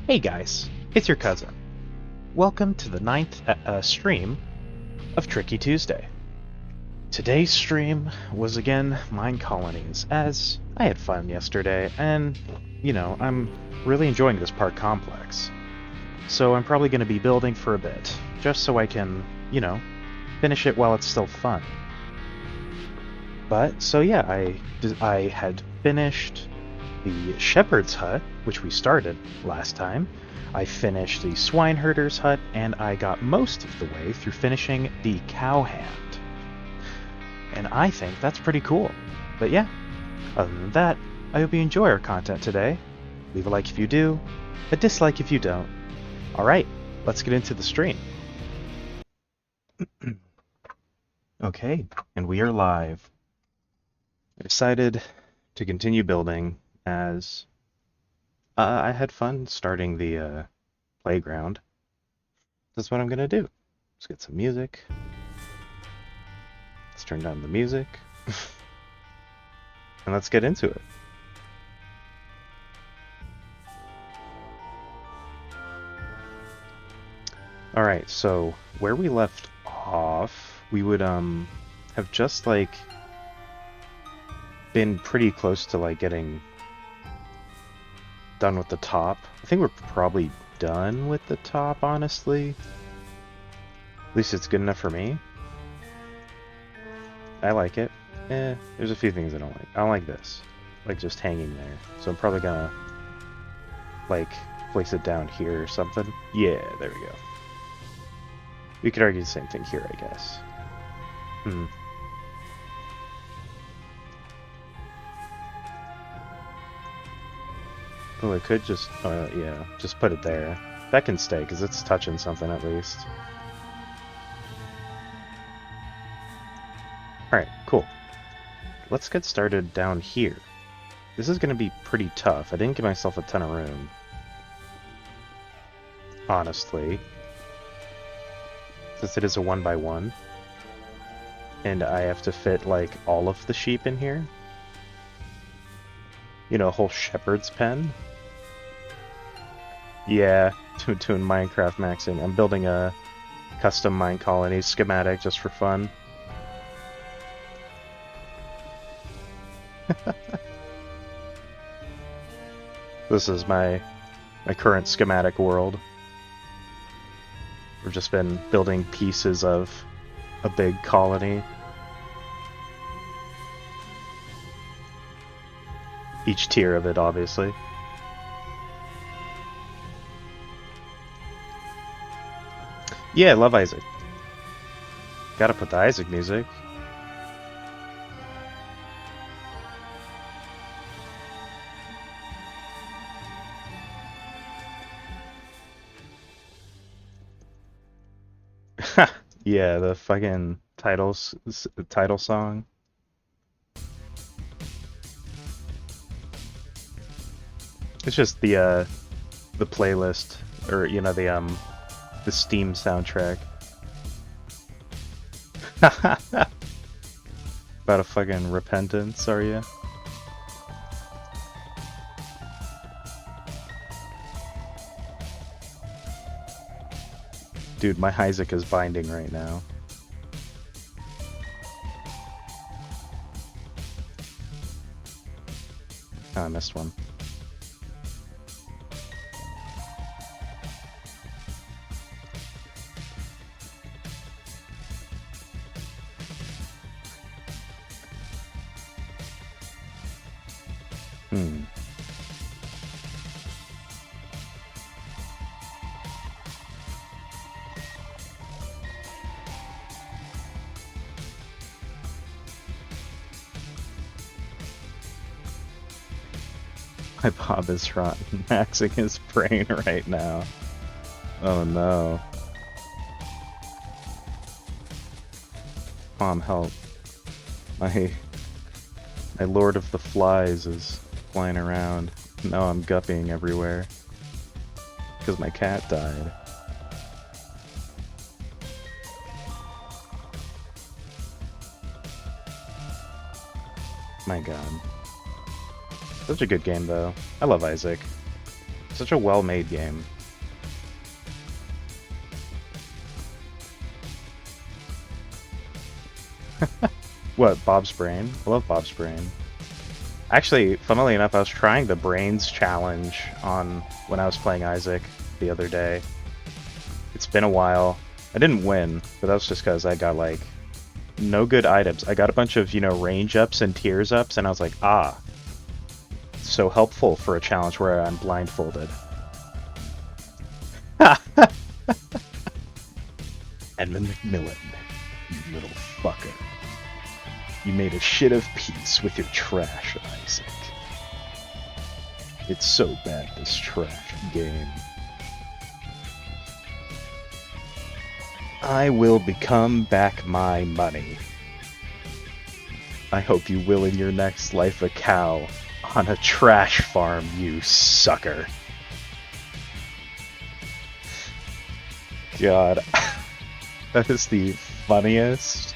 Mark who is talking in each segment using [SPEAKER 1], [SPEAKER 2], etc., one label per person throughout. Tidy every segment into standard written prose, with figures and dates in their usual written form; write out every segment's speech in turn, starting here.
[SPEAKER 1] Hey guys, it's your cousin. Welcome to the ninth stream of Tricky Tuesday. Today's stream was again Minecolonies, as I had fun yesterday, and, I'm really enjoying this park complex. So I'm probably going to be building for a bit, just so I can, finish it while it's still fun. But, so yeah, I had finished the shepherd's hut, which we started last time. I finished the swineherder's hut, and I got most of the way through finishing the cowhand. And I think that's pretty cool. But yeah, other than that, I hope you enjoy our content today. Leave a like if you do, a dislike if you don't. Alright, let's get into the stream. Okay, and we are live. I decided to continue building as I had fun starting the playground. That's what I'm gonna do. Let's get some music. Let's turn down the music. And let's get into it. Alright, so where we left off, we would have just been pretty close to getting done with the top. I think we're probably done with the top, honestly. At least it's good enough for me. I like it. There's a few things I don't like. I don't like this. Just hanging there. So I'm probably gonna, place it down here or something. Yeah, there we go. We could argue the same thing here, I guess. Oh, I could just, yeah, just put it there. That can stay, because it's touching something at least. Alright, cool. Let's get started down here. This is going to be pretty tough. I didn't give myself a ton of room. Honestly. Since it is a 1x1. And I have to fit, all of the sheep in here. You know, a whole shepherd's pen. Yeah, doing Minecraft maxing. I'm building a custom Minecolonies schematic just for fun. This is my current schematic world. We've just been building pieces of a big colony. Each tier of it, obviously. Yeah, I love Isaac. Gotta put the Isaac music. Yeah, the fucking title song. It's just the playlist, or the Steam soundtrack. About a fucking repentance, are you? Dude, my Isaac is binding right now. Oh, I missed one. My Bob is rotten, maxing his brain right now. Oh no. Mom, help. My Lord of the Flies is flying around. Now I'm guppying everywhere. Because my cat died. My god. Such a good game, though. I love Isaac. Such a well-made game. What, Bob's Brain? I love Bob's Brain. Actually, funnily enough, I was trying the Brains challenge on when I was playing Isaac the other day. It's been a while. I didn't win, but that was just because I got, like, no good items. I got a bunch of, range ups and tiers ups, and I was like, ah, so helpful for a challenge where I'm blindfolded. Edmund McMillan, you little fucker. You made a shit of peace with your trash, Isaac. It's so bad, this trash game. I will become back my money. I hope you will in your next life a cow on a trash farm, you sucker. God, that is the funniest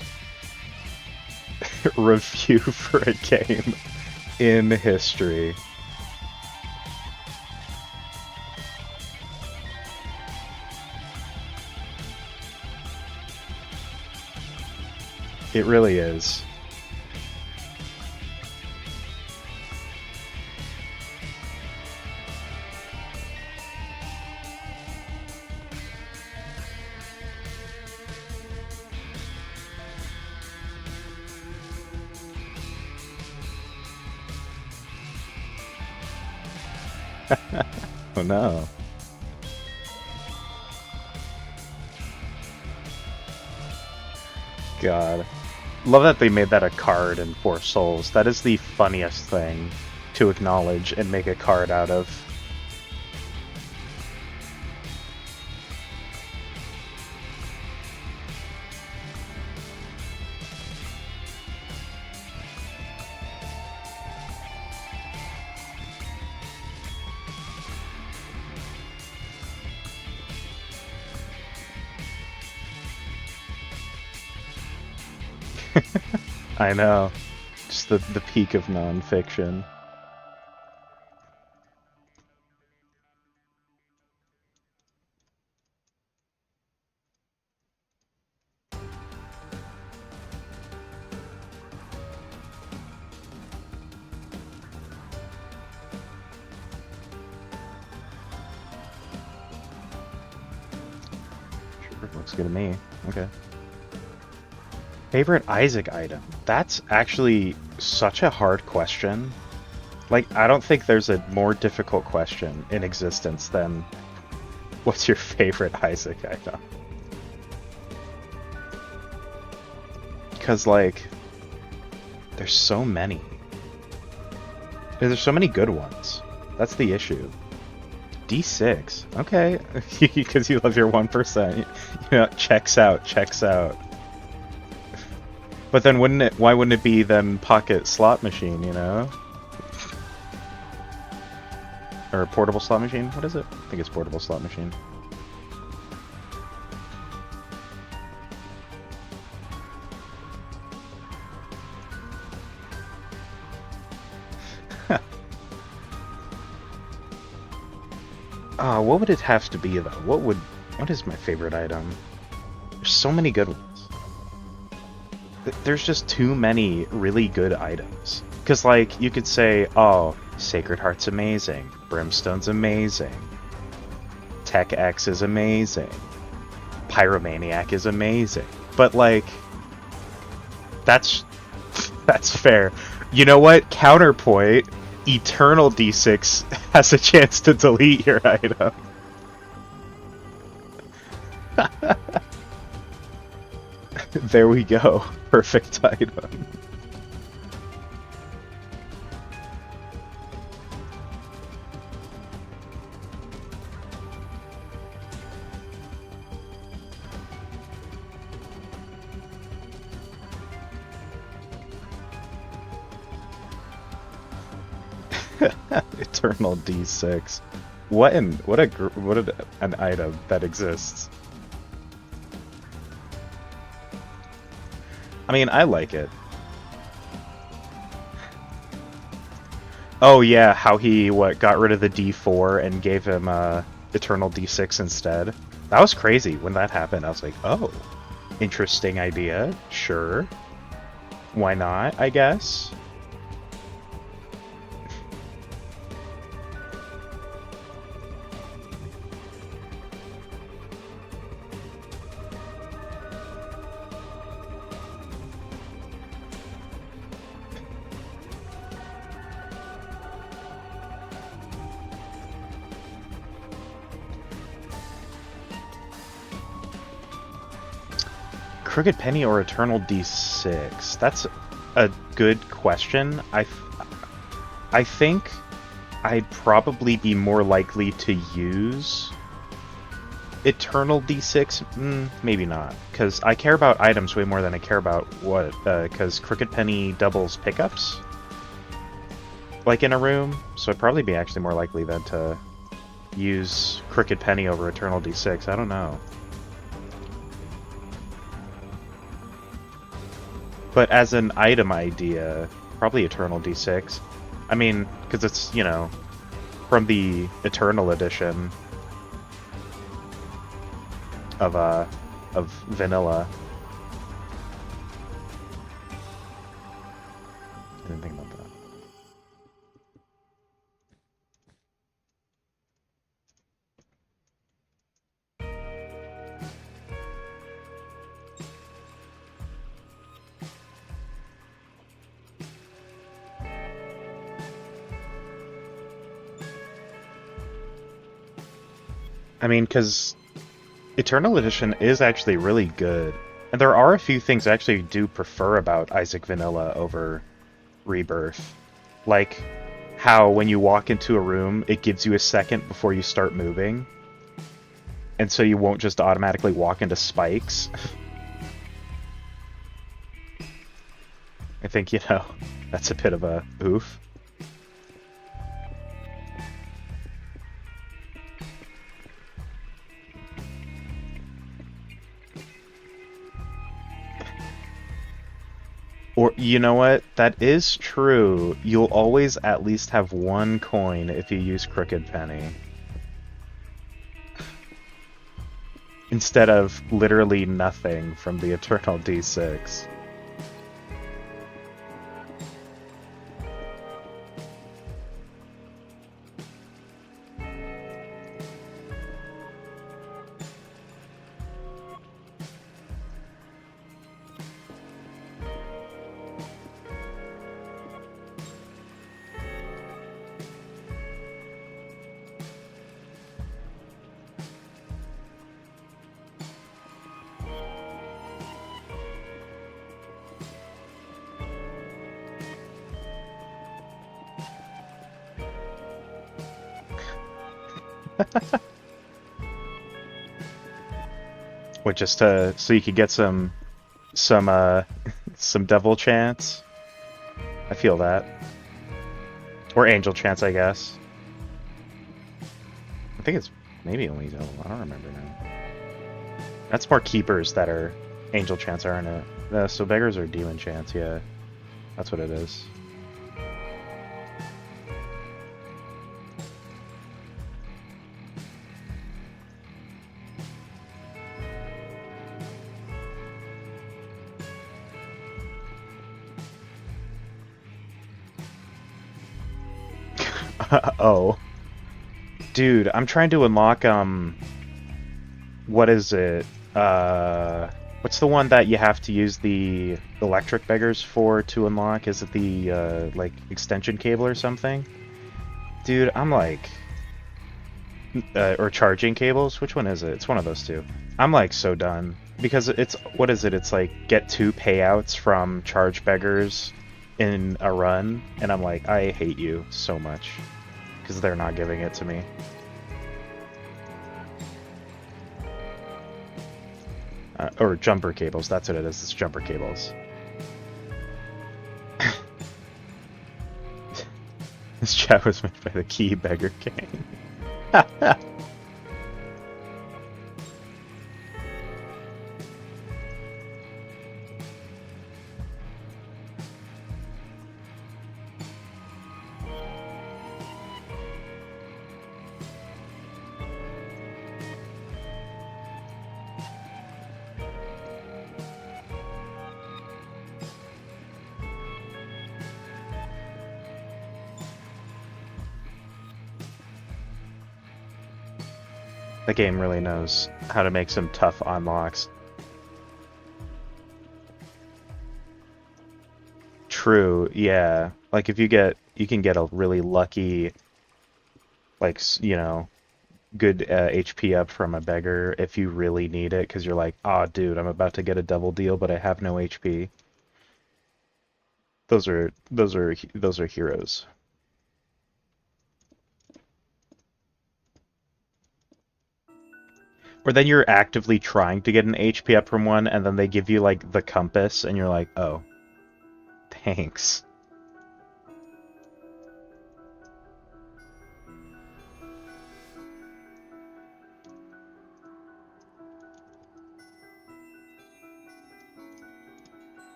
[SPEAKER 1] review for a game in history. It really is. Oh no. God. Love that they made that a card in Four Souls. That is the funniest thing to acknowledge and make a card out of. I know. Just the peak of nonfiction. Sure, looks good to me. Okay. Favorite Isaac item? That's actually such a hard question. Like, I don't think there's a more difficult question in existence than what's your favorite Isaac item? Because, like, there's so many. There's so many good ones. That's the issue. D6. Okay. Because you love your 1%. Checks out, checks out. But then why wouldn't it be then pocket slot machine, Or portable slot machine? What is it? I think it's portable slot machine. What would it have to be though? What is my favorite item? There's so many good ones. There's just too many really good items. Because, like, you could say, oh, Sacred Heart's amazing, Brimstone's amazing, Tech X is amazing, Pyromaniac is amazing. But, like, that's fair. You know what? Counterpoint, Eternal D6 has a chance to delete your item. There we go. Perfect item. Eternal D6. What an item that exists. I mean, I like it. Oh yeah, how he got rid of the D4 and gave him Eternal D6 instead. That was crazy when that happened. I was like, oh, interesting idea. Sure, why not? I guess. Crooked Penny or Eternal D6? That's a good question. I think I'd probably be more likely to use Eternal D6. Maybe not, because I care about items way more than I care about what. Because Crooked Penny doubles pickups, like in a room, so I'd probably be actually more likely than to use Crooked Penny over Eternal D6. I don't know. But as an item idea, probably Eternal D6. I mean, because it's, you know, from the Eternal edition of vanilla. I didn't think about that. I mean, because Eternal Edition is actually really good. And there are a few things I actually do prefer about Isaac Vanilla over Rebirth. Like how when you walk into a room, it gives you a second before you start moving. And so you won't just automatically walk into spikes. I think, you know, that's a bit of a oof. Or, you know what? That is true. You'll always at least have one coin if you use Crooked Penny. Instead of literally nothing from the Eternal D6. Which just so you could get some some devil chance. I feel that. Or angel chance, I guess. I think it's maybe only devil. I don't remember now. That's more keepers that are angel chance, aren't it? So beggars are demon chance, yeah. That's what it is. Oh. Dude, I'm trying to unlock, what is it? What's the one that you have to use the electric beggars for to unlock? Is it the, like, extension cable or something? Dude, I'm like... or charging cables? Which one is it? It's one of those two. I'm like so done. Because it's, what is it? It's like, get 2 payouts from charge beggars in a run, and I'm like, I hate you so much. Because they're not giving it to me. Or jumper cables, that's what it is, it's jumper cables. This chat was made by the Key Beggar King. The game really knows how to make some tough unlocks. True, yeah. Like if you can get a really lucky, like, good HP up from a beggar if you really need it, because you're like, oh, dude, I'm about to get a double deal, but I have no HP. Those are heroes. Or then you're actively trying to get an HP up from one, and then they give you like the compass, and you're like, oh, thanks.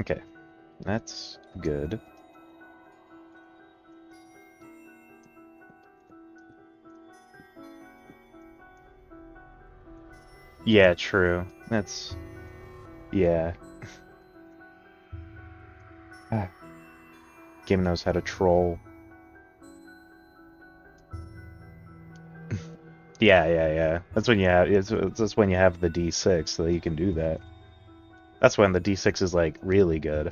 [SPEAKER 1] Okay, that's good. Yeah, true. That's yeah. Ah, game knows how to troll. Yeah, yeah, yeah. That's when you have the D6 so that you can do that. That's when the D6 is like really good.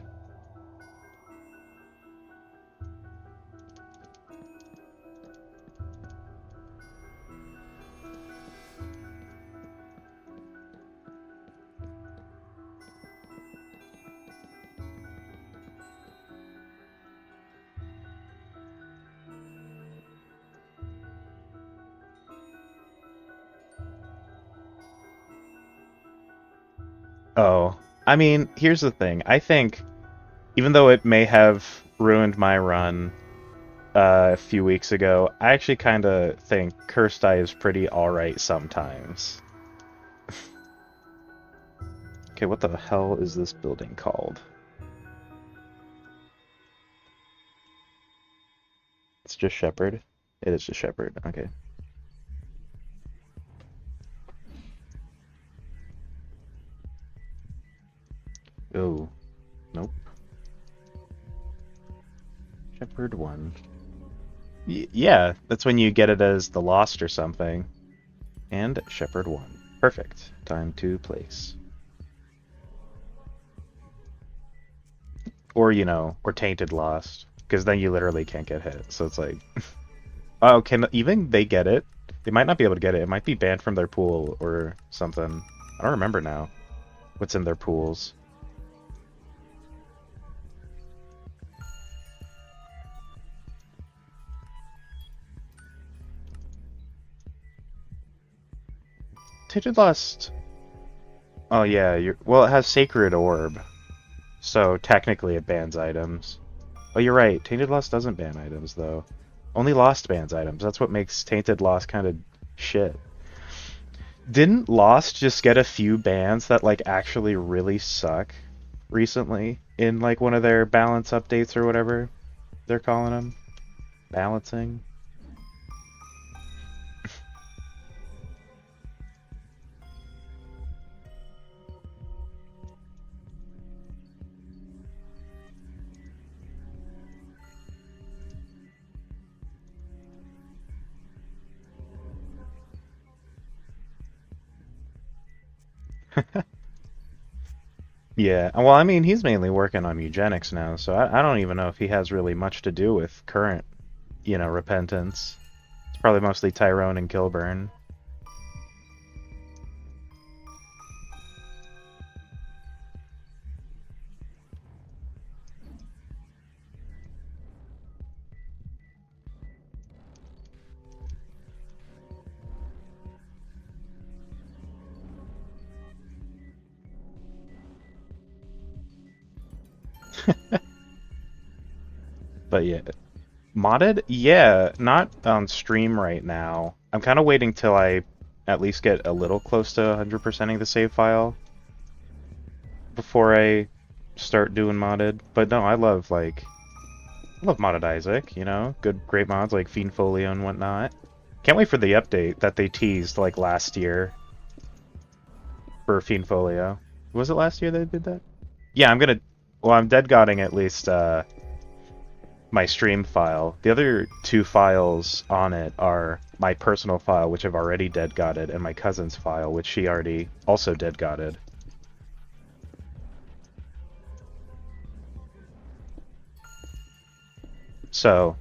[SPEAKER 1] Oh, I mean, here's the thing. I think even though it may have ruined my run a few weeks ago, I actually kind of think Cursed Eye is pretty alright sometimes. Okay, what the hell is this building called? It's just Shepherd? It is just Shepherd, okay. Oh, nope. Shepherd 1. Yeah, that's when you get it as the Lost or something. And Shepherd 1. Perfect. Time to place. Or, or Tainted Lost. Because then you literally can't get hit. So it's like... Oh, can even they get it? They might not be able to get it. It might be banned from their pool or something. I don't remember now what's in their pools. Tainted Lost... Oh yeah, well, it has Sacred Orb. So technically it bans items. Oh, you're right. Tainted Lost doesn't ban items, though. Only Lost bans items. That's what makes Tainted Lost kind of shit. Didn't Lost just get a few bans that, like, actually really suck recently in, like, one of their balance updates or whatever they're calling them? Balancing? Yeah, well, I mean, he's mainly working on eugenics now, so I don't even know if he has really much to do with current, repentance. It's probably mostly Tyrone and Kilburn. But yeah, modded? Yeah, not on stream right now. I'm kind of waiting till I at least get a little close to 100%ing the save file before I start doing modded. But no, I love modded Isaac, Good, great mods like Fiendfolio and whatnot. Can't wait for the update that they teased, like, last year for Fiendfolio. Was it last year they did that? Yeah, I'm dead godding at least, my stream file. The other two files on it are my personal file, which I've already dead-gotted, and my cousin's file, which she already also dead-gotted. So,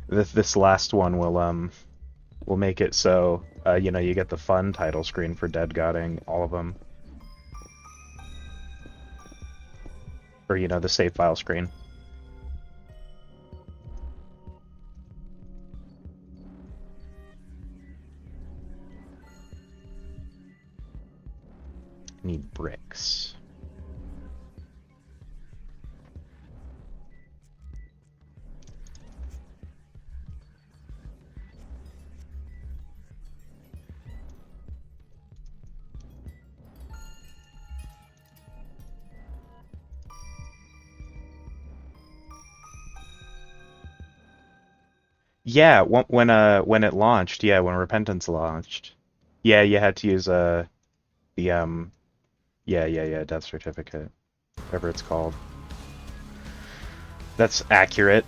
[SPEAKER 1] this last one will make it so, you know, you get the fun title screen for dead-gotting all of them. Or, you know, the save file screen. Need bricks. Yeah, when it launched, yeah, when Repentance launched, yeah, you had to use the yeah, death certificate, whatever it's called. That's accurate.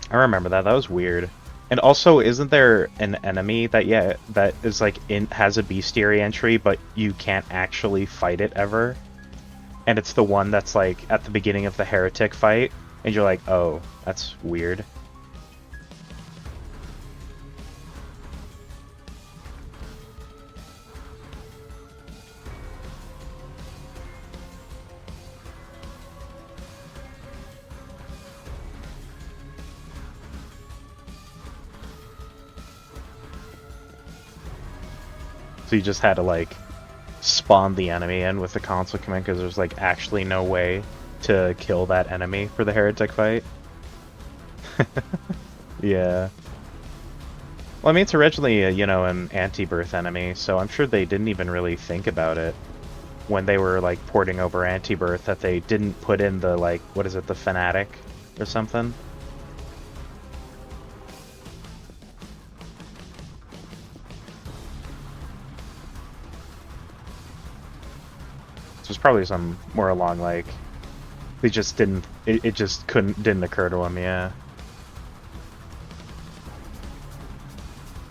[SPEAKER 1] I remember that. That was weird. And also, isn't there an enemy that that is like has a bestiary entry, but you can't actually fight it ever? And it's the one that's like at the beginning of the heretic fight, and you're like, oh, that's weird. So you just had to like spawn the enemy in with the console command because there's like actually no way to kill that enemy for the heretic fight. Yeah. Well, I mean, it's originally, you know, an anti-birth enemy, so I'm sure they didn't even really think about it when they were, like, porting over anti-birth, that they didn't put in the, like, what is it, the fanatic or something? So it's probably some more along, like, they just didn't, it just didn't occur to them, yeah.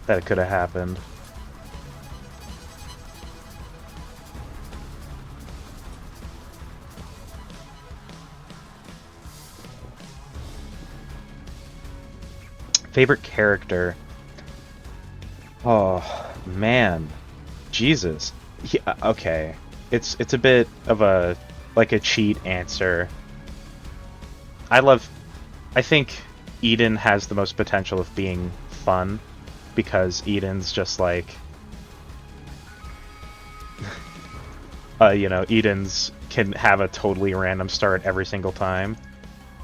[SPEAKER 1] That it could have happened. Favorite character? Oh, man. Jesus. Yeah, okay. It's a bit of a, like a cheat answer. I think Eden has the most potential of being fun, because Eden's just like, you know, Eden's can have a totally random start every single time.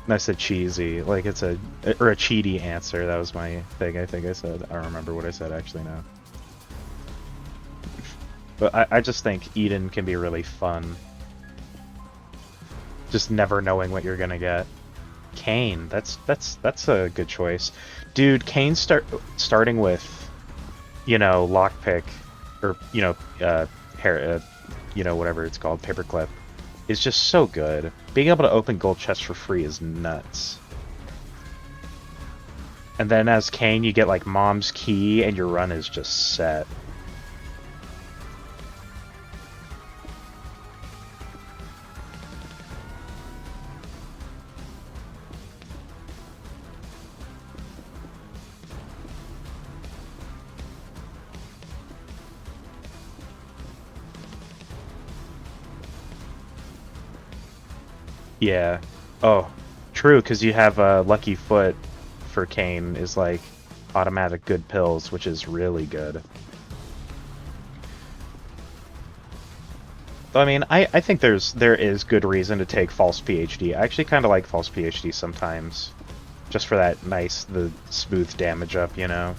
[SPEAKER 1] And I said cheesy, like it's a cheaty answer. That was my thing. I think I said. I don't remember what I said actually now. But I just think Eden can be really fun. Just never knowing what you're gonna get. Kane, that's a good choice, dude. Kane starting with, you know, lockpick, or you know, you know, whatever it's called, paperclip, is just so good. Being able to open gold chests for free is nuts. And then as Kane, you get like Mom's Key, and your run is just set. Yeah. Oh, true, because you have a Lucky Foot for Kane is like automatic good pills, which is really good. Though, I mean, I think there is good reason to take false PhD. I actually kind of like false PhD sometimes, just for that nice, the smooth damage up, you know?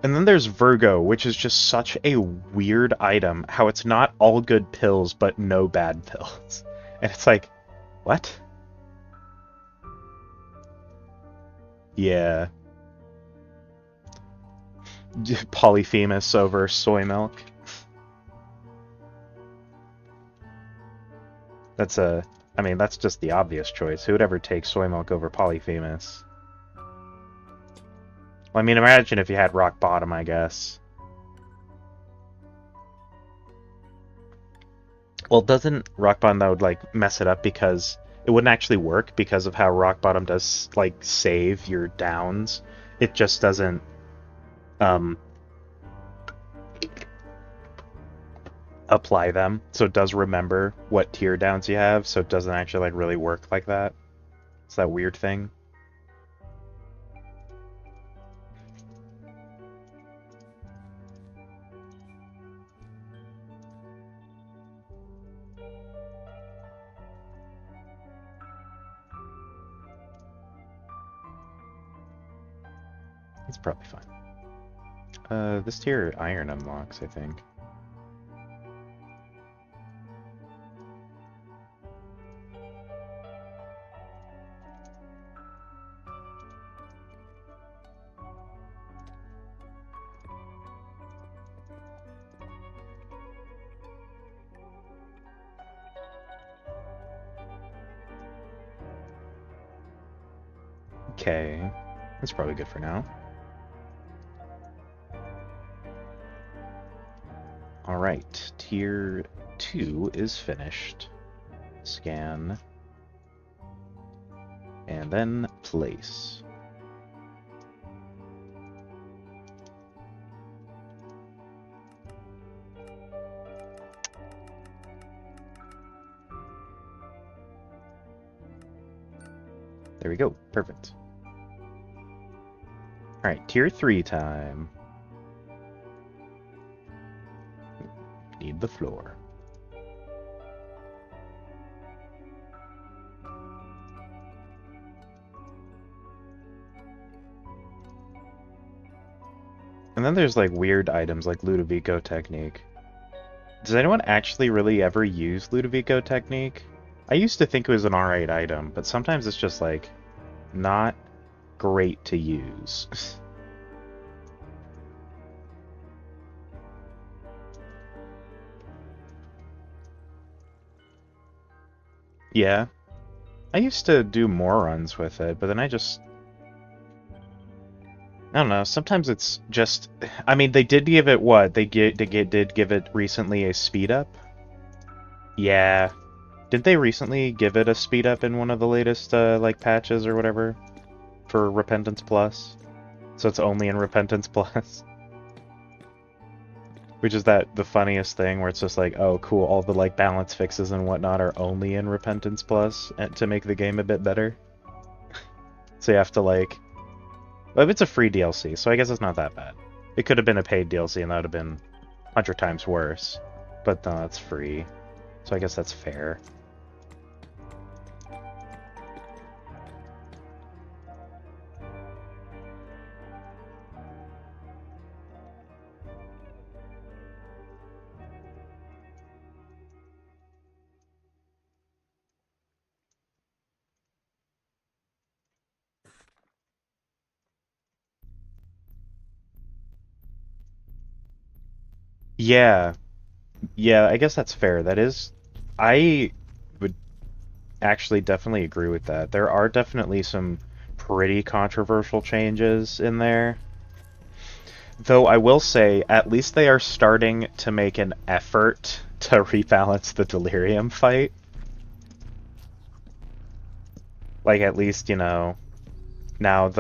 [SPEAKER 1] And then there's Virgo, which is just such a weird item. How it's not all good pills, but no bad pills. And it's like, What? Yeah. Polyphemus over soy milk. That's I mean, that's just the obvious choice. Who would ever take soy milk over Polyphemus? Well, I mean, imagine if you had rock bottom, I guess. Well, doesn't rock bottom, that would, like, mess it up because it wouldn't actually work because of how rock bottom does, like, save your downs. It just doesn't, um, apply them. So it does remember what tier downs you have, so it doesn't actually, like, really work like that. It's that weird thing. It's probably fine. This tier iron unlocks, I think. Okay, that's probably good for now. Alright, tier 2 is finished. Scan. And then place. There we go, perfect. Alright, tier 3 time. Need the floor. And then there's like weird items like Ludovico technique. Does anyone actually really ever use Ludovico technique? I used to think it was an alright item, but sometimes it's just like not great to use. Yeah. I used to do more runs with it, but then I don't know, sometimes it's just... I mean, they did give it what? They did give it recently a speed up? Yeah. Did they recently give it a speed up in one of the latest, like, patches or whatever? For Repentance Plus? So it's only in Repentance Plus? Which is the funniest thing where it's just like, oh, cool, all the, like, balance fixes and whatnot are only in Repentance Plus to make the game a bit better. So you have to, like... Well, it's a free DLC, so I guess it's not that bad. It could have been a paid DLC, and that would have been 100 times worse. But no, it's free. So I guess that's fair. Yeah. Yeah, I guess that's fair. That is... I would actually definitely agree with that. There are definitely some pretty controversial changes in there. Though I will say, at least they are starting to make an effort to rebalance the Delirium fight. Like, at least, you know, now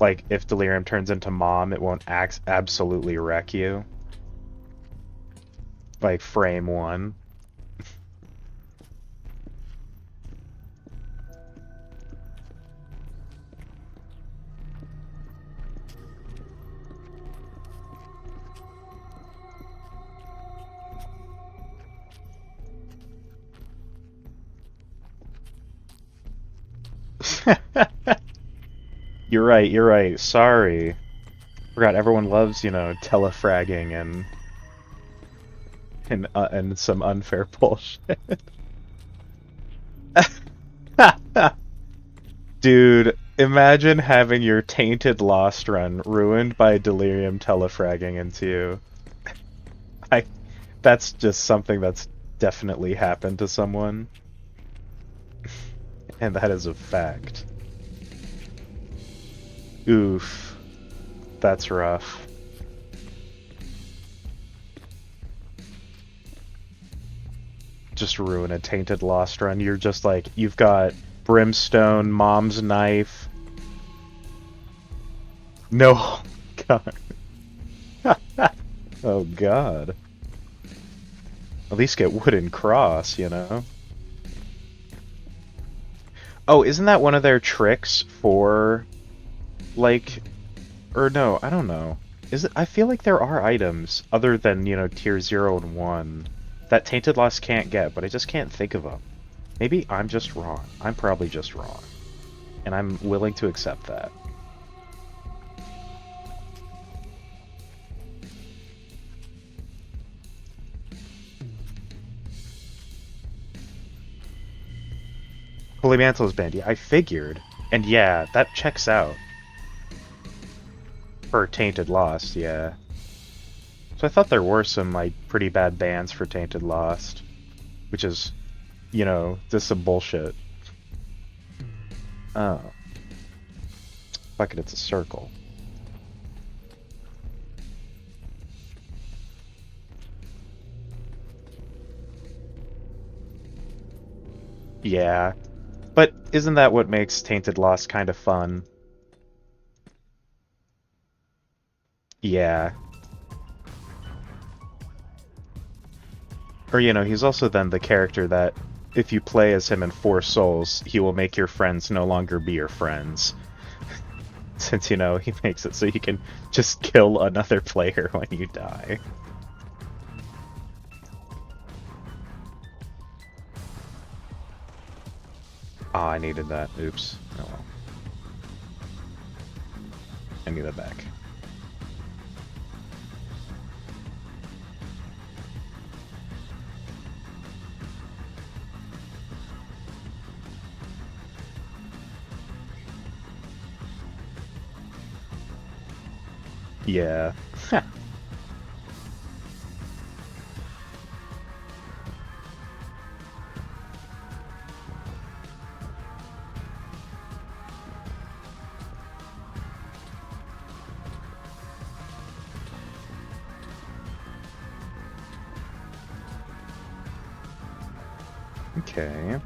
[SPEAKER 1] like, if Delirium turns into Mom, it won't absolutely wreck you. Like, frame one. You're right, you're right. Sorry. Forgot everyone loves, you know, telefragging and some unfair bullshit. Dude, imagine having your tainted Lost run ruined by Delirium telefragging into you. I, that's just something that's definitely happened to someone, and that is a fact. Oof, that's rough. Just ruin a tainted Lost run. You're just like, you've got Brimstone, Mom's Knife. No, God. Oh, God. At least get Wooden Cross, you know? Oh, isn't that one of their tricks for, like, or no, I don't know. Is it? I feel like there are items other than, tier 0 and 1 that Tainted Lost can't get, but I just can't think of them. Maybe I'm just wrong. I'm probably just wrong. And I'm willing to accept that. Holy Mantle is banned. Yeah, I figured. And yeah, that checks out. For Tainted Lost, yeah. So I thought there were some, like, pretty bad bans for Tainted Lost. Which is, just some bullshit. Oh. Fuck it, it's a circle. Yeah. But isn't that what makes Tainted Lost kind of fun? Yeah. Or, he's also then the character that, if you play as him in Four Souls, he will make your friends no longer be your friends. Since, he makes it so you can just kill another player when you die. Oh, I needed that. Oops. Oh well. I need that back. Yeah. Okay.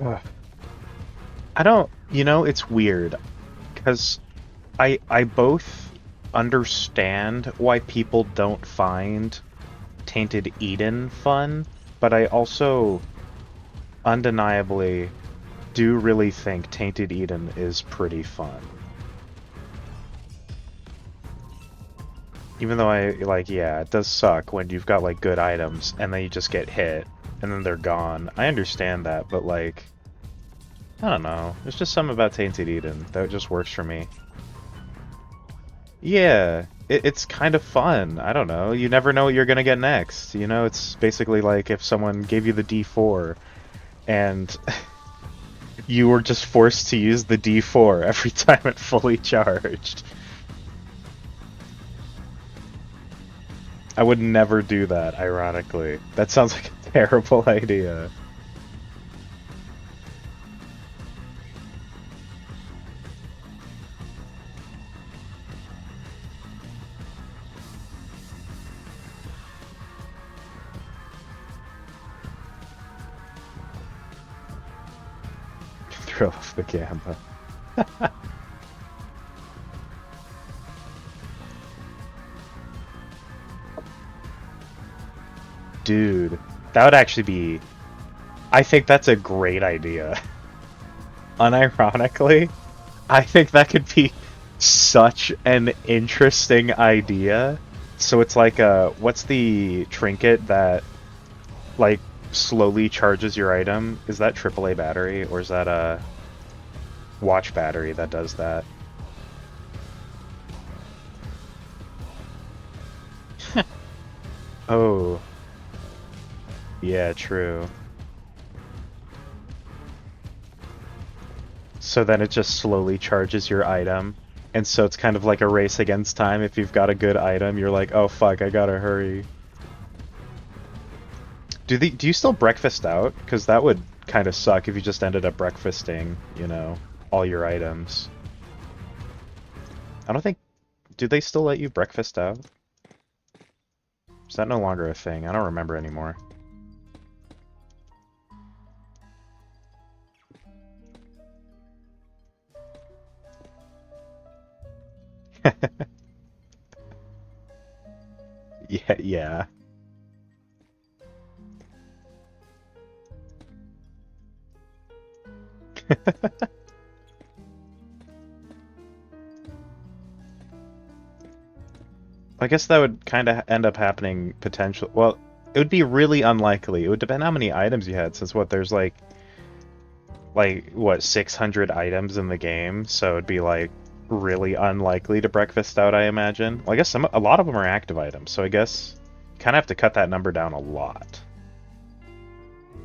[SPEAKER 1] Ugh. I don't, it's weird, because I both understand why people don't find Tainted Eden fun, but I also undeniably do really think Tainted Eden is pretty fun. Even though yeah, it does suck when you've got, like, good items, and then you just get hit, and then they're gone. I understand that, but, like, I don't know. There's just something about Tainted Eden that just works for me. Yeah, it's kind of fun. I don't know. You never know what you're gonna get next. It's basically like if someone gave you the D4 and you were just forced to use the D4 every time it fully charged. I would never do that, ironically. That sounds like a terrible idea. Throw off the camera. Dude, that would actually be... I think that's a great idea. unironically, I think that could be such an interesting idea. So it's like what's the trinket that like slowly charges your item? Is that AAA battery or is that a watch battery that does that? Oh, yeah, true. So then it just slowly charges your item. And so it's kind of like a race against time. If you've got a good item, you're like, oh fuck, I gotta hurry. Do you still breakfast out? Because that would kind of suck if you just ended up breakfasting, all your items. I don't think... Do they still let you breakfast out? Is that no longer a thing? I don't remember anymore. Yeah, yeah. I guess that would kind of end up happening potential. Well, it would be really unlikely. It would depend how many items you had, since there's like what 600 items in the game, so it'd be like really unlikely to breakfast out, I imagine. Well, I guess a lot of them are active items, so I guess you kind of have to cut that number down a lot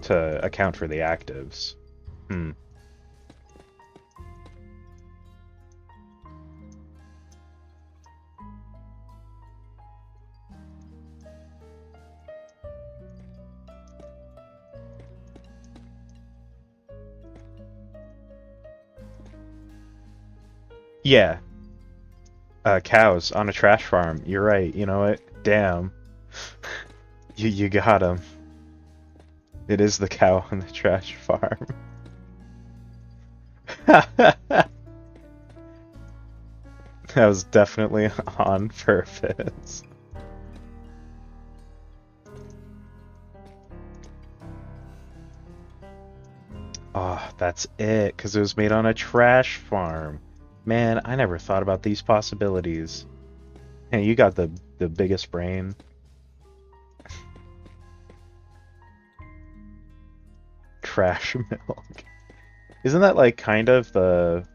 [SPEAKER 1] to account for the actives. Hmm. Yeah, cows on a trash farm. You're right. You know what? Damn. You got him. It is the cow on the trash farm. That was definitely on purpose. Oh, that's it, because it was made on a trash farm. Man, I never thought about these possibilities. Hey, you got the biggest brain. Trash milk. Isn't that like kind of the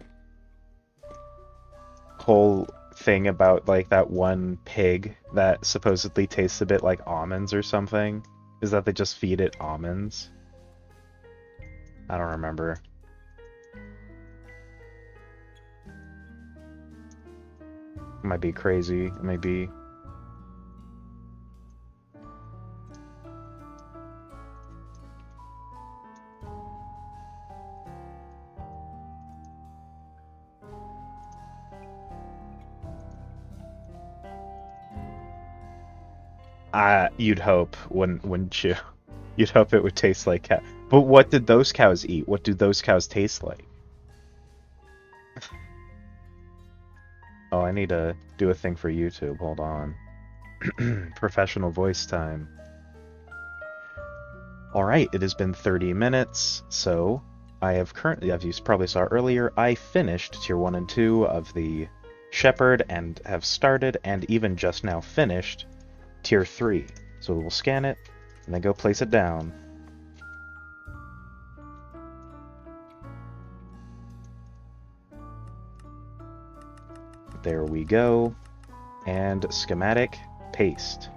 [SPEAKER 1] whole thing about like that one pig that supposedly tastes a bit like almonds or something? Is that they just feed it almonds? I don't remember. It might be crazy. It might be. You'd hope, wouldn't you? You'd hope it would taste like cow. But what did those cows eat? What do those cows taste like? Oh, I need to do a thing for YouTube. Hold on. Professional voice time. Alright, it has been 30 minutes, so I have currently, as you probably saw earlier, I finished Tier 1 and 2 of the Shepherd and have started and even just now finished Tier 3. So we'll scan it and then go place it down. There we go. And schematic, paste.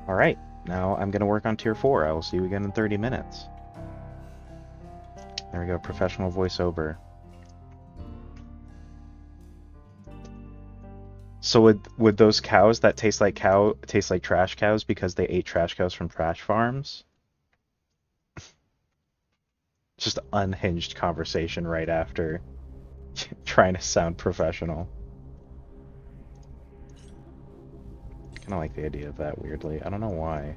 [SPEAKER 1] Alright, now I'm going to work on Tier 4. I will see you again in 30 minutes. There we go, professional voiceover. So would those cows that taste like trash cows because they ate trash cows from trash farms? Just unhinged conversation right after trying to sound professional. Kind of like the idea of that, weirdly. I don't know why.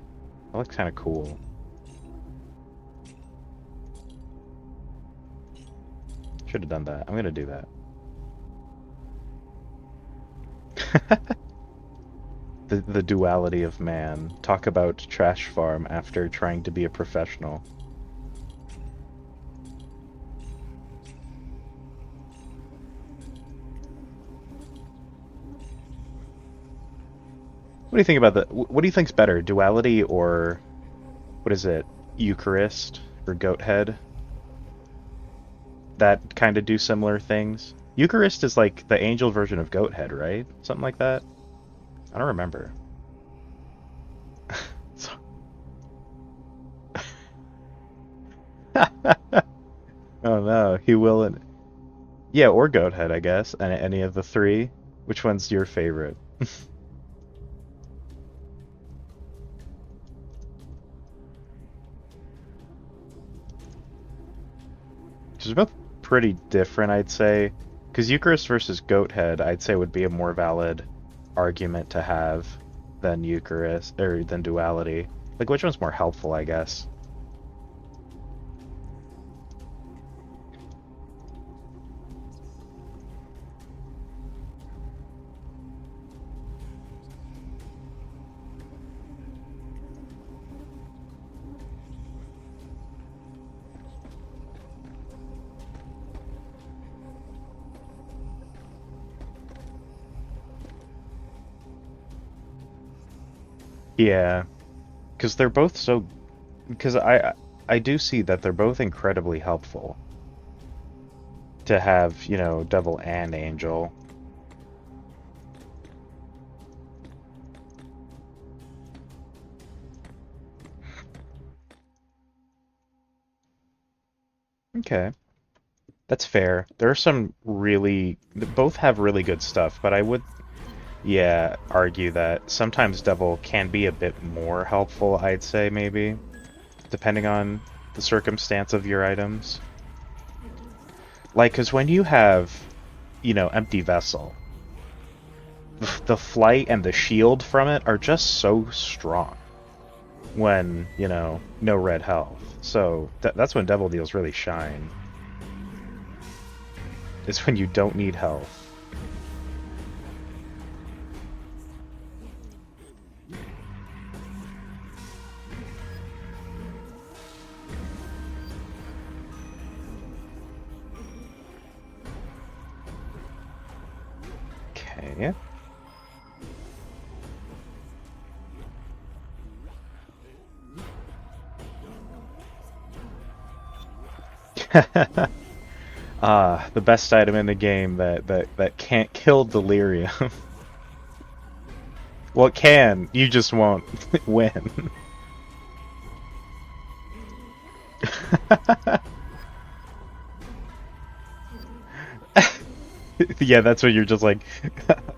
[SPEAKER 1] That looks kind of cool. Should have done that. I'm gonna do that. The duality of man. Talk about trash farm after trying to be a professional. do you think about the? What do you think's better, duality or what is it, Eucharist or Goat Head? That kind of do similar things. Eucharist is like the angel version of Goat Head, right? Something like that. I don't remember. So- oh no, he will. Yeah, or Goat Head, I guess. And any of the three. Which one's your favorite? They're both pretty different, I'd say. Because Eucharist versus Goat Head, I'd say would be a more valid argument to have than Eucharist or than duality. Like, which one's more helpful, I guess. Yeah, because they're both so. Because I do see that they're both incredibly helpful to have, devil and angel. Okay, that's fair. There are some really. Both have really good stuff, but I would, yeah, argue that sometimes devil can be a bit more helpful, I'd say, maybe, depending on the circumstance of your items. Like, because when you have, empty vessel, the flight and the shield from it are just so strong when, no red health. So that's when devil deals really shine. Is when you don't need health. Okay. The best item in the game that can't kill delirium. Well, it can. You just won't win. Yeah, that's when you're just like,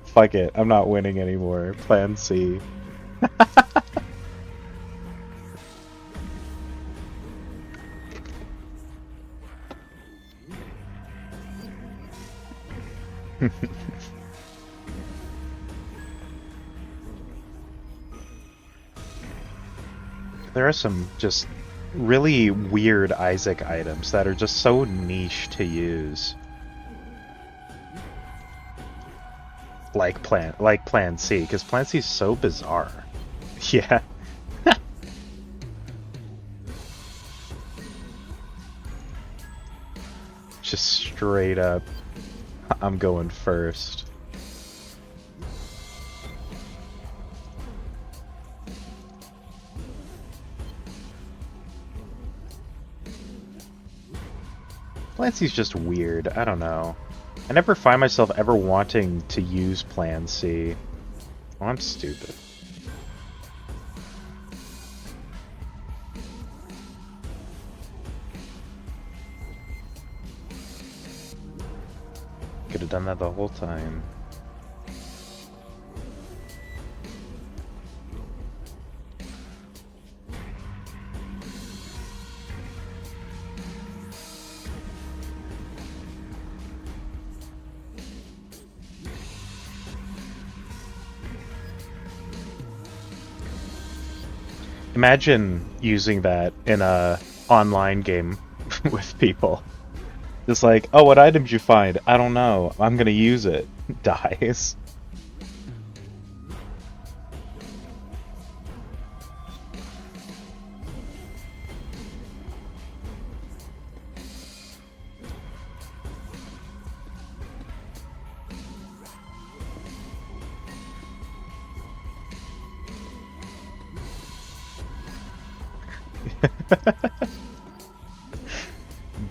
[SPEAKER 1] fuck it, I'm not winning anymore. Plan C. There are some just really weird Isaac items that are just so niche to use. Like Plan C, because Plan C is so bizarre. Yeah. Just straight up, I'm going first. Plan C's just weird. I don't know. I never find myself ever wanting to use Plan C. Well, I'm stupid. Could have done that the whole time. Imagine using that in a online game with people. Just like, oh, what items you find? I don't know. I'm gonna use it. Dies.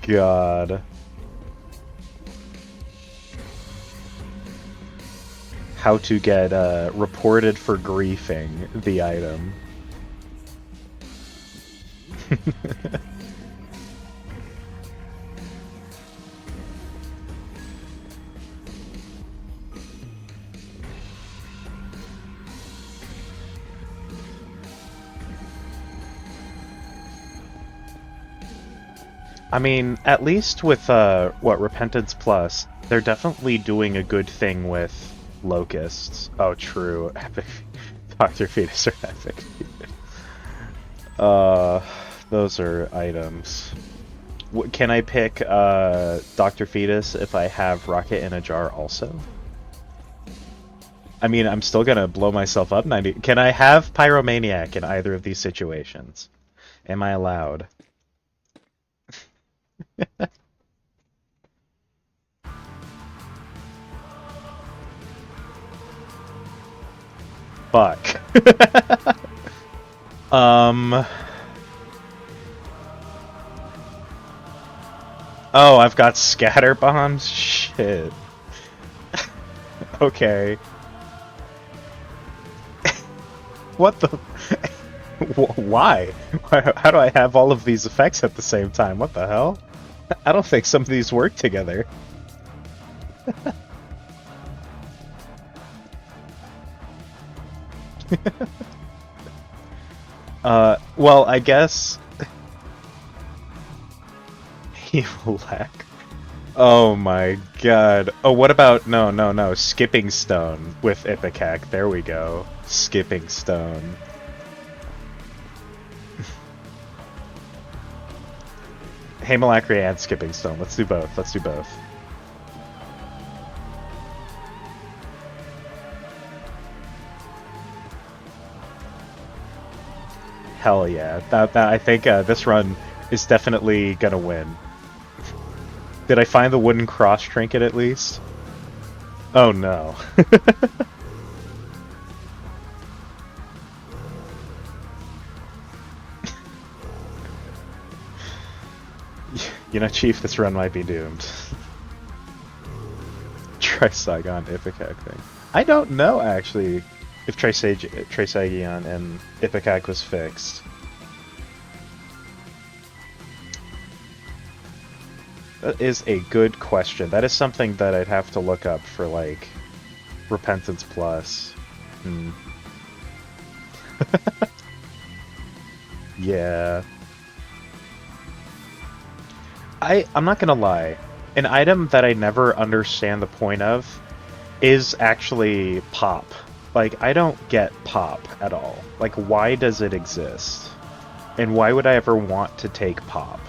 [SPEAKER 1] God. How to get reported for griefing the item. I mean, at least with what Repentance Plus, they're definitely doing a good thing with locusts. Oh, true. Epic Dr. Fetus are epic. Uh, those are items. Can I pick Dr. Fetus if I have Rocket in a jar also? I mean, I'm still gonna blow myself up 90. Can I have Pyromaniac in either of these situations? Am I allowed? Fuck. um. Oh, I've got scatter bombs? Shit. Okay. What the... Why? How do I have all of these effects at the same time? What the hell? I don't think some of these work together. Well, I guess... Evil lack. Oh my god. Oh, what about... No. Skipping Stone with Ipecac. There we go. Skipping Stone. Haemolacria and Skipping Stone. Let's do both. Let's do both. Hell yeah. I think this run is definitely gonna win. Did I find the wooden cross trinket at least? Oh no. You know, Chief, this run might be doomed. Trisagion Ipecac thing. I don't know, actually, if Trisagion and Ipecac was fixed. That is a good question. That is something that I'd have to look up for, like, Repentance Plus. Yeah. I'm not gonna lie. An item that I never understand the point of is actually pop. Like, I don't get pop at all. Like, why does it exist? And why would I ever want to take pop?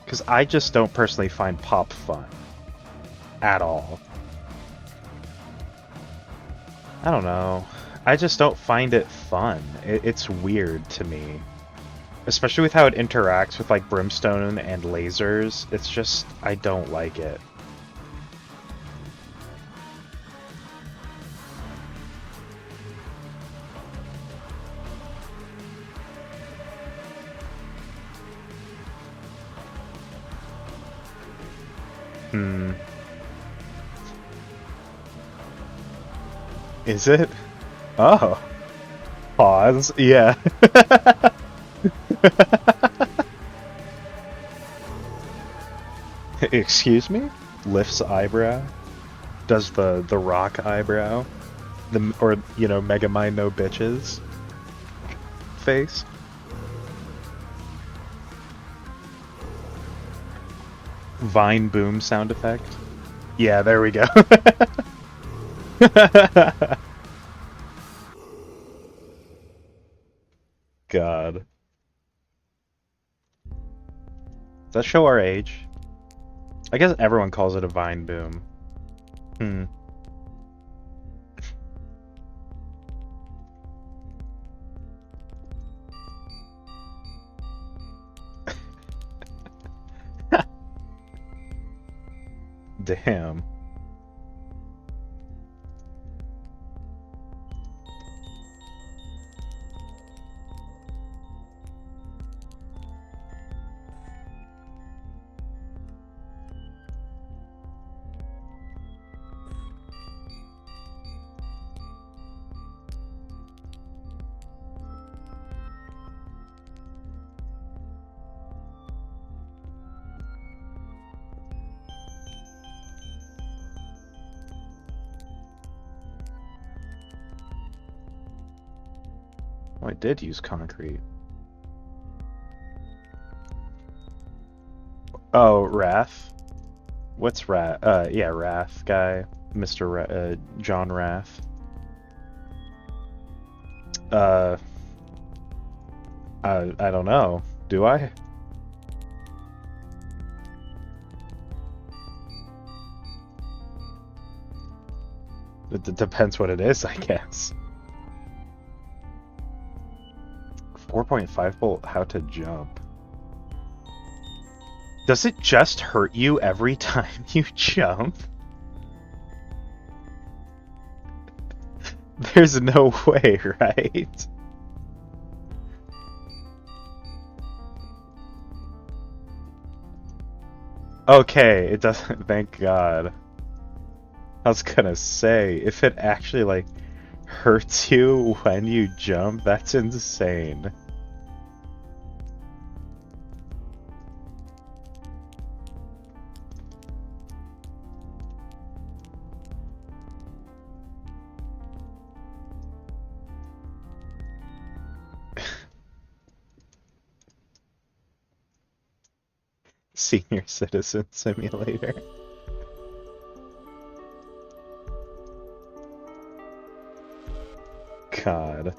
[SPEAKER 1] Because I just don't personally find pop fun. At all. I don't know. I just don't find it fun. It's weird to me. Especially with how it interacts with, like, brimstone and lasers. It's just, I don't like it. Is it? Oh. Pause. Yeah. Excuse me? Lifts eyebrow? Does the rock eyebrow? Or, you know, Megamind no bitches face? Vine boom sound effect? Yeah, there we go. God. Does that show our age? I guess everyone calls it a vine boom. damn. Oh, I did use concrete. Oh, Wrath. What's Wrath? Yeah, Wrath guy, John Wrath. Uh, I don't know. Do I? It depends what it is, I guess. 4.5 volt, how to jump. Does it just hurt you every time you jump? There's no way, right? Okay, it doesn't, thank God. I was gonna say, if it actually, like, hurts you when you jump, that's insane. Senior Citizen Simulator. God.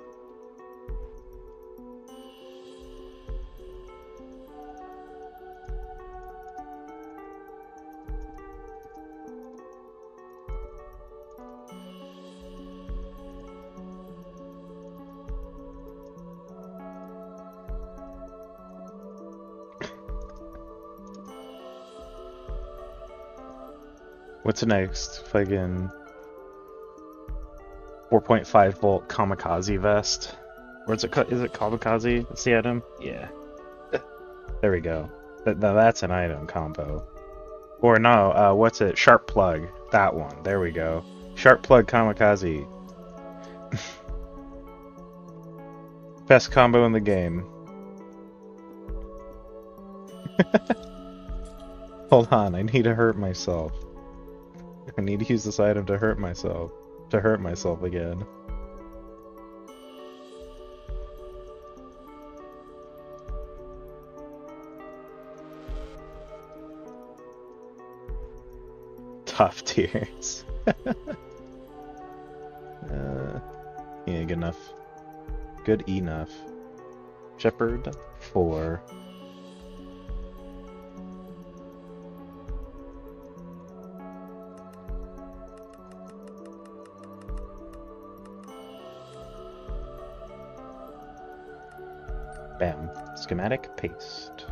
[SPEAKER 1] What's next? Fucking 4.5 volt kamikaze vest. Or is it kamikaze? That's the item? Yeah. There we go. Now that's an item combo. Or no, what's it? Sharp plug. That one. There we go. Sharp plug kamikaze. Best combo in the game. Hold on, I need to hurt myself. I need to use this item to hurt myself. To hurt myself again. Tough tears. Yeah, good enough. Good enough. Shepherd 4. Bam. Schematic paste.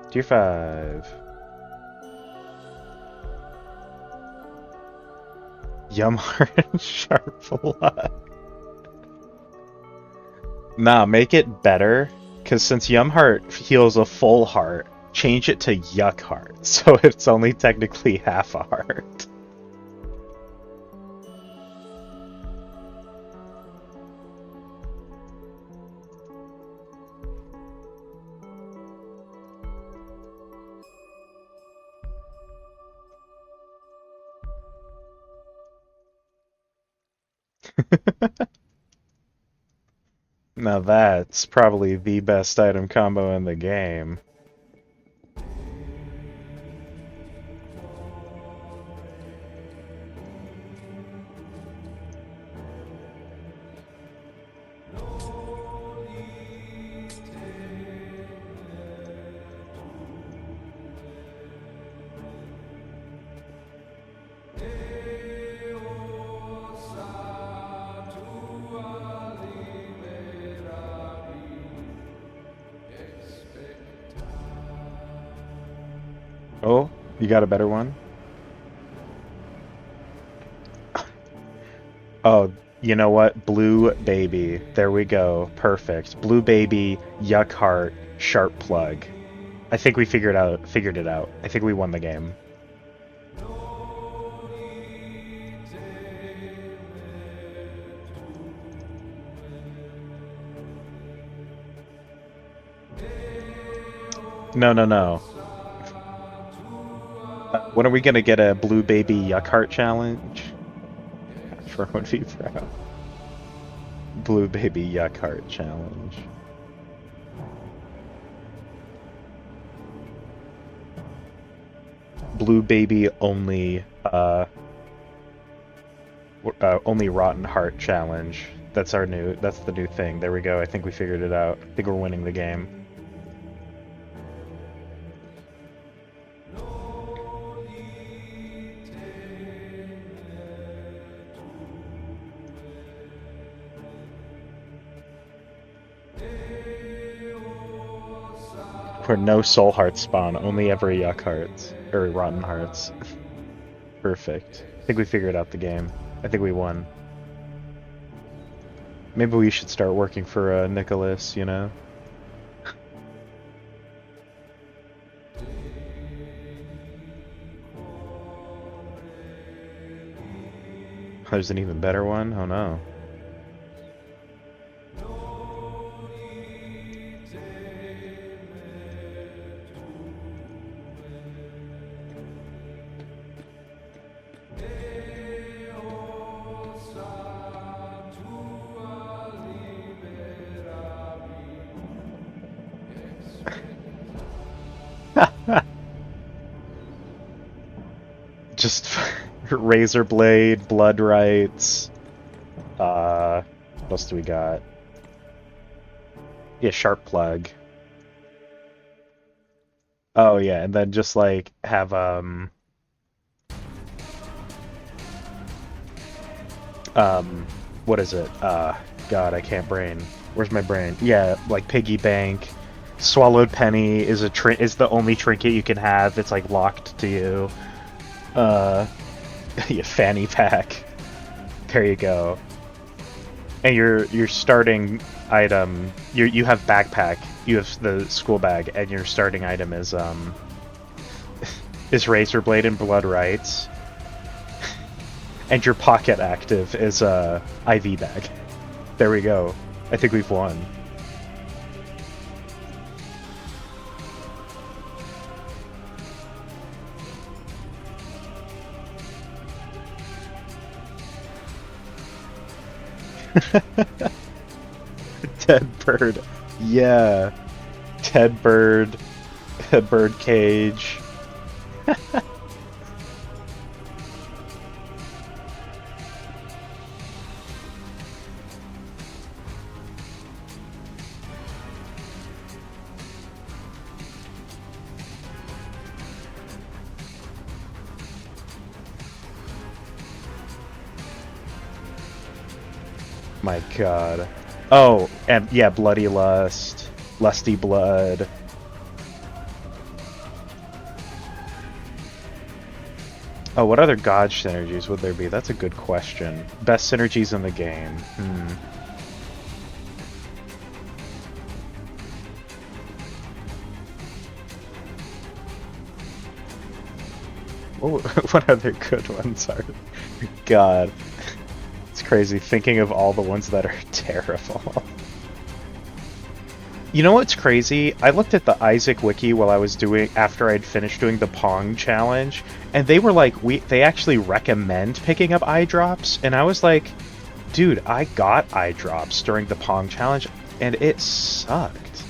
[SPEAKER 1] Tier 5. Yumheart Sharp Lock. Nah, make it better, because since Yumheart heals a full heart, change it to Yuck Heart, so it's only technically half a heart. Now that's probably the best item combo in the game. Oh, You got a better one? Oh, you know what? Blue Baby. There we go. Perfect. Blue Baby, Yuck Heart, Sharp Plug. I think we figured it out. I think we won the game. No, no, no. When are we gonna get a Blue Baby Yuck Heart challenge? For would be proud. Blue Baby Yuck Heart challenge. Blue Baby only only Rotten Heart challenge. That's the new thing. There we go. I think we figured it out. I think we're winning the game. Where no soul hearts spawn, only ever yuck hearts. Or rotten hearts. Perfect. I think we figured out the game. I think we won. Maybe we should start working for Nicholas, you know? There's an even better one? Oh no. Just razor blade, blood rights. What else do we got? Yeah, sharp plug. Oh yeah, and then just like have what is it? God, I can't brain. Where's my brain? Yeah, like piggy bank. Swallowed penny is is the only trinket you can have. It's like locked to you. Yeah, fanny pack. There you go. And your starting item, you have backpack. You have the school bag, and your starting item is is razor blade and blood rights. And your pocket active is IV bag. There we go. I think we've won. Dead bird. Yeah. Dead bird. A bird cage. My god. Oh, and yeah, Bloody Lust, Lusty Blood. Oh, what other god synergies would there be? That's a good question. Best synergies in the game. What other good ones are? God. It's crazy thinking of all the ones that are terrible. You know what's crazy? I looked at the Isaac wiki while I was after I'd finished doing the Pong challenge, and they were like, they actually recommend picking up eye drops, and I was like, dude, I got eye drops during the Pong challenge, and it sucked.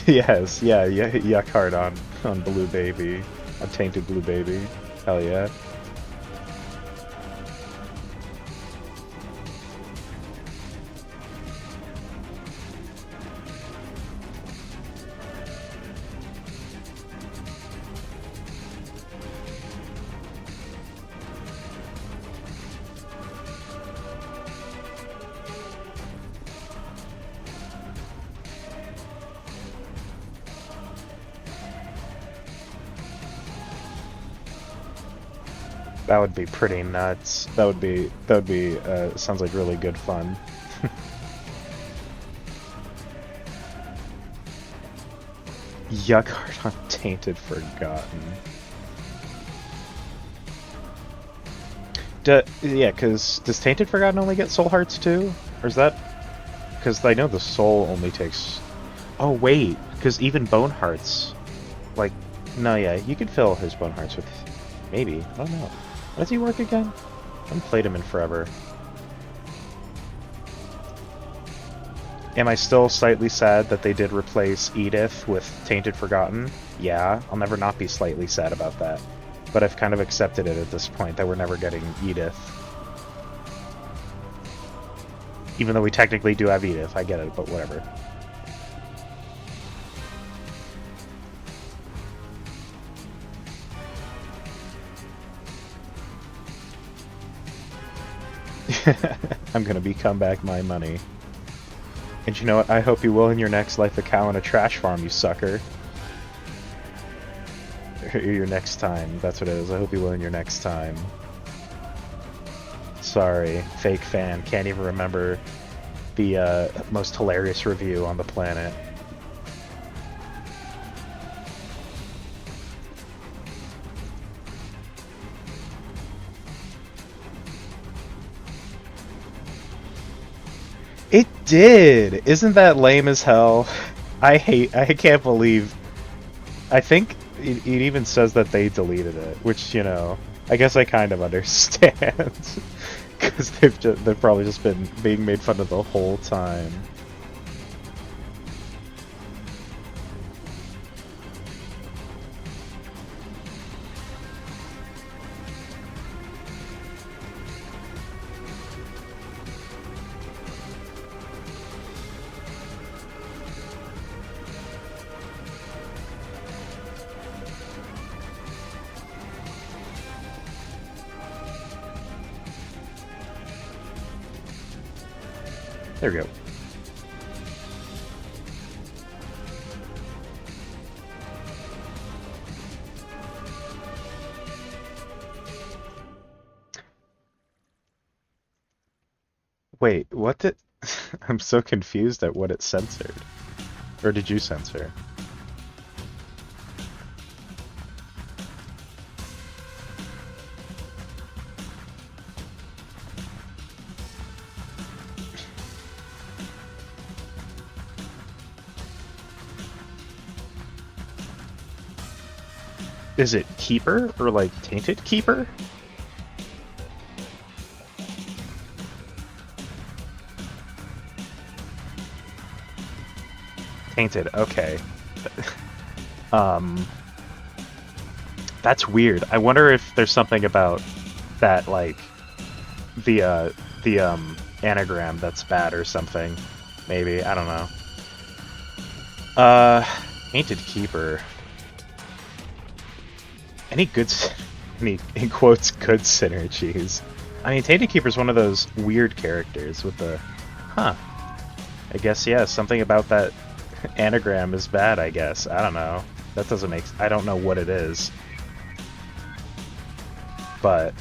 [SPEAKER 1] Yes, yeah, yuck hard on Blue Baby. On Tainted Blue Baby. Hell yeah. That would be pretty nuts. Sounds like really good fun. Yuck heart on Tainted Forgotten. Yeah, because does Tainted Forgotten only get soul hearts too? Or is that... Because I know the soul only takes... Oh, wait, because even bone hearts... Like, no, yeah, you could fill his bone hearts with... Maybe, I don't know. How does he work again? I haven't played him in forever. Am I still slightly sad that they did replace Edith with Tainted Forgotten? Yeah, I'll never not be slightly sad about that. But I've kind of accepted it at this point that we're never getting Edith. Even though we technically do have Edith, I get it, but whatever. I'm gonna become back my money. And you know what? I hope you will in your next life a cow in a trash farm, you sucker. Or your next time. That's what it is. I hope you will in your next time. Sorry, fake fan. Can't even remember the most hilarious review on the planet. It did! Isn't that lame as hell? I can't believe... I think it even says that they deleted it, which, you know, I guess I kind of understand. Because they've probably just been being made fun of the whole time. There we go. Wait, what did... I'm so confused at what it censored. Or did you censor? Is it Keeper or like Tainted Keeper? Tainted, okay. That's weird. I wonder if there's something about that, like the anagram that's bad or something. Maybe, I don't know. Tainted Keeper. Any good, any, in quotes, good synergies? I mean, Tainted Keeper's one of those weird characters with the, huh. I guess, yeah, something about that anagram is bad, I guess. I don't know. That doesn't make, I don't know what it is. But,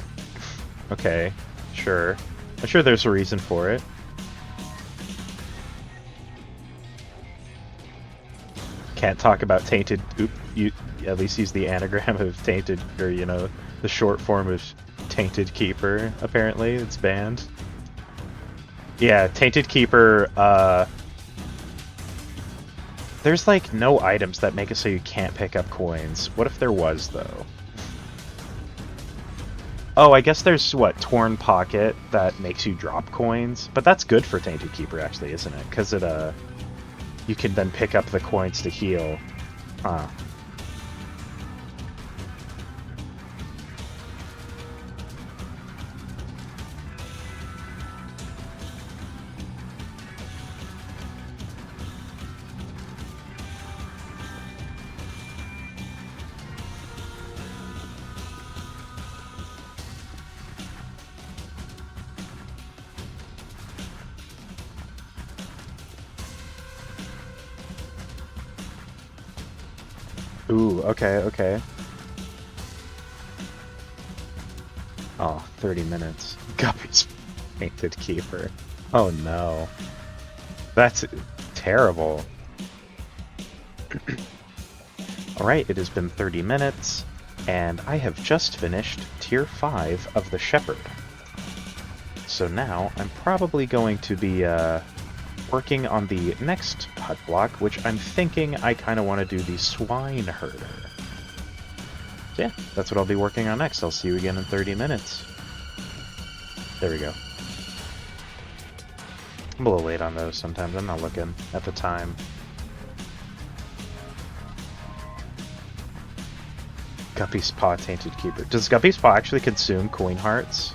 [SPEAKER 1] okay, sure. I'm sure there's a reason for it. Can't talk about Tainted, you at least use the anagram of Tainted, or, you know, the short form of Tainted Keeper, apparently. It's banned. Yeah, Tainted Keeper, there's, like, no items that make it so you can't pick up coins. What if there was, though? Oh, I guess there's, what, Torn Pocket that makes you drop coins? But that's good for Tainted Keeper, actually, isn't it? Because it, you can then pick up the coins to heal. Huh. Ooh, okay, okay. Oh, 30 minutes. Guppy's painted keeper. Oh no. That's terrible. Alright, it has been 30 minutes, and I have just finished Tier 5 of the Shepherd. So now, I'm probably going to be working on the next hut block, which I'm thinking I kind of want to do the Swine Herder. So yeah, that's what I'll be working on next. I'll see you again in 30 minutes. There we go. I'm a little late on those sometimes. I'm not looking at the time. Guppy's Paw Tainted Keeper. Does Guppy's Paw actually consume coin hearts?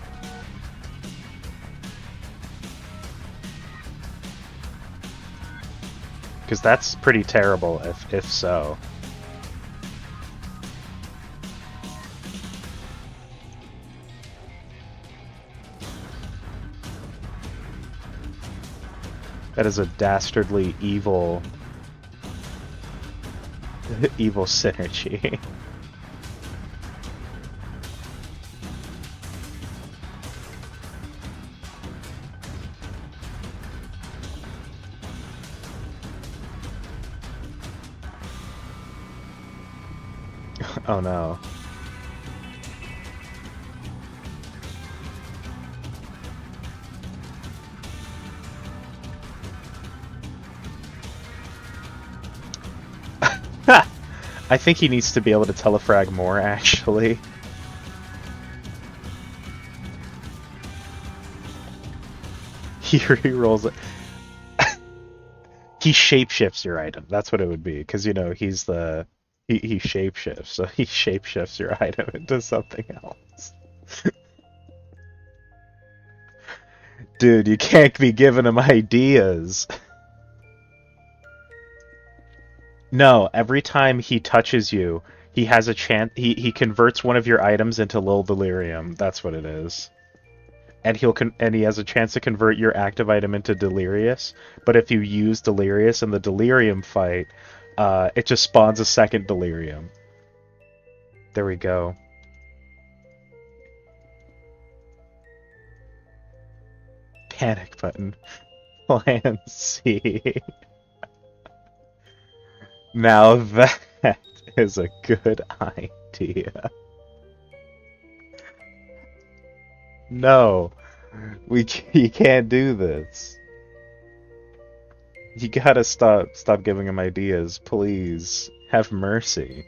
[SPEAKER 1] Because that's pretty terrible if so. That is a dastardly evil evil synergy. Oh no. I think he needs to be able to telefrag more, actually. He re-rolls it. He shapeshifts your item. That's what it would be, because, you know, he's the... He shapeshifts, so he shapeshifts your item into something else. Dude, you can't be giving him ideas. No, every time he touches you, he has a chance. He converts one of your items into Lil Delirium. That's what it is. And he has a chance to convert your active item into Delirious. But if you use Delirious in the Delirium fight, it just spawns a second Delirium. There we go. Panic button. Plan C. Now that is a good idea. No, you can't do this. You gotta stop giving him ideas, please. Have mercy.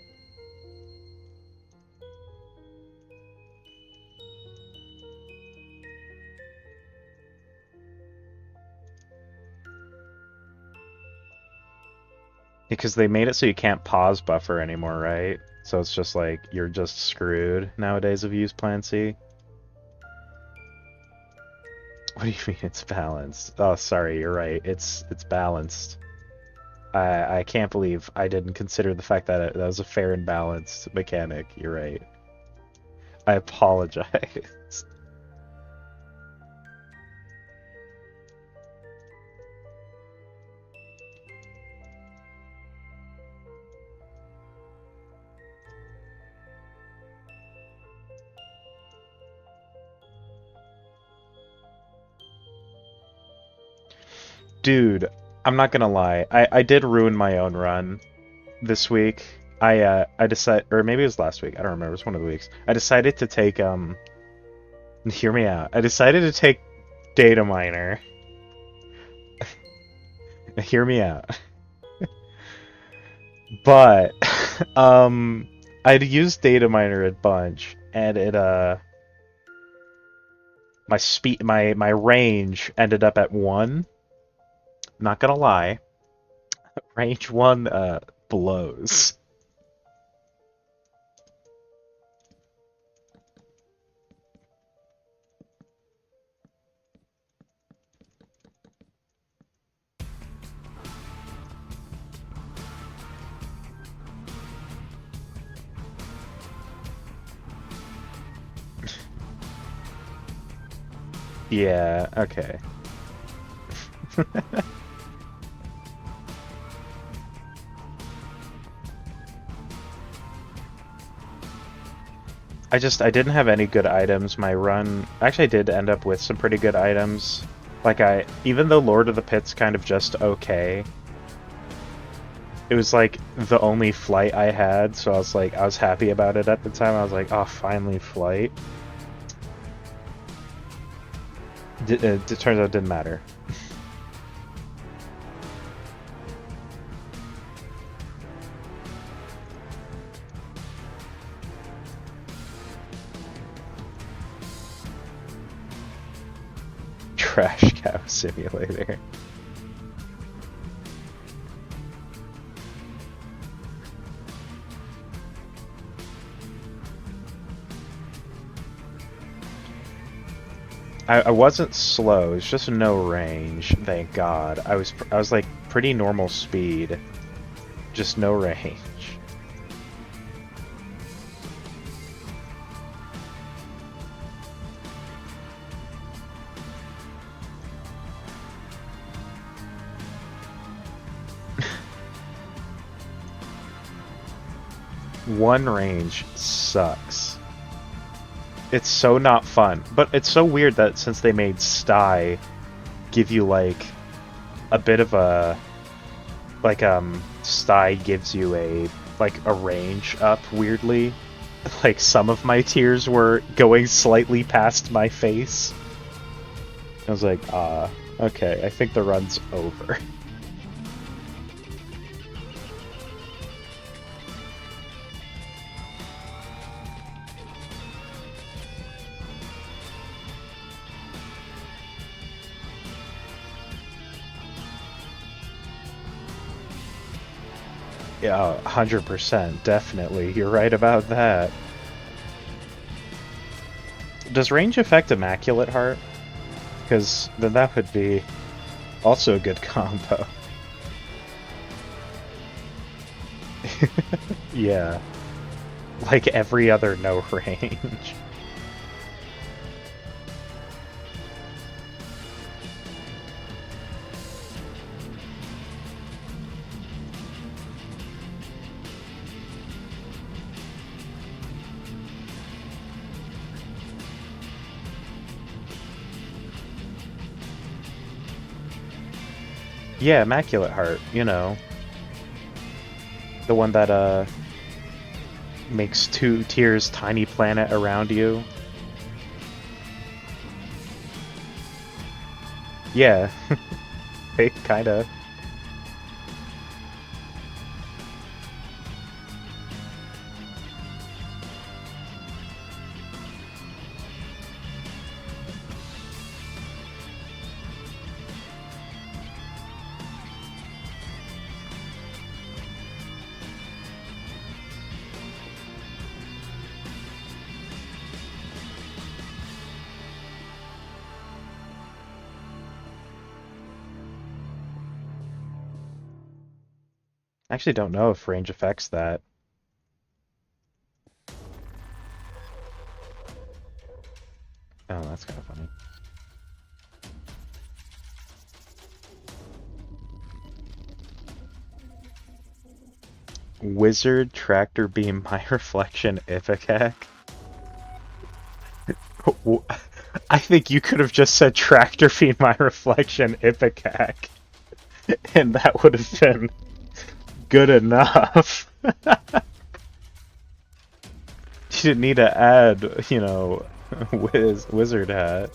[SPEAKER 1] Because they made it so you can't pause buffer anymore, right? So it's just like you're just screwed nowadays if you use Plan C. What do you mean it's balanced? Oh, sorry, you're right. It's balanced. I can't believe I didn't consider the fact that that was a fair and balanced mechanic. You're right. I apologize. Dude, I'm not gonna lie. I did ruin my own run this week. I decided, or maybe it was last week. I don't remember. It was one of the weeks. I decided to take Hear me out. I decided to take Data Miner. Hear me out. But I'd used Data Miner a bunch, and it my range ended up at 1. Not gonna lie, range 1 blows. Yeah, okay. I didn't have any good items. My run actually I did end up with some pretty good items. Like even though Lord of the Pit's kind of just okay, it was like the only flight I had, so I was happy about it at the time. I was like, oh, finally flight. It turns out it didn't matter. Trash cow simulator. I wasn't slow. It's just no range. Thank God. I was like pretty normal speed, just no range. One range sucks. It's so not fun, but it's so weird that since they made Sty give you like a bit of a Sty gives you a range up weirdly. Like some of my tears were going slightly past my face. I was like, okay, I think the run's over. Yeah, 100%, definitely. You're right about that. Does range affect Immaculate Heart? Because then that would be also a good combo. Yeah. Like every other no range. Yeah, Immaculate Heart, you know. The one that, makes 2 tiers tiny planet around you. Yeah. Kinda. I actually don't know if range affects that. Oh, that's kind of funny. Wizard Tractor Beam My Reflection Ipecac. I think you could have just said Tractor Beam My Reflection Ipecac, and that would have been good enough. You didn't need to add, you know, wizard hat.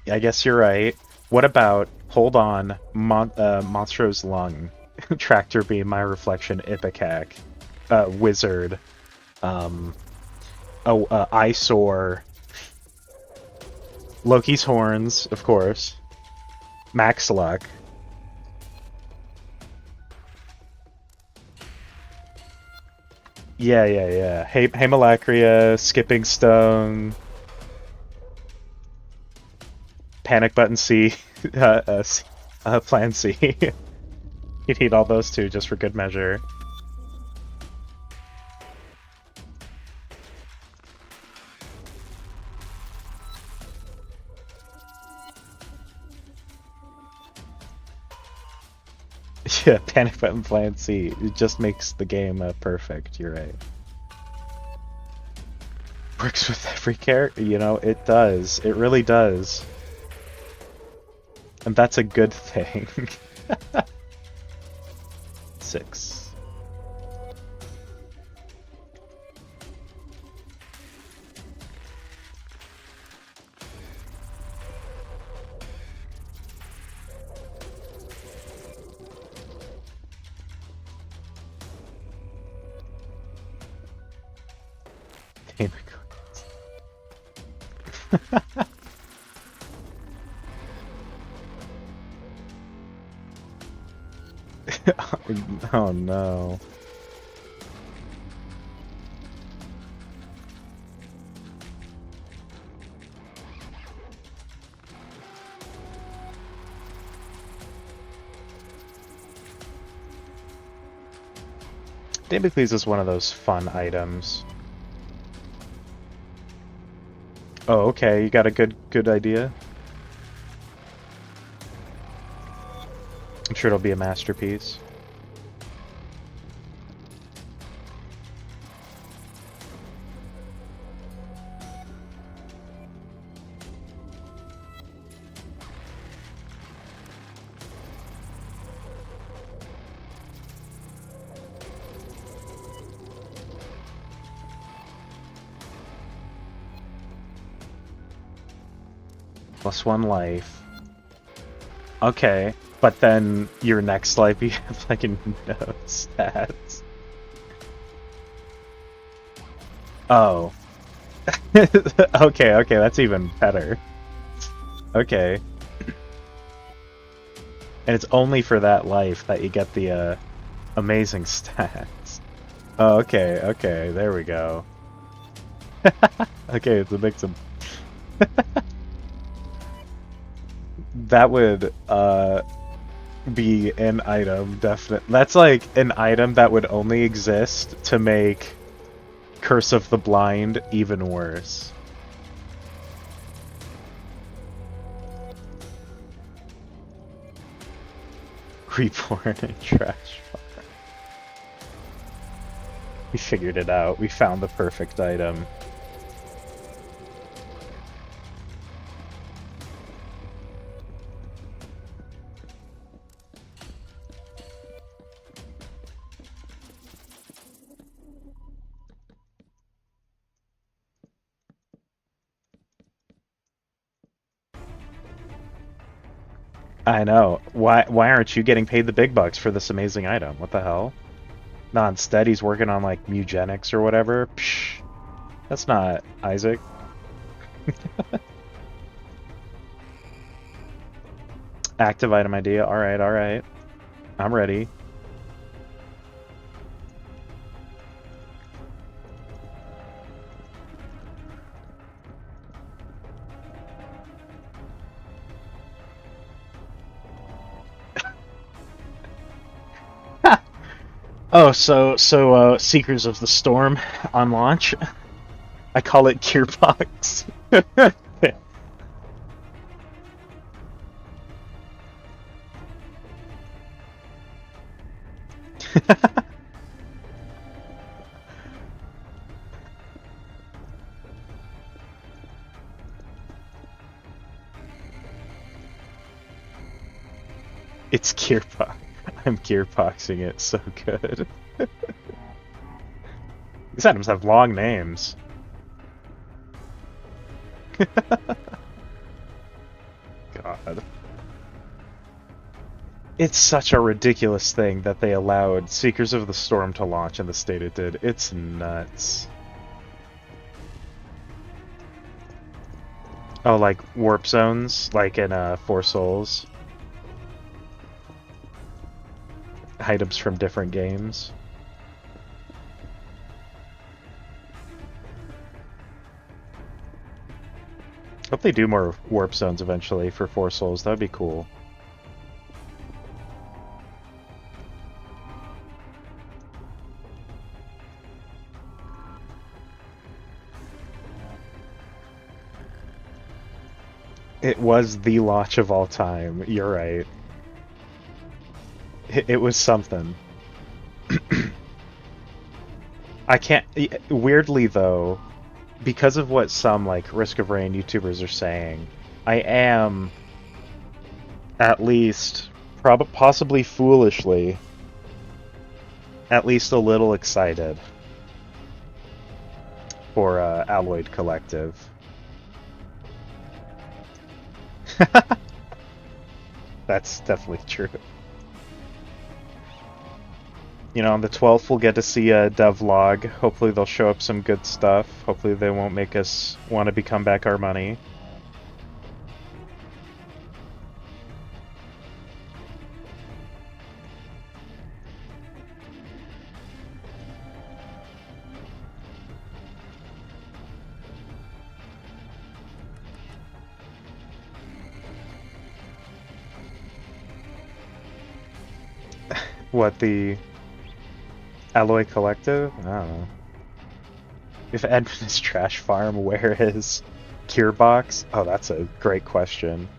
[SPEAKER 1] I guess you're right. What about, hold on, Monstro's Lung, Tractor Beam, My Reflection, Ipecac, Wizard, Eyesore, Loki's Horns, of course, Max Luck. Yeah. Hamalacria, Skipping Stone, Panic Button C, Plan C. You'd need all those two just for good measure. Yeah, Panic Button Plan C. It just makes the game perfect. You're right. Works with every character. You know, it does. It really does. And that's a good thing. 6. Oh no. Damocles is one of those fun items. Oh, okay, you got a good idea? I'm sure it'll be a masterpiece. +1 life. Okay, but then your next life you have like no stats. Oh. Okay, that's even better. Okay. And it's only for that life that you get the amazing stats. Oh, okay, there we go. Okay, it's a mix of... That would be an item, definitely. That's like an item that would only exist to make Curse of the Blind even worse. Reborn and trash fire. We figured it out. We found the perfect item. I know. Why aren't you getting paid the big bucks for this amazing item? What the hell? No, instead he's working on like eugenics or whatever. Psh, that's not Isaac. Active item idea. Alright. I'm ready. Oh, so Seekers of the Storm on launch. I call it Gearbox. It's Gearbox. I'm gearboxing it so good. These items have long names. God. It's such a ridiculous thing that they allowed Seekers of the Storm to launch in the state it did. It's nuts. Oh, like warp zones, like in Four Souls. Items from different games. Hope they do more warp zones eventually for Four Souls. That would be cool. It was the launch of all time. You're right. it was something. I can't. Weirdly though, because of what some like Risk of Rain YouTubers are saying, I am at least, possibly foolishly, at least a little excited for Alloyed Collective. That's definitely true. You know, on the 12th we'll get to see a devlog. Hopefully they'll show up some good stuff. Hopefully they won't make us want to become back our money. What, the Alloy Collective? I don't know. If Edmund's trash farm, where is Cure Box? Oh, that's a great question.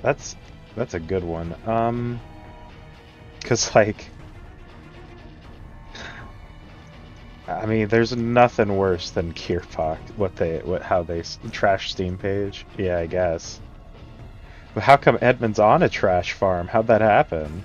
[SPEAKER 1] That's a good one. 'Cause like, I mean, there's nothing worse than Gearbox. How they trash Steam page. Yeah, I guess. But how come Edmund's on a trash farm? How'd that happen?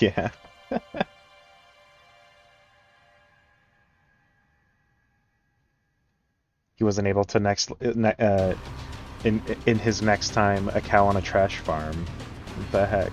[SPEAKER 1] Yeah. He wasn't able to in his next time a cow on a trash farm. What the heck?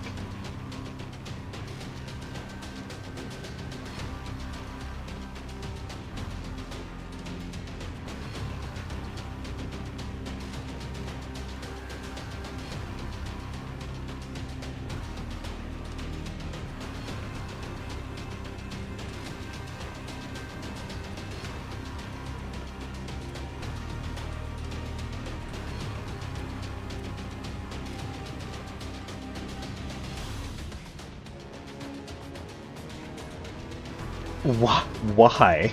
[SPEAKER 1] Why?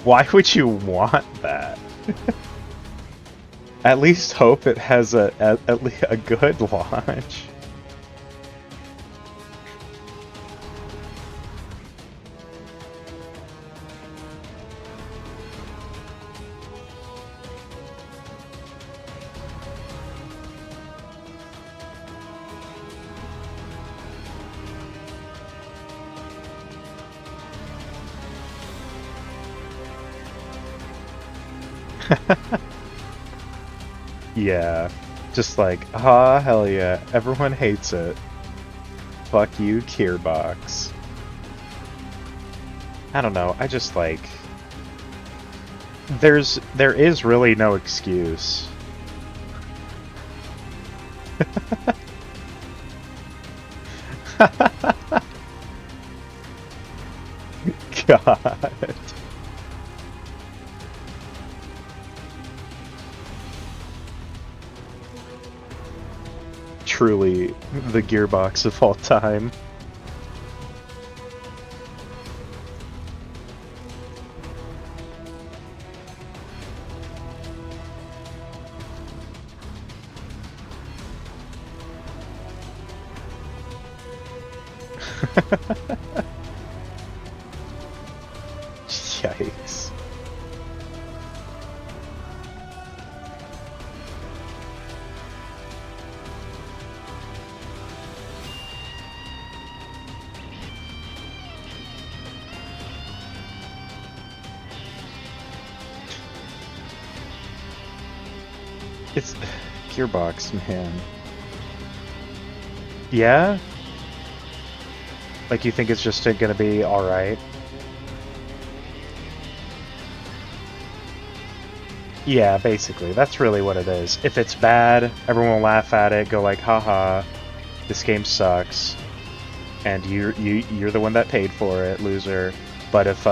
[SPEAKER 1] Why would you want that? At least hope it has at least a good launch. Yeah, just like, ah, hell yeah, everyone hates it. Fuck you, Gearbox. I don't know, I just like... there is really no excuse. God. Truly the Gearbox of all time. Yikes. It's Gearbox, man. Yeah? Like, you think it's just gonna be alright? Yeah, basically. That's really what it is. If it's bad, everyone will laugh at it, go like, haha, this game sucks. And you're the one that paid for it, loser. But if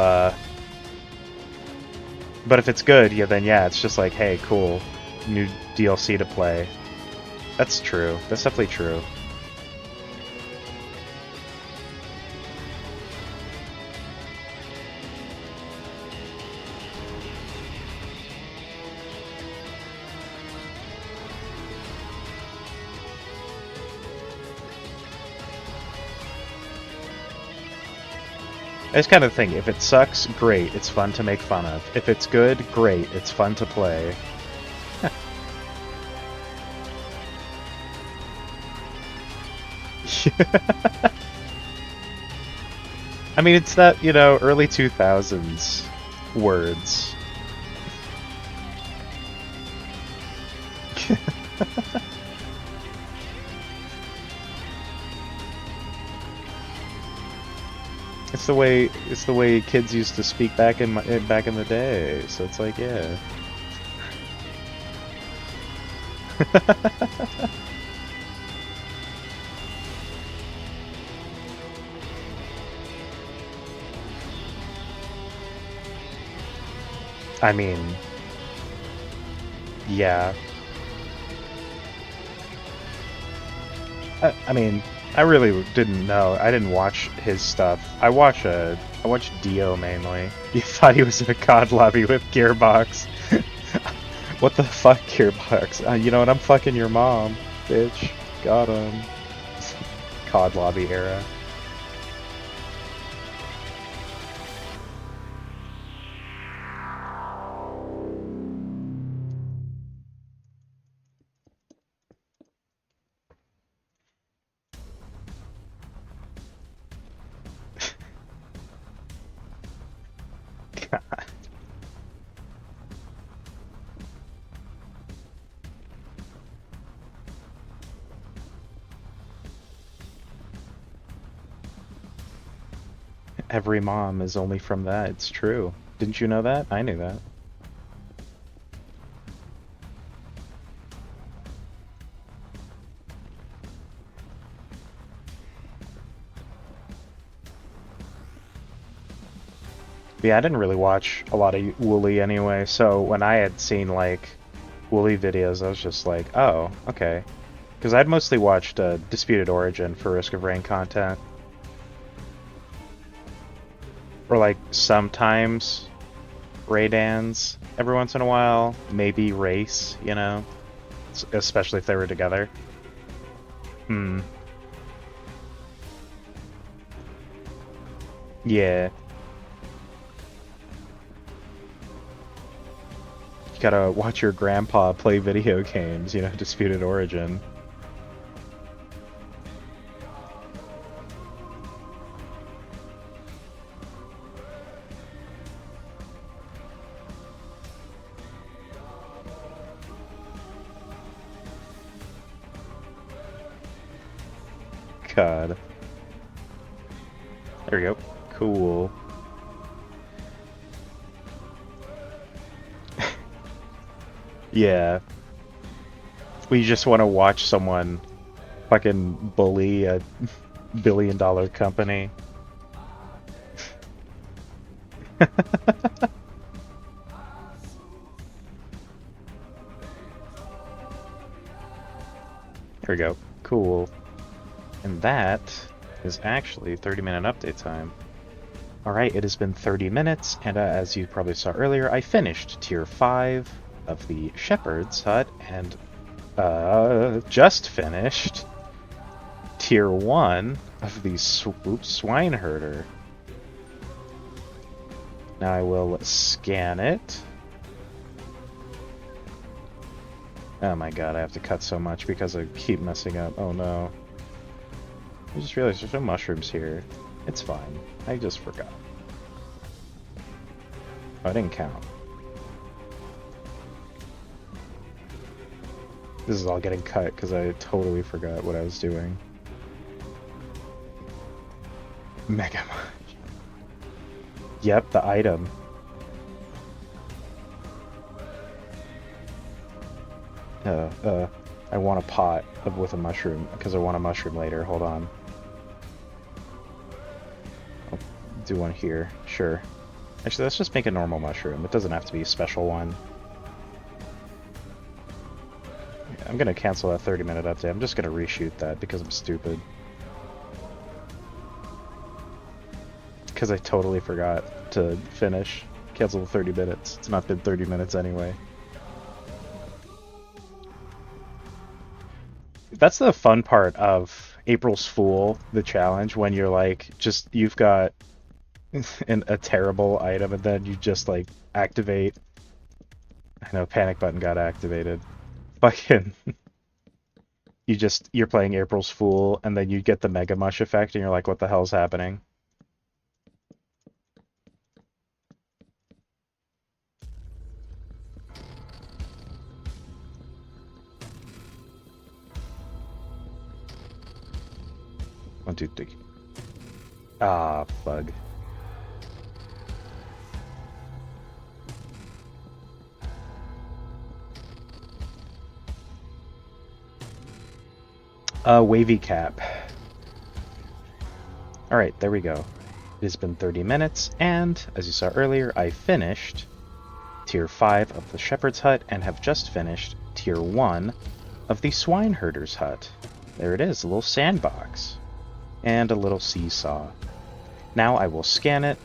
[SPEAKER 1] But if it's good, yeah, then yeah, it's just like, hey, cool, new DLC to play. That's true. That's definitely true. I just kind of think, if it sucks, great, it's fun to make fun of. If it's good, great, it's fun to play. I mean, it's that, you know, early 2000s words. It's the way kids used to speak back back in the day. So it's like, yeah. I mean, yeah. I mean, I really didn't know. I didn't watch his stuff. I watched Dio mainly. You thought he was in a COD lobby with Gearbox. What the fuck, Gearbox? You know what? I'm fucking your mom, bitch. Got him. COD lobby era. Every mom is only from that. It's true. Didn't you know that? I knew that. Yeah, I didn't really watch a lot of Wooly anyway, so when I had seen, like, Wooly videos, I was just like, oh, okay. Because I'd mostly watched Disputed Origin for Risk of Rain content. Or, like, sometimes Raydans every once in a while. Maybe Race, you know? Especially if they were together. Hmm. Yeah. You gotta watch your grandpa play video games, you know, Disputed Origin. God. There we go. Cool. Yeah. We just want to watch someone fucking bully a billion-dollar company. There we go. Cool. And that is actually 30-minute update time. Alright, it has been 30 minutes, and as you probably saw earlier, I finished Tier 5 of the Shepherd's Hut, and just finished Tier 1 of the Swineherder. Now I will scan it. Oh my god, I have to cut so much because I keep messing up. Oh no. I just realized there's no mushrooms here. It's fine. I just forgot. Oh, I didn't count. This is all getting cut because I totally forgot what I was doing. Mega Mush. Yep, the item. I want a pot with a mushroom because I want a mushroom later. Hold on. I'll do one here. Sure. Actually, let's just make a normal mushroom. It doesn't have to be a special one. I'm gonna cancel that 30-minute update. I'm just gonna reshoot that because I'm stupid. Because I totally forgot to finish. Cancel the 30 minutes. It's not been 30 minutes anyway. That's the fun part of April's Fool, the challenge, when you're like, you've got a terrible item and then you just like activate. I know, panic button got activated. Fucking, you're playing April's Fool and then you get the Mega Mush effect and you're like, what the hell's happening? One, two, three. Ah, bug. Wavy cap. Alright, there we go. It has been 30 minutes, and, as you saw earlier, I finished Tier 5 of the Shepherd's Hut, and have just finished Tier 1 of the Swineherder's Hut. There it is, a little sandbox. And a little seesaw. Now I will scan it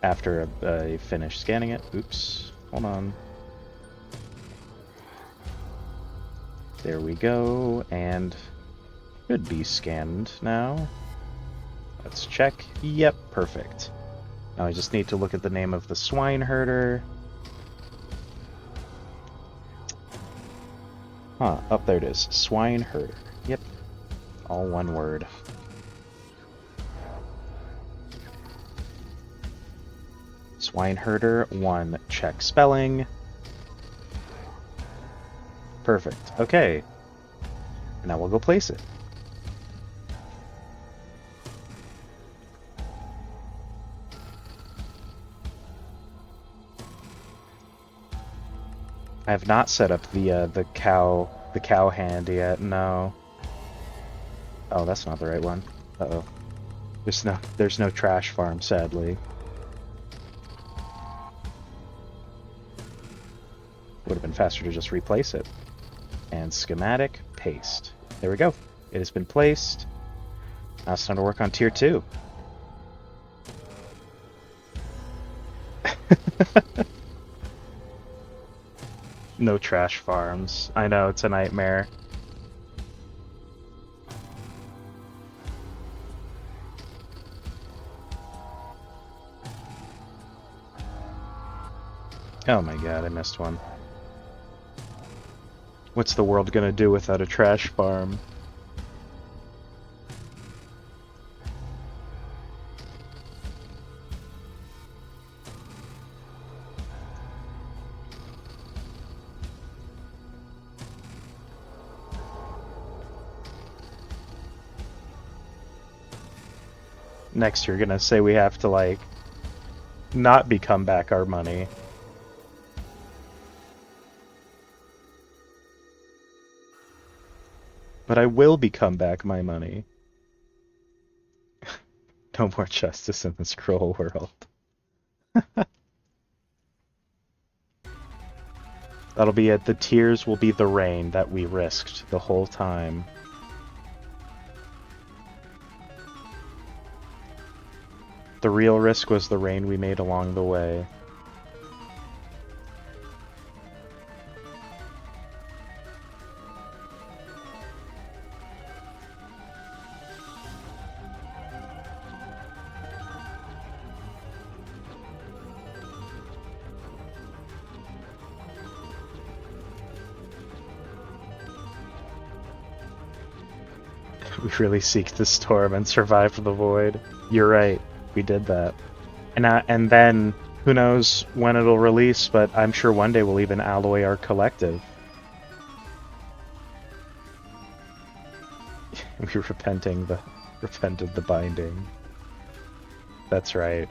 [SPEAKER 1] after I finish scanning it. Oops, hold on. There we go, and should be scanned now. Let's check. Yep, perfect. Now I just need to look at the name of the swineherder. Huh, up there it is. Swineherder. Yep, all one word. Swineherder 1, check spelling. Perfect. Okay. Now we'll go place it. I have not set up the cow hand yet. No. Oh, that's not the right one. Uh-oh. There's no trash farm, sadly. Would have been faster to just replace it. And schematic, paste. There we go. It has been placed. Now it's time to work on Tier 2. No trash farms. I know, it's a nightmare. Oh my god, I missed one. What's the world gonna do without a trash farm? Next you're gonna say we have to, like, not become back our money. But I will become back my money. No more justice in this cruel world. That'll be it. The tears will be the rain that we risked the whole time. The real risk was the rain we made along the way. We really seeked the storm and survived the void. You're right, we did that. And then, who knows when it'll release, but I'm sure one day we'll even alloy our collective. We repented the binding. That's right.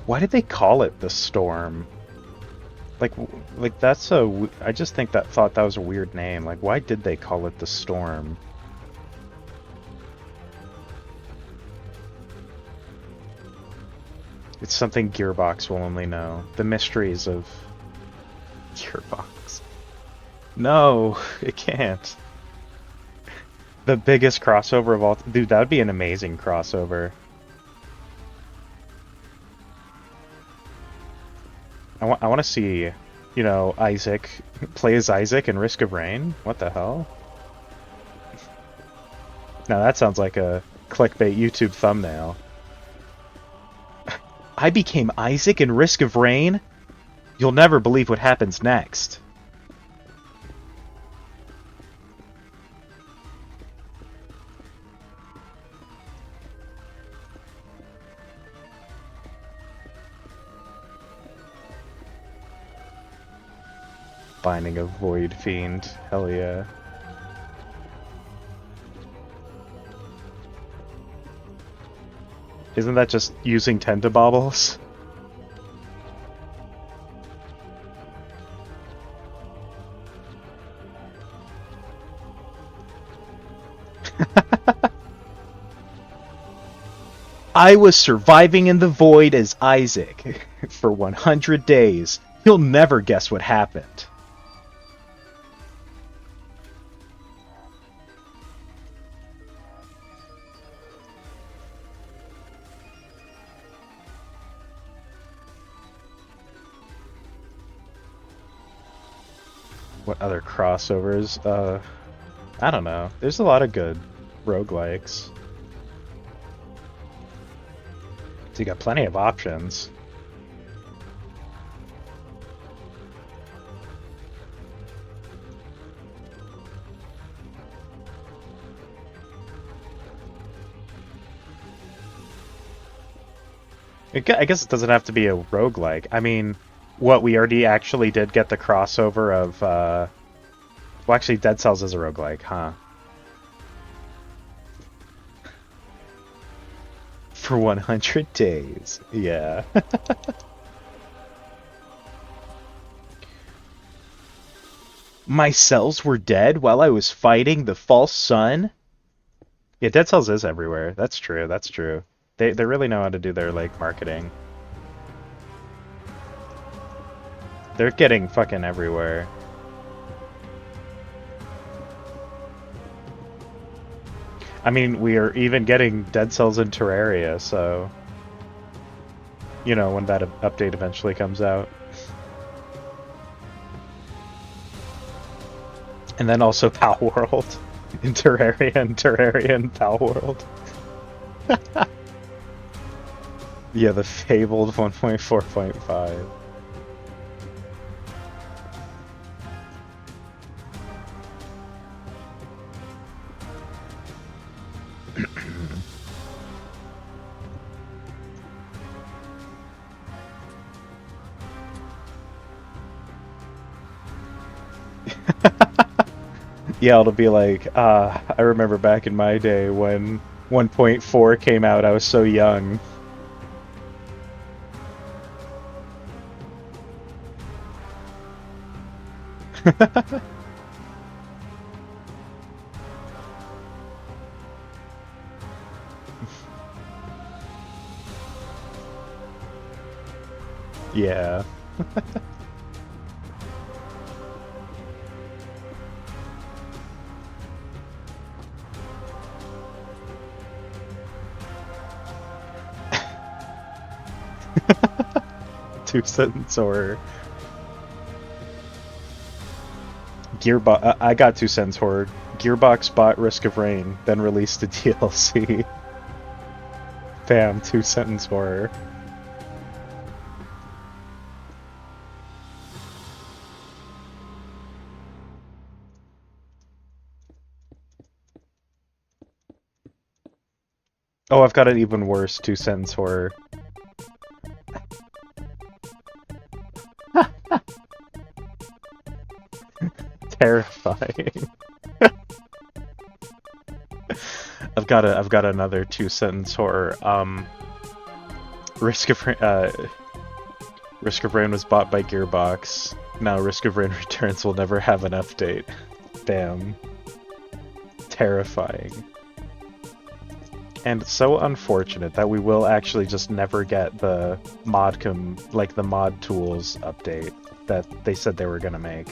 [SPEAKER 1] Why did they call it the Storm? Like, like that's a. I just thought that was a weird name. Like, why did they call it the Storm? It's something Gearbox will only know. The mysteries of Gearbox. No, it can't. The biggest crossover of all. Dude, that would be an amazing crossover. I want to see, you know, Isaac play as Isaac in Risk of Rain. What the hell? Now that sounds like a clickbait YouTube thumbnail. I became Isaac in Risk of Rain? You'll never believe what happens next. Binding of Void Fiend. Hell yeah. Isn't that just using Tentibobbles? I was surviving in the void as Isaac for 100 days. You'll never guess what happened. What other crossovers? I don't know. There's a lot of good roguelikes. So you got plenty of options. I guess it doesn't have to be a roguelike. I mean, what, we already actually did get the crossover of, well, actually, Dead Cells is a roguelike, huh? For 100 days, yeah. My cells were dead while I was fighting the false sun? Yeah, Dead Cells is everywhere. That's true, that's true. They really know how to do their, like, marketing. They're getting fucking everywhere. I mean, we are even getting Dead Cells in Terraria, so... You know, when that update eventually comes out. And then also Pal World. In Terraria and Pal World. Yeah, the fabled 1.4.5. Yeah, it'll be like, I remember back in my day when 1.4 came out, I was so young. Yeah. Two-sentence horror. Gearbox. I got two-sentence horror. Gearbox bought Risk of Rain, then released a DLC. Bam, two-sentence horror. Oh, I've got an even worse two-sentence horror. Terrifying. I've got another two-sentence horror. Risk of Risk of Rain was bought by Gearbox. Now Risk of Rain Returns will never have an update. Damn. Terrifying. And so unfortunate that we will actually just never get the the mod tools update that they said they were gonna make.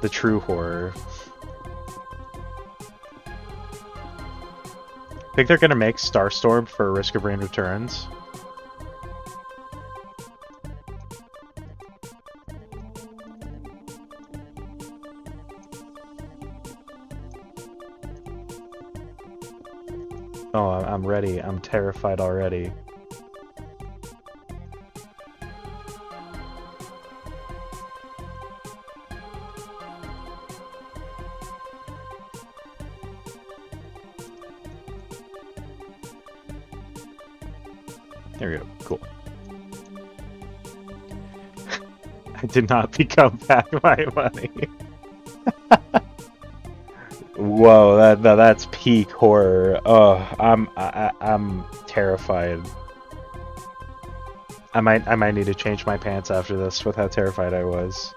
[SPEAKER 1] The true horror. Think they're gonna make Starstorm for Risk of Rain Returns? Oh, I'm ready. I'm terrified already. There we go. Cool. I did not become back my money. Whoa, that's peak horror. Oh, I'm terrified. I might need to change my pants after this with how terrified I was.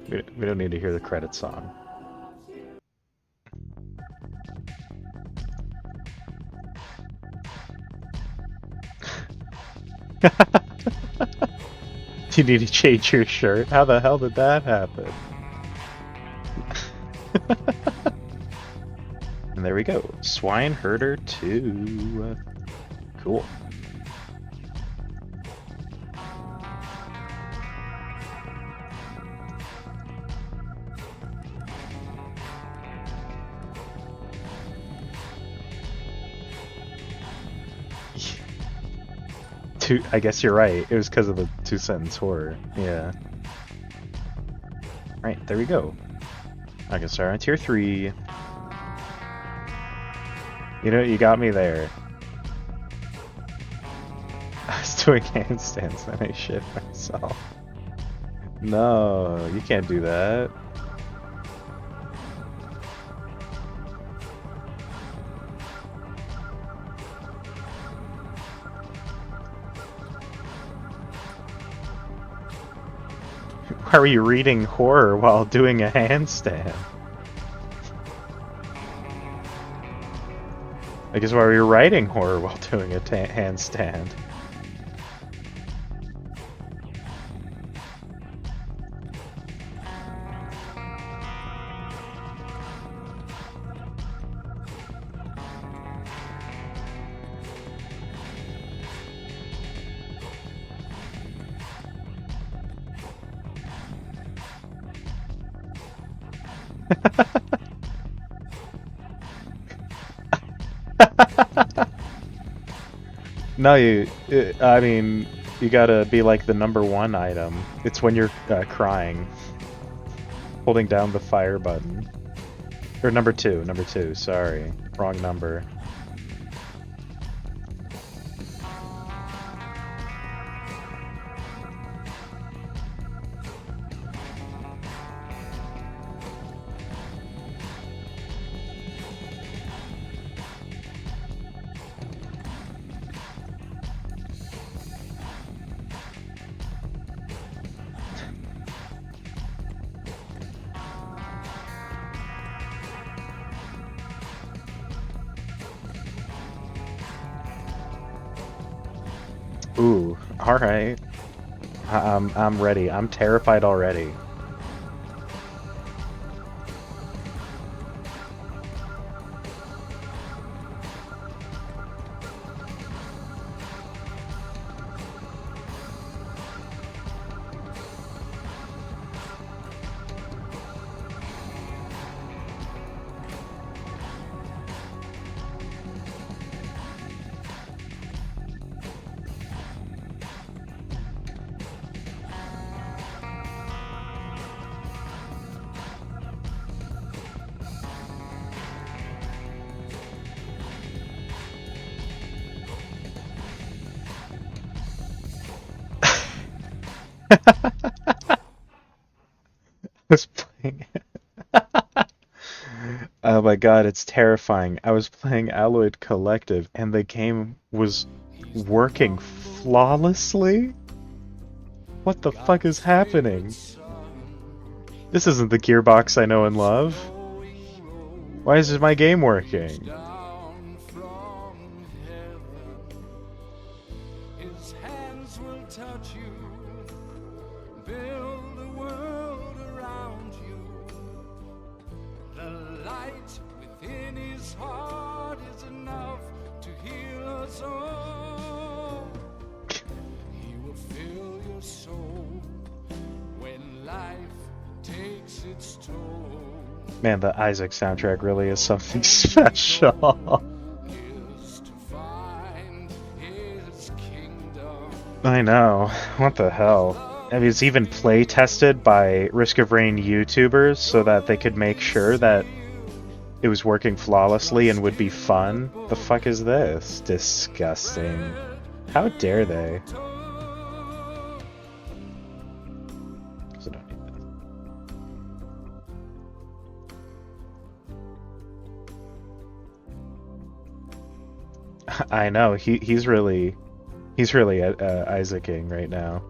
[SPEAKER 1] We don't need to hear the credit song. You need to change your shirt? How the hell did that happen? And there we go. Swine Herder 2. Cool. I guess you're right. It was because of the two-sentence horror. Yeah. Right, there we go. I can start on tier 3. You know, you got me there. I was doing handstands and I shit myself. No, you can't do that. Why were you reading horror while doing a handstand? I guess why were you writing horror while doing a handstand? No, I mean, you gotta be like the #1 item. It's when you're crying. Holding down the fire button. Or number two, sorry. Wrong number. Ooh, alright. I'm ready. I'm terrified already. was playing. Oh my god, it's terrifying. I was playing Alloyed Collective and the game was working flawlessly? What the fuck is happening? This isn't the Gearbox I know and love. Why is my game working? Man, the Isaac soundtrack really is something special. I know. What the hell? I mean, it's even play tested by Risk of Rain YouTubers so that they could make sure that it was working flawlessly and would be fun. The fuck is this? Disgusting. How dare they? So don't need that. I know. He's really Isaacing right now.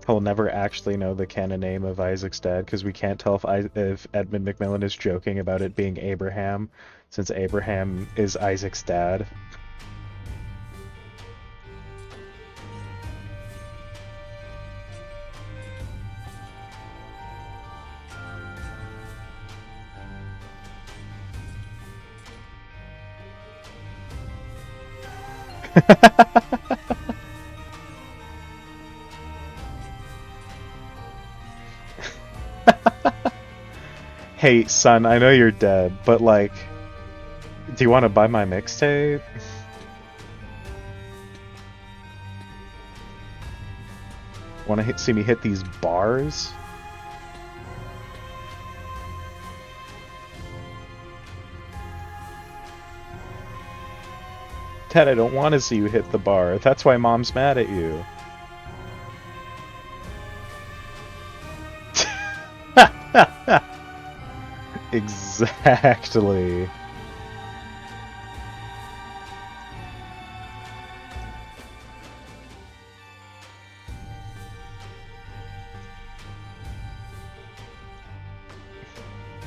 [SPEAKER 1] He'll never actually know the canon name of Isaac's dad because we can't tell if Edmund McMillan is joking about it being Abraham, since Abraham is Isaac's dad. Hey, son, I know you're dead, but like, do you want to buy my mixtape? Want to see me hit these bars? Dad, I don't want to see you hit the bar. That's why Mom's mad at you. Exactly.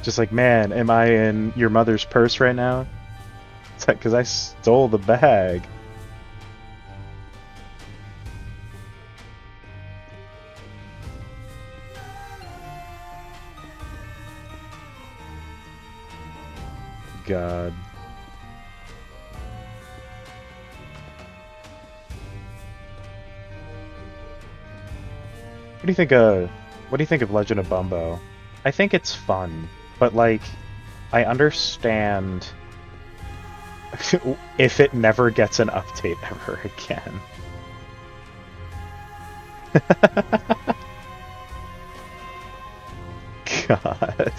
[SPEAKER 1] Just like, man, am I in your mother's purse right now? It's like, because I stole the bag. God. What do you think of Legend of Bumbo? I think it's fun, but like, I understand if it never gets an update ever again. God.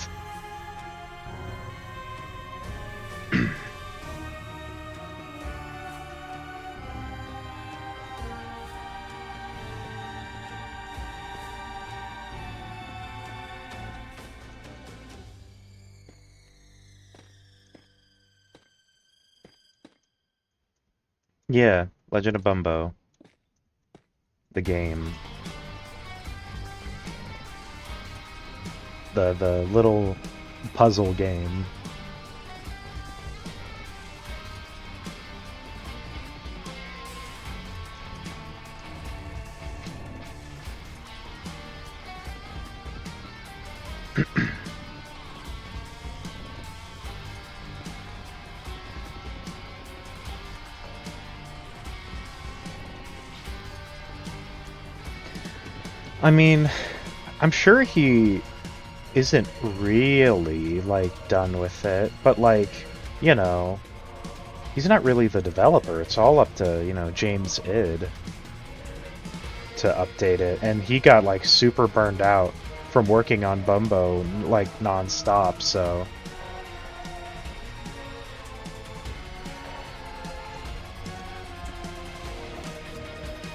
[SPEAKER 1] Yeah, Legend of Bumbo. The game. The little puzzle game. I mean, I'm sure he isn't really, like, done with it, but, like, you know, he's not really the developer. It's all up to, you know, James Id to update it, and he got, like, super burned out from working on Bumbo, like, non-stop, so...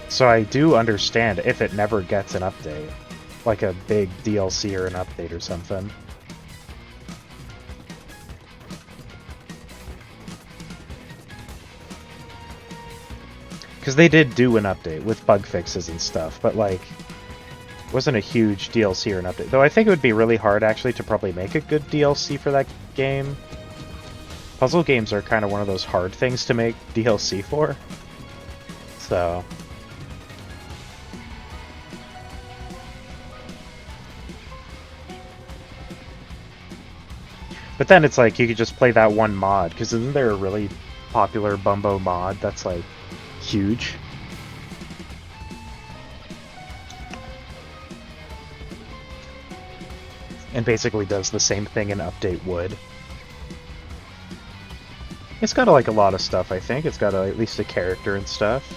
[SPEAKER 1] So I do understand if it never gets an update. Like a big DLC or an update or something. Because they did do an update with bug fixes and stuff, but like, it wasn't a huge DLC or an update. Though I think it would be really hard actually to probably make a good DLC for that game. Puzzle games are kind of one of those hard things to make DLC for. So... But then it's like, you could just play that one mod, because isn't there a really popular Bumbo mod that's like, huge? And basically does the same thing an update would. It's got like a lot of stuff, I think. It's got at least a character and stuff.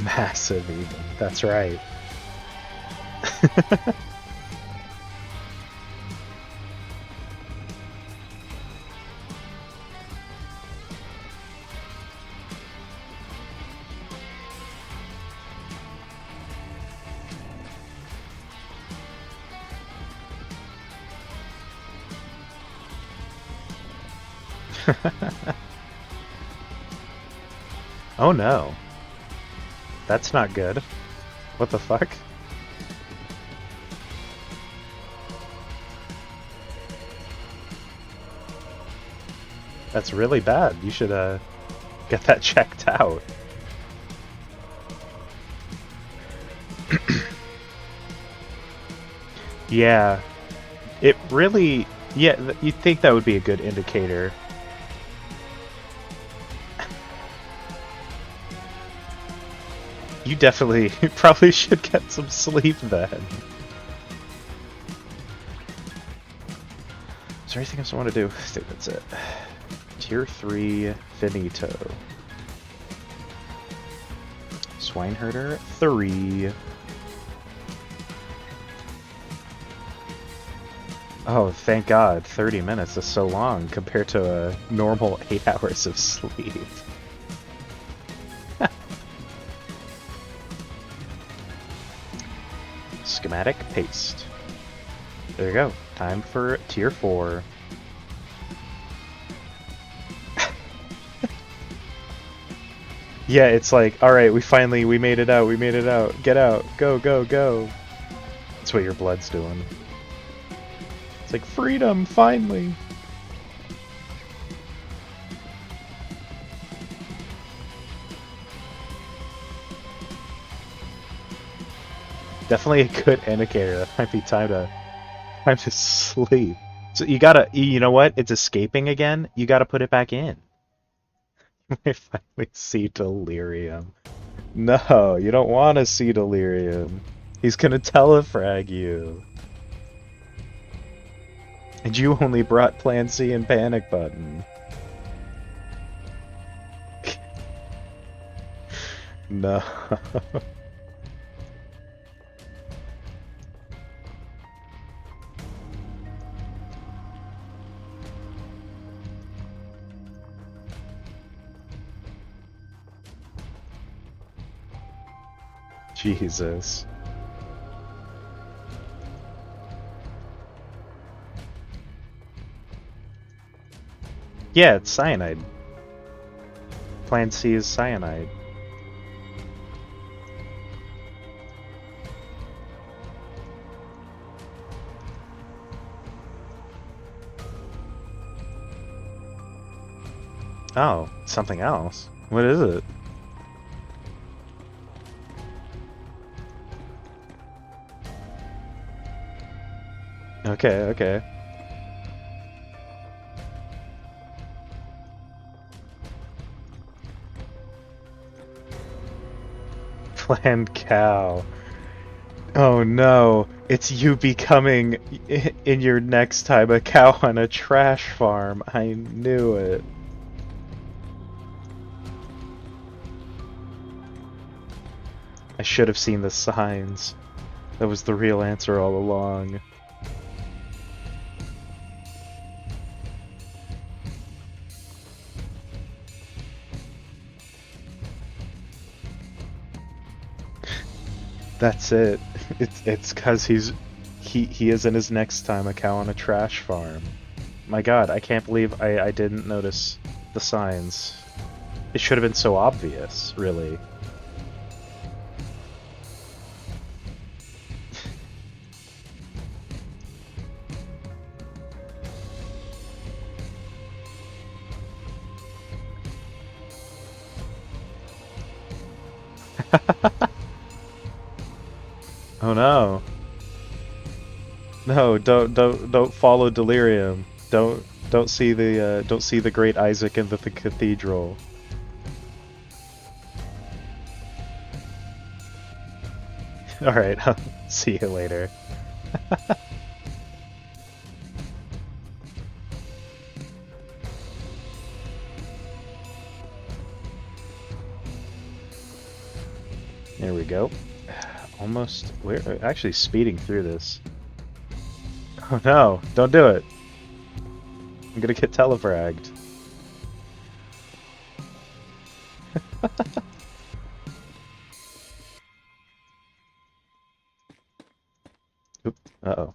[SPEAKER 1] Massive even, that's right. Oh no. That's not good. What the fuck? That's really bad. You should get that checked out. Yeah. It really... Yeah, you'd think that would be a good indicator. You definitely probably should get some sleep then. Is there anything else I want to do? I think that's it. Tier 3 finito. Swineherder 3. Oh, thank God. 30 minutes is so long compared to a normal 8 hours of sleep. Schematic paste. There you go. Time for tier 4. Yeah, it's like, alright, we made it out, get out, go, go, go. That's what your blood's doing. It's like, freedom, finally! Definitely a good indicator. That might be time to sleep. So you know what? It's escaping again. You gotta put it back in. I finally see delirium. No, you don't want to see delirium. He's gonna telefrag you. And you only brought Plan C and Panic Button. No. Jesus. Yeah, it's cyanide. Plan C is cyanide. Oh, something else. What is it? Okay, okay. Planned cow. Oh no, it's you becoming, in your next time, a cow on a trash farm. I knew it. I should have seen the signs. That was the real answer all along. That's it. It's because he is in his next time a cow on a trash farm. My God, I can't believe I didn't notice the signs. It should have been so obvious, really. Oh no. No, don't follow Delirium. Don't see the great Isaac in the cathedral. All right, I'll see you later. There we go. Almost. We're actually speeding through this. Oh no! Don't do it. I'm gonna get telefragged. Oop. Uh-oh.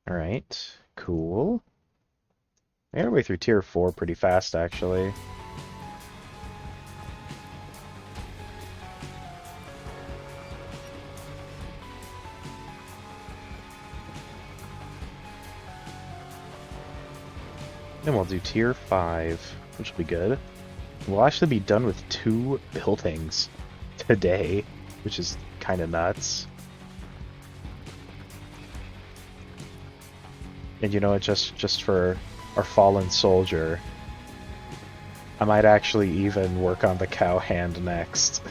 [SPEAKER 1] Alright. Cool. Made our way through tier 4 pretty fast, actually. Then we'll do tier 5, which will be good. We'll actually be done with 2 buildings today, which is kind of nuts. And you know what, just for our fallen soldier, I might actually even work on the cow hand next.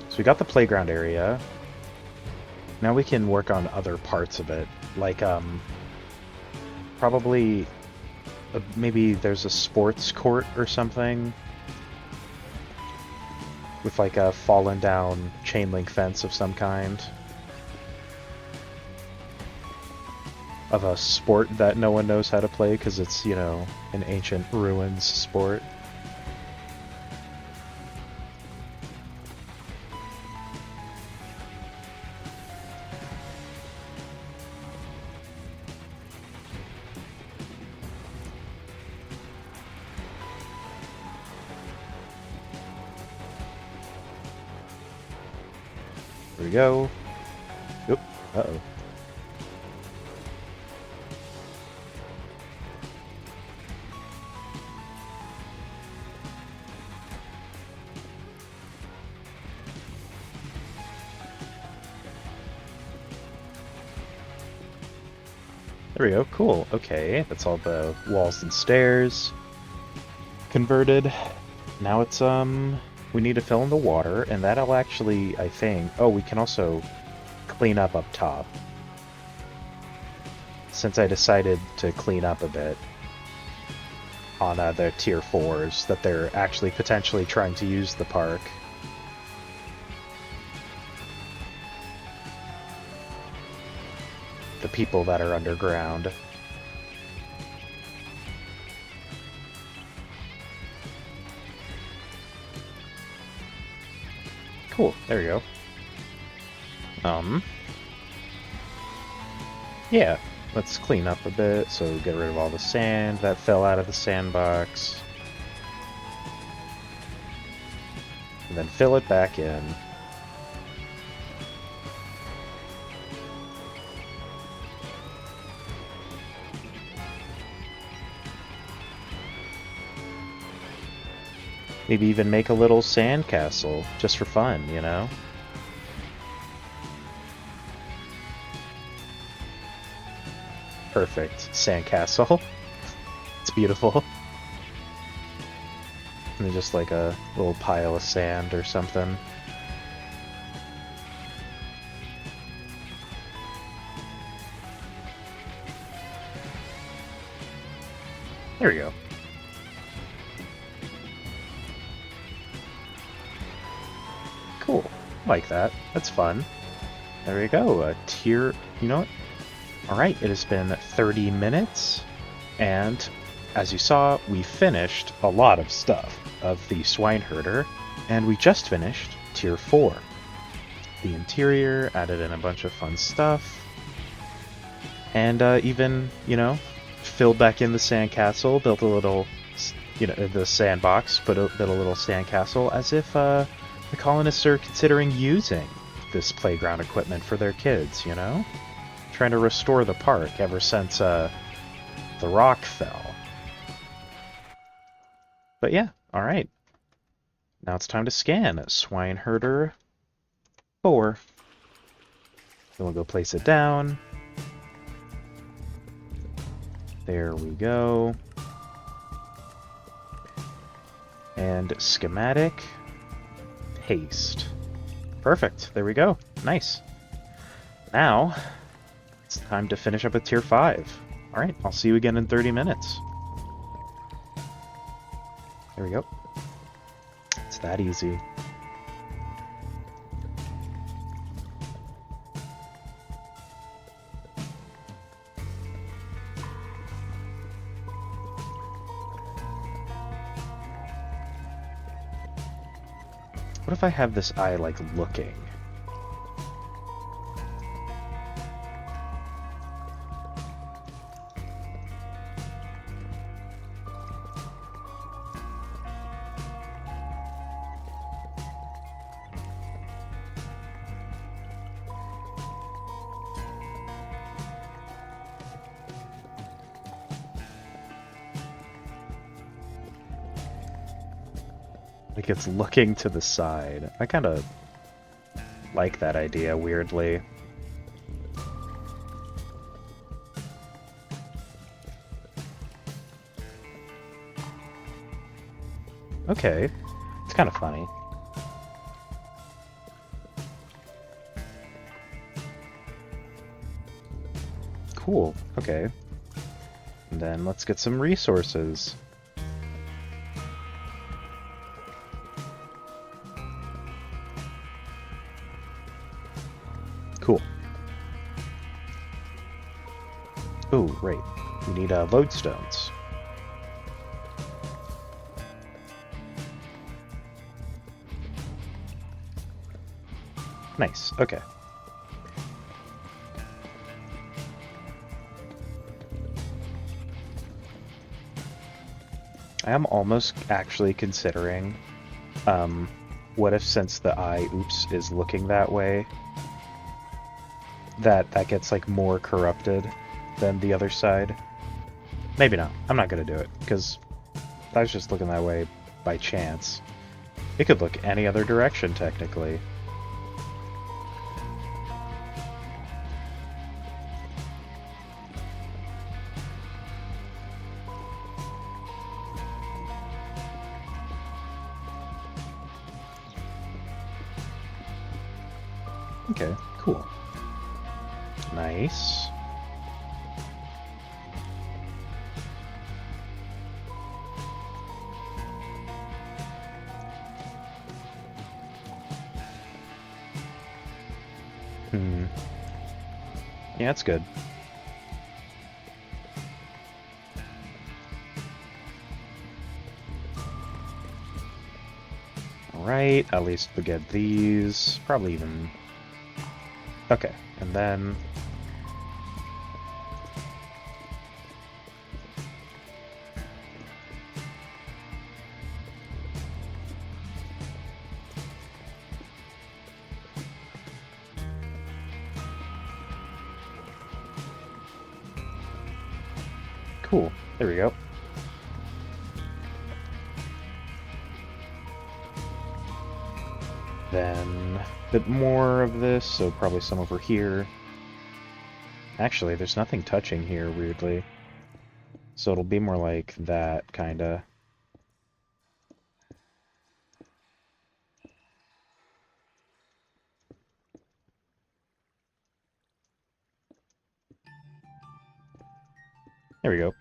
[SPEAKER 1] So we got the playground area. Now we can work on other parts of it, like probably maybe there's a sports court or something with like a fallen down chain link fence of some kind. Of a sport that no one knows how to play because it's, you know, an ancient ruins sport. Here we go. Oop. Uh-oh. There we go. Cool. Okay, that's all the walls and stairs converted. Now it's we need to fill in the water, and that'll actually, I think... Oh, we can also clean up top. Since I decided to clean up a bit on the tier 4s, that they're actually potentially trying to use the park. The people that are underground. Cool, there we go. Yeah, let's clean up a bit, so get rid of all the sand that fell out of the sandbox. And then fill it back in. Maybe even make a little sand castle, just for fun, you know? Perfect. Sandcastle. It's beautiful. And then just like a little pile of sand or something. There we go. Cool. Like that. That's fun. There we go. A tier... You know what? Alright, it has been 30 minutes, and as you saw, we finished a lot of stuff of the Swineherder, and we just finished Tier 4. The interior, added in a bunch of fun stuff, and even, filled back in the sandcastle, built a little, the sandbox, built a little sandcastle, as if the colonists are considering using this playground equipment for their kids, Trying to restore the park ever since the rock fell. But yeah, alright. Now it's time to scan Swineherder 4. Then we'll go place it down. There we go. And schematic. Paste. Perfect. There we go. Nice. Now, it's time to finish up with Tier 5. Alright, I'll see you again in 30 minutes. There we go. It's that easy. What if I have this eye, looking? Like it's looking to the side. I kind of like that idea, weirdly. Okay. It's kind of funny. Cool. Okay. And then let's get some resources. Cool. Ooh, right. We need lodestones. Nice. Okay. I am almost actually considering, what if since the eye, is looking that way, that gets, more corrupted than the other side? Maybe not. I'm not gonna do it, because I was just looking that way by chance. It could look any other direction, technically. Okay, cool. Nice. Yeah, that's good. Alright, at least we get these. Probably even... Okay, and then... Cool. There we go. Then a bit more of this, so probably some over here. Actually, there's nothing touching here, weirdly. So it'll be more like that, kinda. There we go.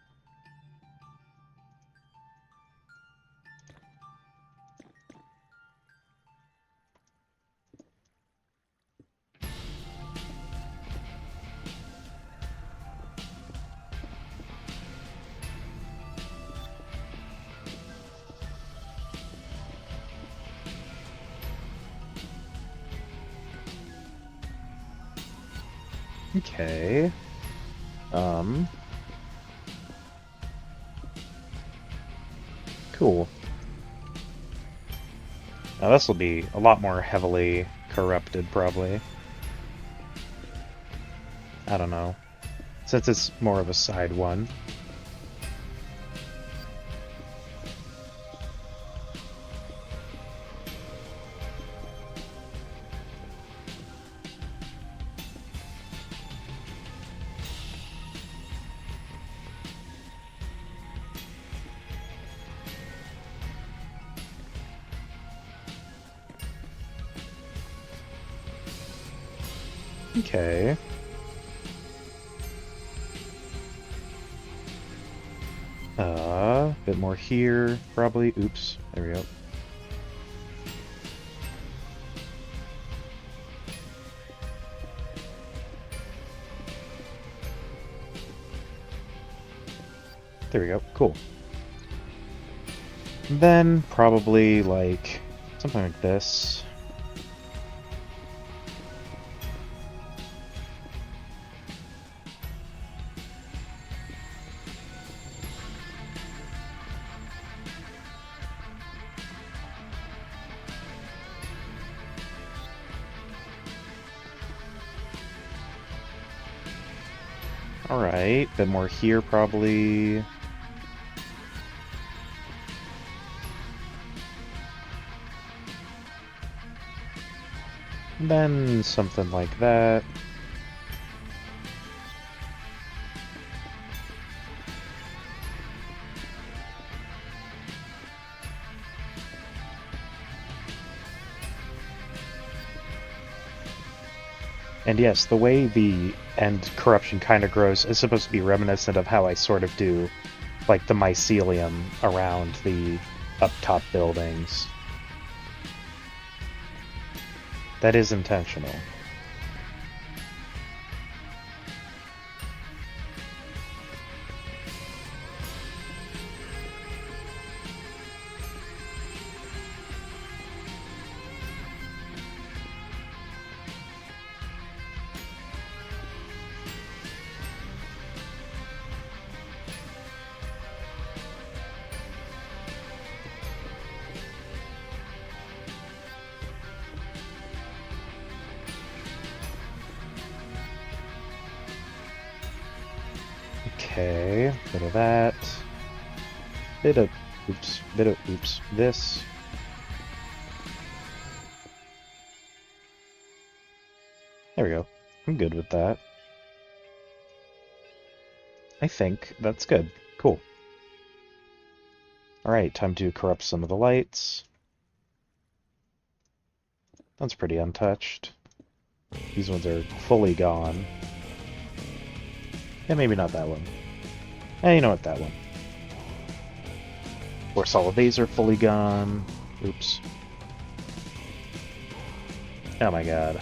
[SPEAKER 1] Okay. Cool. Now this will be a lot more heavily corrupted, probably. I don't know. Since it's more of a side one. Okay. Bit more here, probably. Oops, there we go. There we go, cool. And then probably like something like this. Alright, bit more here probably. And then something like that. And yes, the way the end corruption kind of grows is supposed to be reminiscent of how I sort of do, like, the mycelium around the up-top buildings. That is intentional. Okay, bit of that. Bit of oops, this. There we go. I'm good with that. I think that's good. Cool. Alright, time to corrupt some of the lights. That's pretty untouched. These ones are fully gone. Yeah, maybe not that one. You know what, that one. Of course, all of these are fully gone. Oops. Oh my god.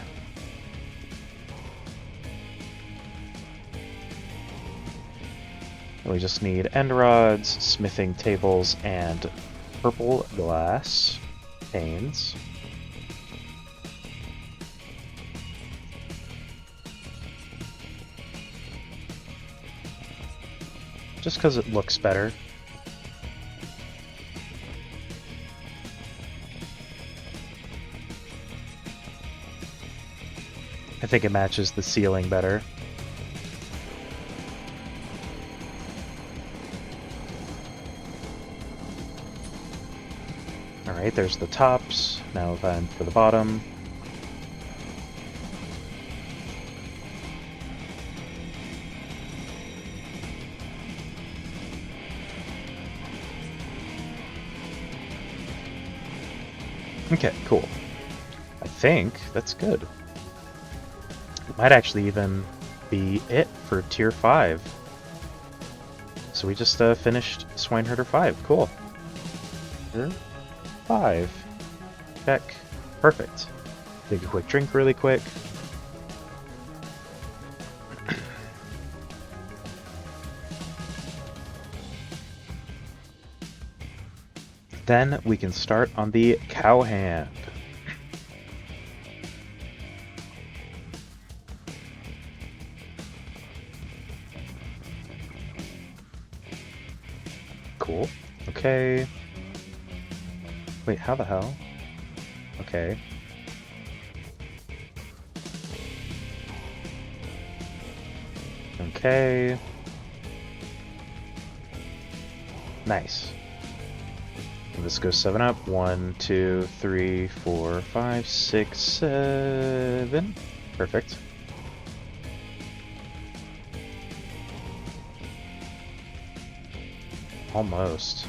[SPEAKER 1] We just need end rods, smithing tables, and purple glass panes. Just because it looks better. I think it matches the ceiling better. Alright, there's the tops. Now time for the bottom. Okay, cool. I think that's good. It might actually even be it for Tier 5. So we just finished Swineherder 5. Cool. Tier 5. Check. Perfect. Take a quick drink really quick. Then we can start on the cowhand. cool. Okay. Wait, how the hell? Okay. Okay. Nice. And this goes 7 up. 1, 2, 3, 4, 5, 6, 7. Perfect. Almost.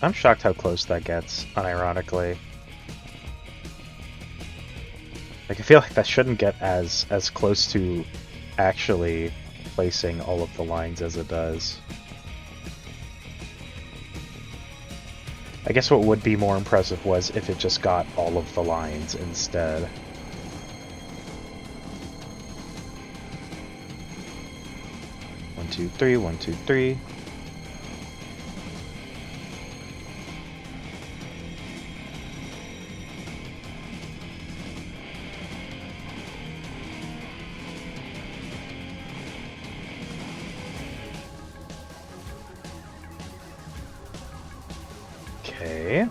[SPEAKER 1] I'm shocked how close that gets, unironically. Like, I feel like that shouldn't get as close to actually placing all of the lines as it does. I guess what would be more impressive was if it just got all of the lines instead. One, two, three, 1, 2, 3. Okay.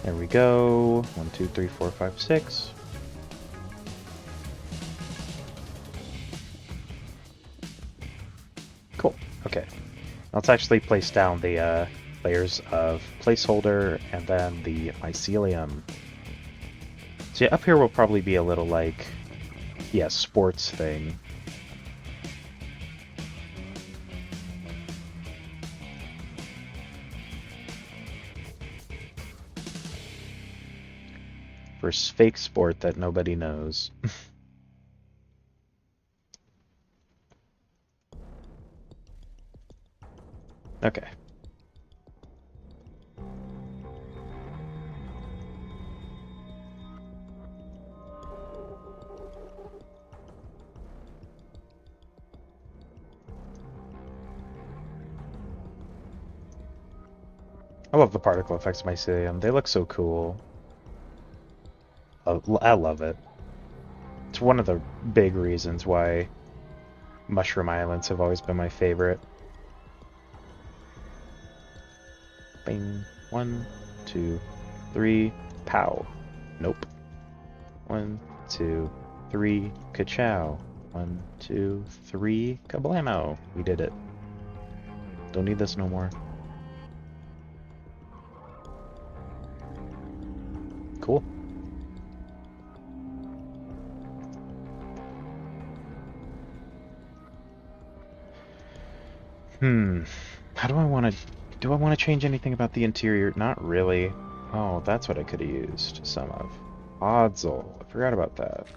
[SPEAKER 1] There we go. 1, 2, 3, 4, 5, 6. Cool. Okay. Let's actually place down the layers of placeholder and then the mycelium. So yeah, up here will probably be a little like, yeah, sports thing. For fake sport that nobody knows. Okay. I love the particle effects of mycelium. They look so cool. I love it. It's one of the big reasons why Mushroom Islands have always been my favorite. Bing. 1, 2, 3. Pow. Nope. 1, 2, 3. Ka-chow. 1, 2, 3. Kablamo. We did it. Don't need this no more. Cool. How do I want to... Do I want to change anything about the interior? Not really. Oh, that's what I could have used some of. Oddsel. I forgot about that.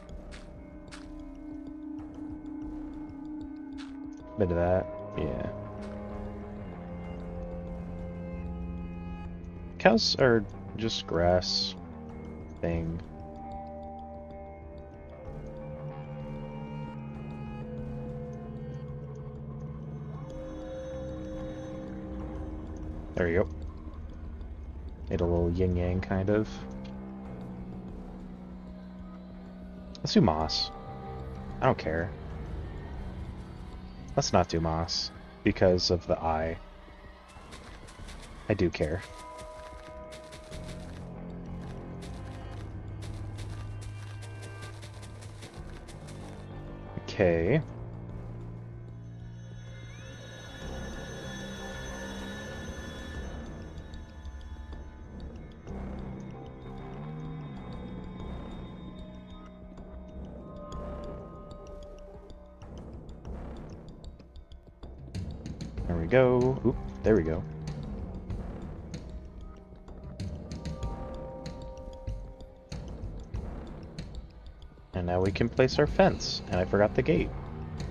[SPEAKER 1] Bit of that. Yeah. Cows are just grass thing. There you go. Made a little yin-yang, kind of. Let's do moss. I don't care. Let's not do moss, because of the eye. I do care. Okay. There we go. Oop, there we go. And now we can place our fence. And I forgot the gate.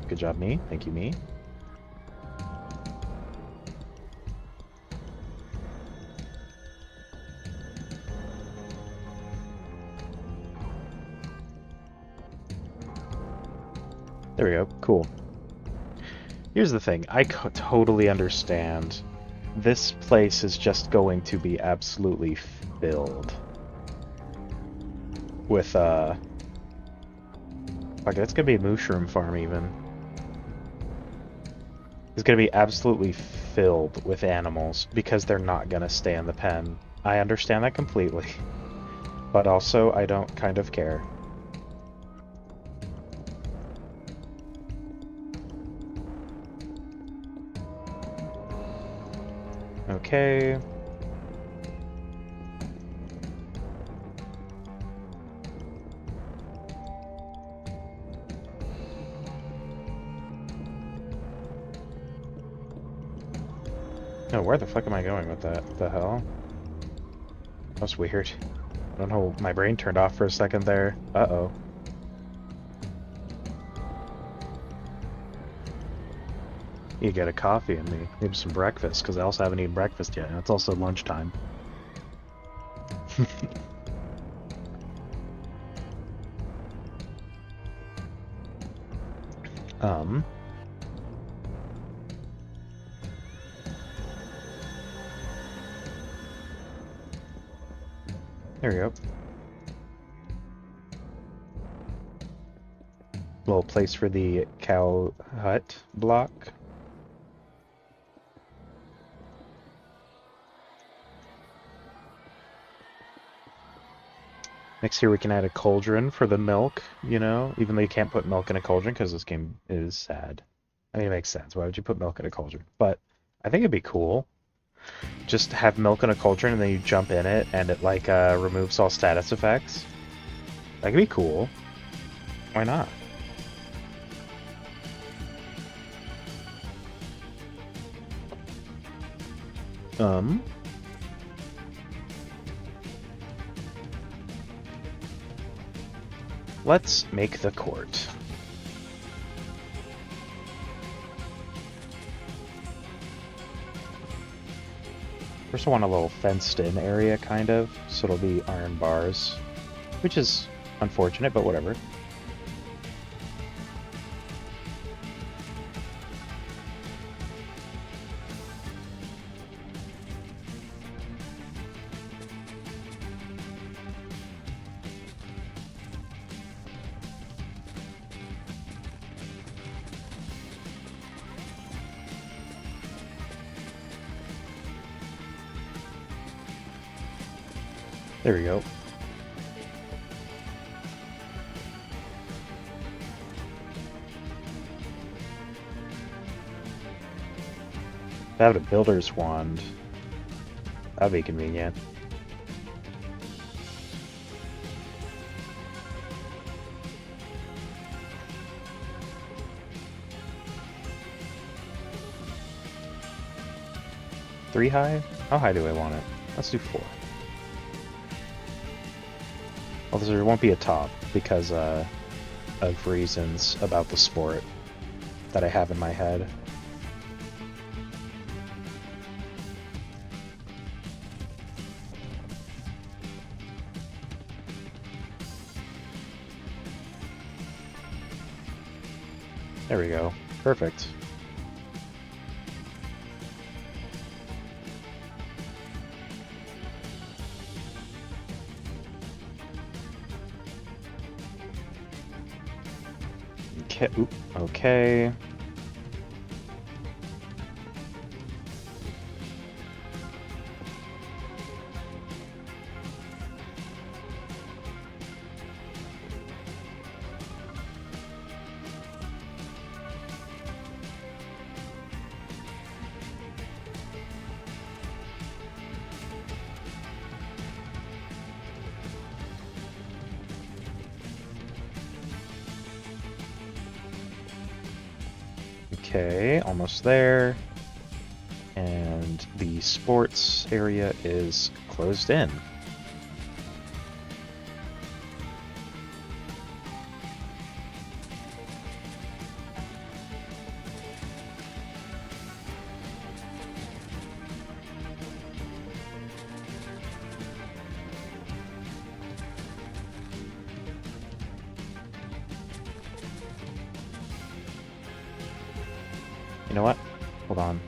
[SPEAKER 1] Good job, me. Thank you, me. There we go. Cool. Here's the thing, I totally understand. This place is just going to be absolutely filled with, Fuck, it's gonna be a mushroom farm even. It's gonna be absolutely filled with animals because they're not gonna stay in the pen. I understand that completely. But also, I don't kind of care. Okay. Oh, where the fuck am I going with that? What the hell? That's weird. I don't know, my brain turned off for a second there. Uh-oh. You get a coffee and maybe some breakfast, because I also haven't eaten breakfast yet, and it's also lunchtime. um... There we go. Little place for the cow hut block. Next here we can add a cauldron for the milk, you know? Even though you can't put milk in a cauldron because this game is sad. I mean, it makes sense. Why would you put milk in a cauldron? But I think it'd be cool. Just have milk in a cauldron and then you jump in it and it like removes all status effects. That could be cool. Why not? Let's make the court. First I want a little fenced-in area, kind of, so it'll be iron bars, which is unfortunate, but whatever. There we go. If I have a builder's wand, that'd be convenient. Three high? How high do I want it? Let's do 4. Although there won't be a top because of reasons about the sport that I have in my head. There we go. Perfect. Okay. Oop. Okay. Okay, almost there. And the sports area is closed in. You know what? Hold on.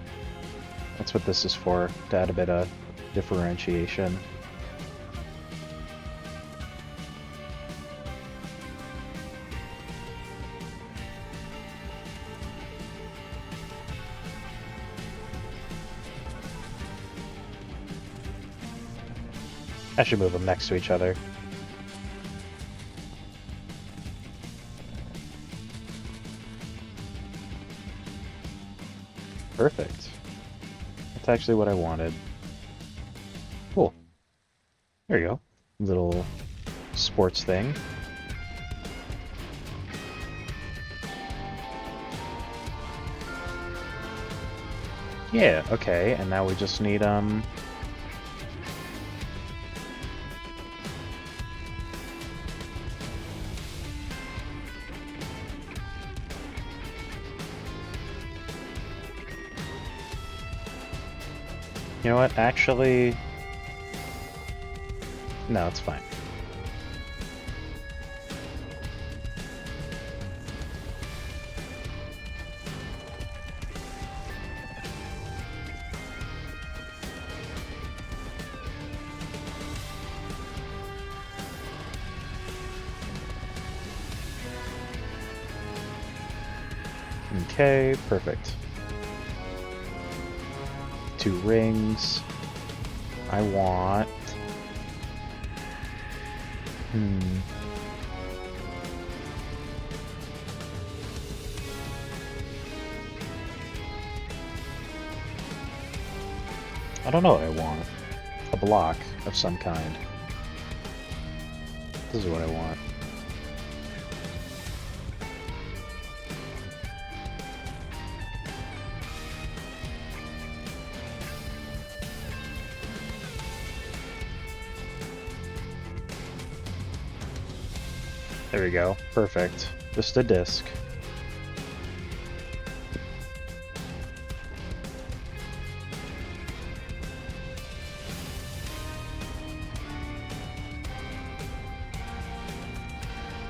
[SPEAKER 1] That's what this is for, to add a bit of differentiation. I should move them next to each other. Perfect. That's actually what I wanted. Cool. There you go. Little sports thing. Yeah, okay, and now we just need, you know what, actually... No, it's fine. Okay, perfect. 2 rings. I want... I don't know what I want. A block of some kind. This is what I want. There we go. Perfect. Just a disc.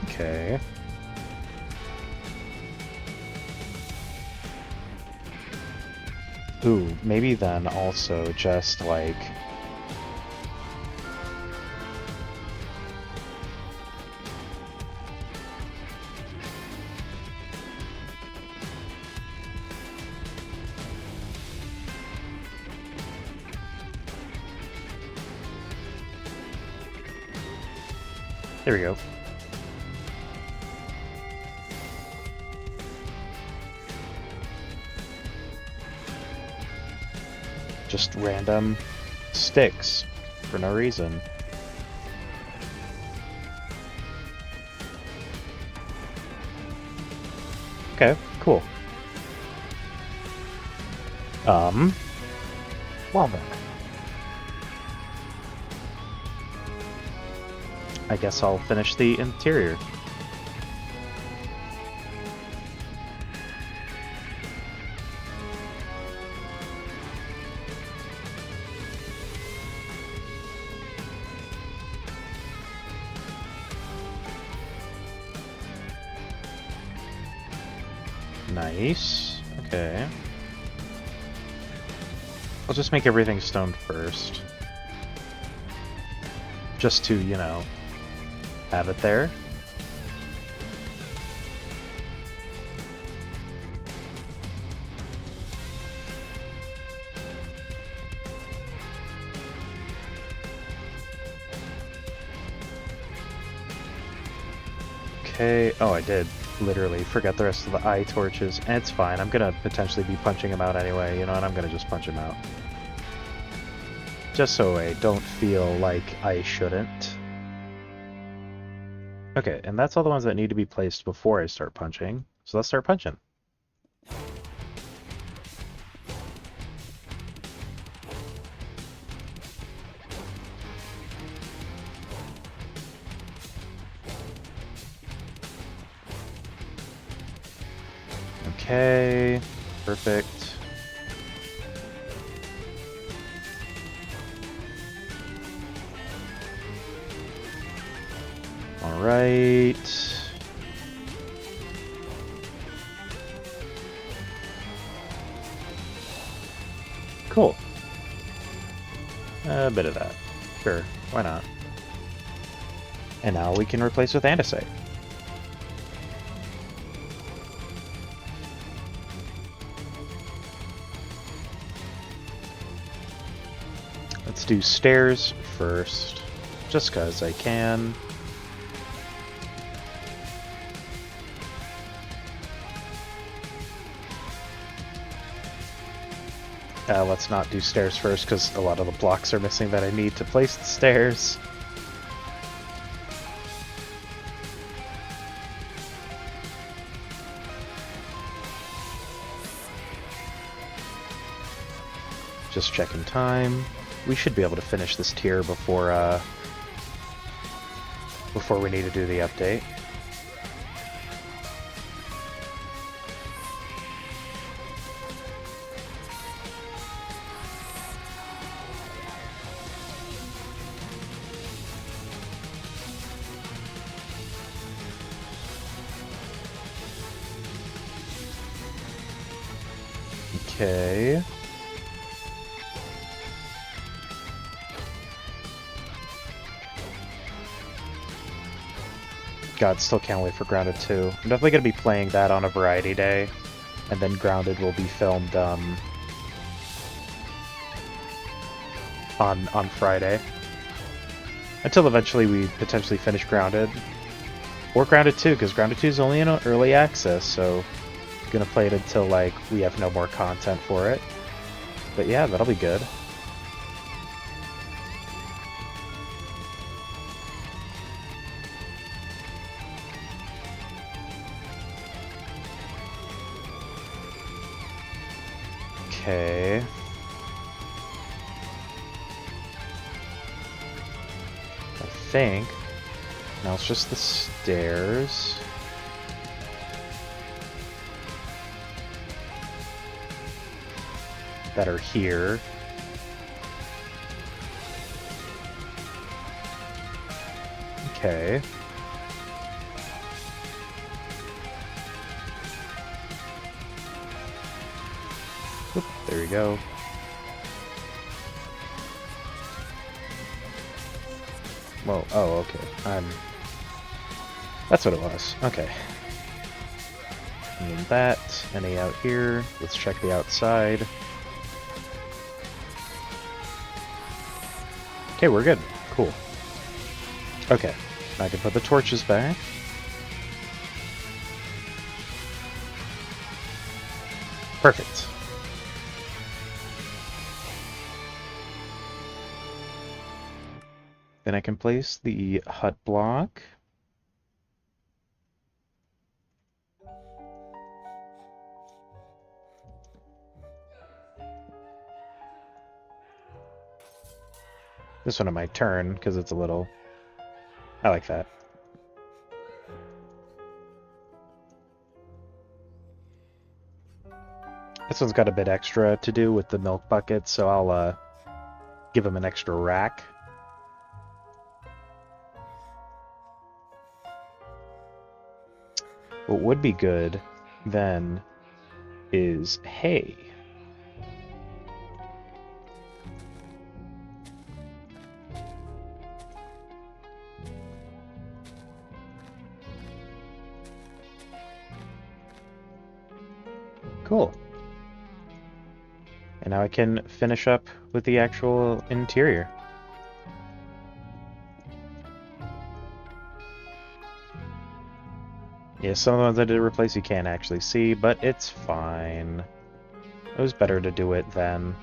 [SPEAKER 1] Okay. Ooh, maybe then also just like... There we go. Just random sticks for no reason. Okay, cool. Well then. I guess I'll finish the interior. Nice. Okay. I'll just make everything stone first. Just to, you know, have it there. Okay. Oh, I did. Literally forget the rest of the eye torches, and it's fine. I'm gonna potentially be punching him out anyway, you know, and I'm gonna just punch him out. Just so I don't feel like I shouldn't. Okay, and that's all the ones that need to be placed before I start punching. So let's start punching. Okay, perfect. All right. Cool. A bit of that. Sure, why not? And now we can replace with andesite. Let's do stairs first, just because I can. Let's not do stairs first, because a lot of the blocks are missing that I need to place the stairs. Just checking time. We should be able to finish this tier before we need to do the update. Okay. God, still can't wait for Grounded 2. I'm definitely going to be playing that on a variety day, and then Grounded will be filmed on Friday. Until eventually we potentially finish Grounded. Or Grounded 2, because Grounded 2 is only in early access, so I'm going to play it until like we have no more content for it. But yeah, that'll be good. Okay. I think now it's just the stairs. That are here. Okay. Oop, there we go. Whoa, oh, okay. That's what it was. Okay. And that, any out here. Let's check the outside. Okay, we're good. Cool. Okay, I can put the torches back. Perfect. Then I can place the hut block. This one I might turn, because it's a little... I like that. This one's got a bit extra to do with the milk bucket, so I'll give him an extra rack. What would be good, then, is hay. Cool. And now I can finish up with the actual interior. Yeah, some of the ones I did replace you can't actually see, but it's fine. It was better to do it then.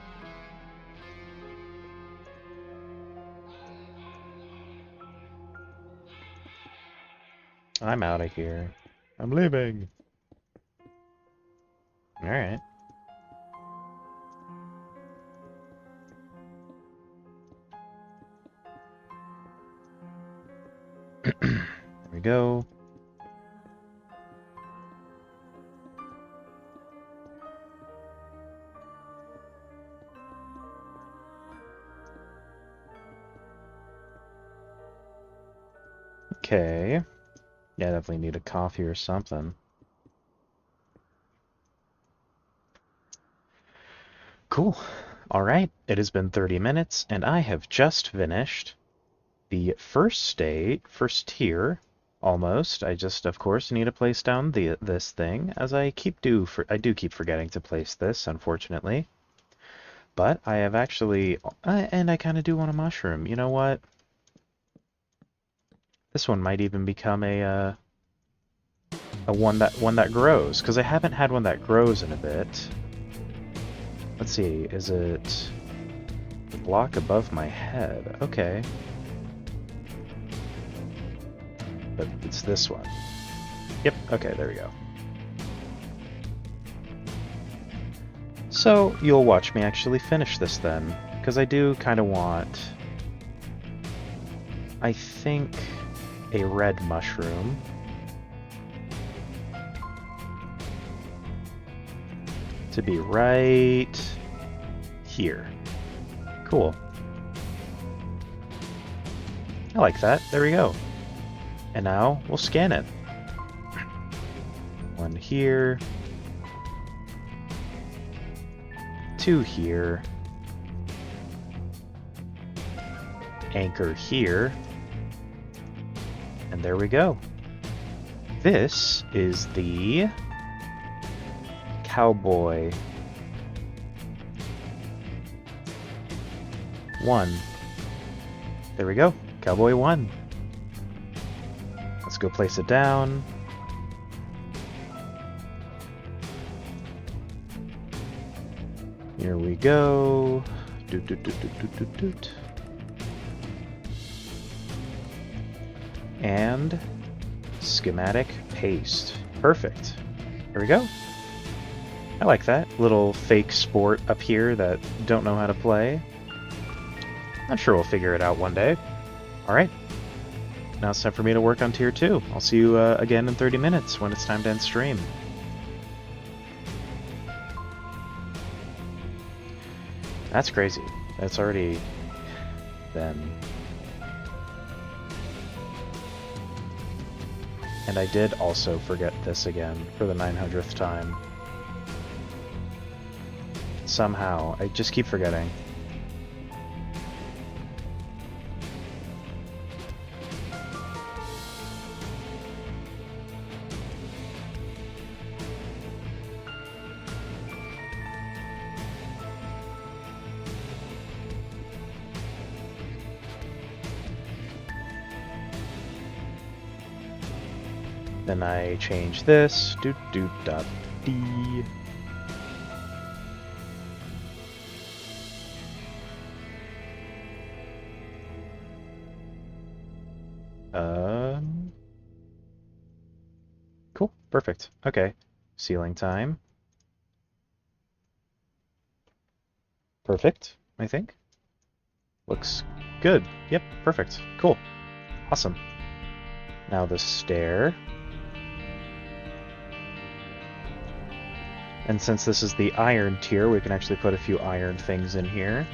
[SPEAKER 1] I'm out of here. I'm leaving. Alright. There we go. Okay. Yeah, definitely need a coffee or something. Cool. Alright, it has been 30 minutes, and I have just finished the first tier, almost. I just, of course, need to place down this thing, as I do keep forgetting to place this, unfortunately. But I have actually, and I kind of do want a mushroom. You know what? This one might even become a one that grows, because I haven't had one that grows in a bit. Let's see, is it the block above my head? Okay. But it's this one. Yep, okay, there we go. So, you'll watch me actually finish this then, because I do kind of want, I think, a red mushroom. To be right here. Cool. I like that. There we go. And now we'll scan it. One here. Two here. Anchor here. And there we go. This is the Cowboy 1. There we go. Cowboy 1. Let's go place it down. Here we go. Doot, doot, doot, doot, doot, doot, doot. And schematic paste. Perfect. There we go. I like that. Little fake sport up here that don't know how to play. I'm sure we'll figure it out one day. Alright. Now it's time for me to work on Tier 2. I'll see you again in 30 minutes when it's time to end stream. That's crazy. That's already been... And I did also forget this again for the 900th time. Somehow. I just keep forgetting. Then I change this. Doot doot dot D. Cool. Perfect. Okay. Ceiling time. Perfect, I think. Looks good. Yep, perfect. Cool. Awesome. Now the stair. And since this is the iron tier, we can actually put a few iron things in here.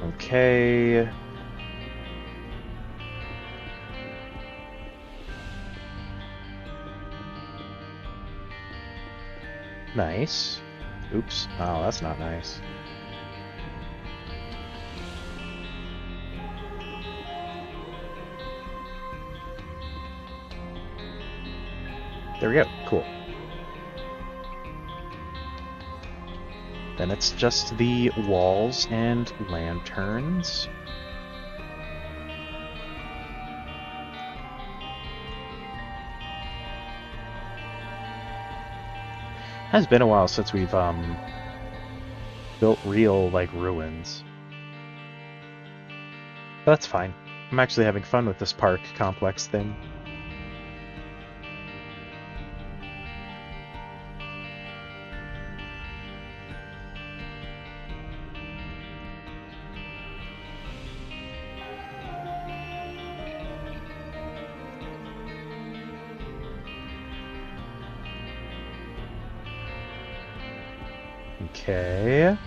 [SPEAKER 1] Okay. Nice. Oops. Oh, that's not nice. There we go. Cool. Then it's just the walls and lanterns. Has been a while since we've built real like ruins. But that's fine. I'm actually having fun with this park complex thing. Okay.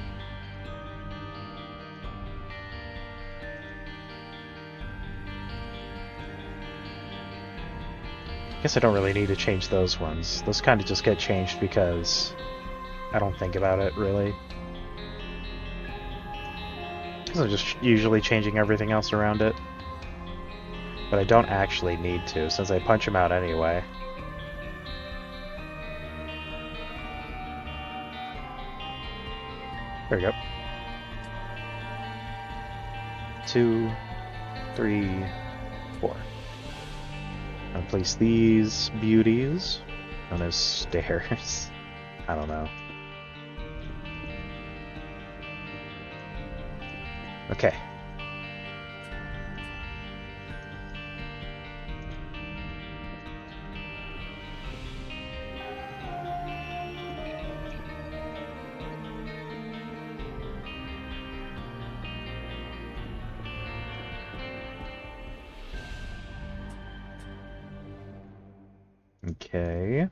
[SPEAKER 1] Guess I don't really need to change those ones. Those kind of just get changed because I don't think about it, really. Because I'm just usually changing everything else around it. But I don't actually need to, since I punch them out anyway. There we go. 2, 3, 4. I'll place these beauties known as stairs. I don't know. Okay. Okay.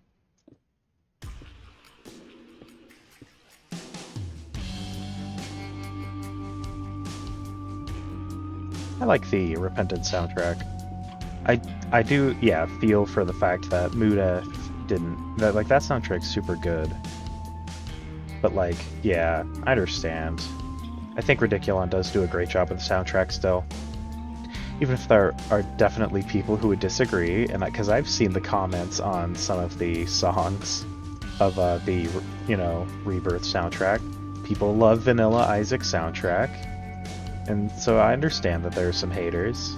[SPEAKER 1] I like the Repentant soundtrack. I do, yeah, feel for the fact that Muda didn't, that soundtrack's super good. But like, yeah, I understand. I think Ridiculon does do a great job with the soundtrack still. Even if there are definitely people who would disagree, and because I've seen the comments on some of the songs of the, Rebirth soundtrack. People love Vanilla Isaac's soundtrack, and so I understand that there are some haters.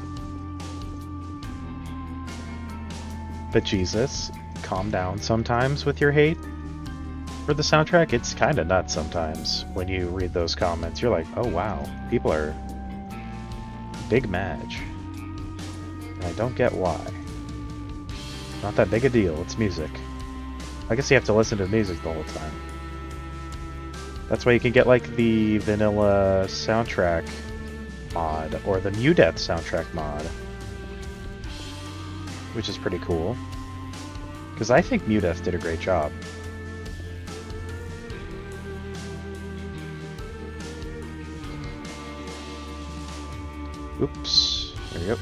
[SPEAKER 1] But Jesus, calm down sometimes with your hate for the soundtrack. It's kind of nuts sometimes when you read those comments. You're like, oh wow, people are big match. And I don't get why. Not that big a deal, it's music. I guess you have to listen to music the whole time. That's why you can get like the vanilla soundtrack mod or the New Death soundtrack mod, which is pretty cool. Because I think New Death did a great job. Oops. There we go.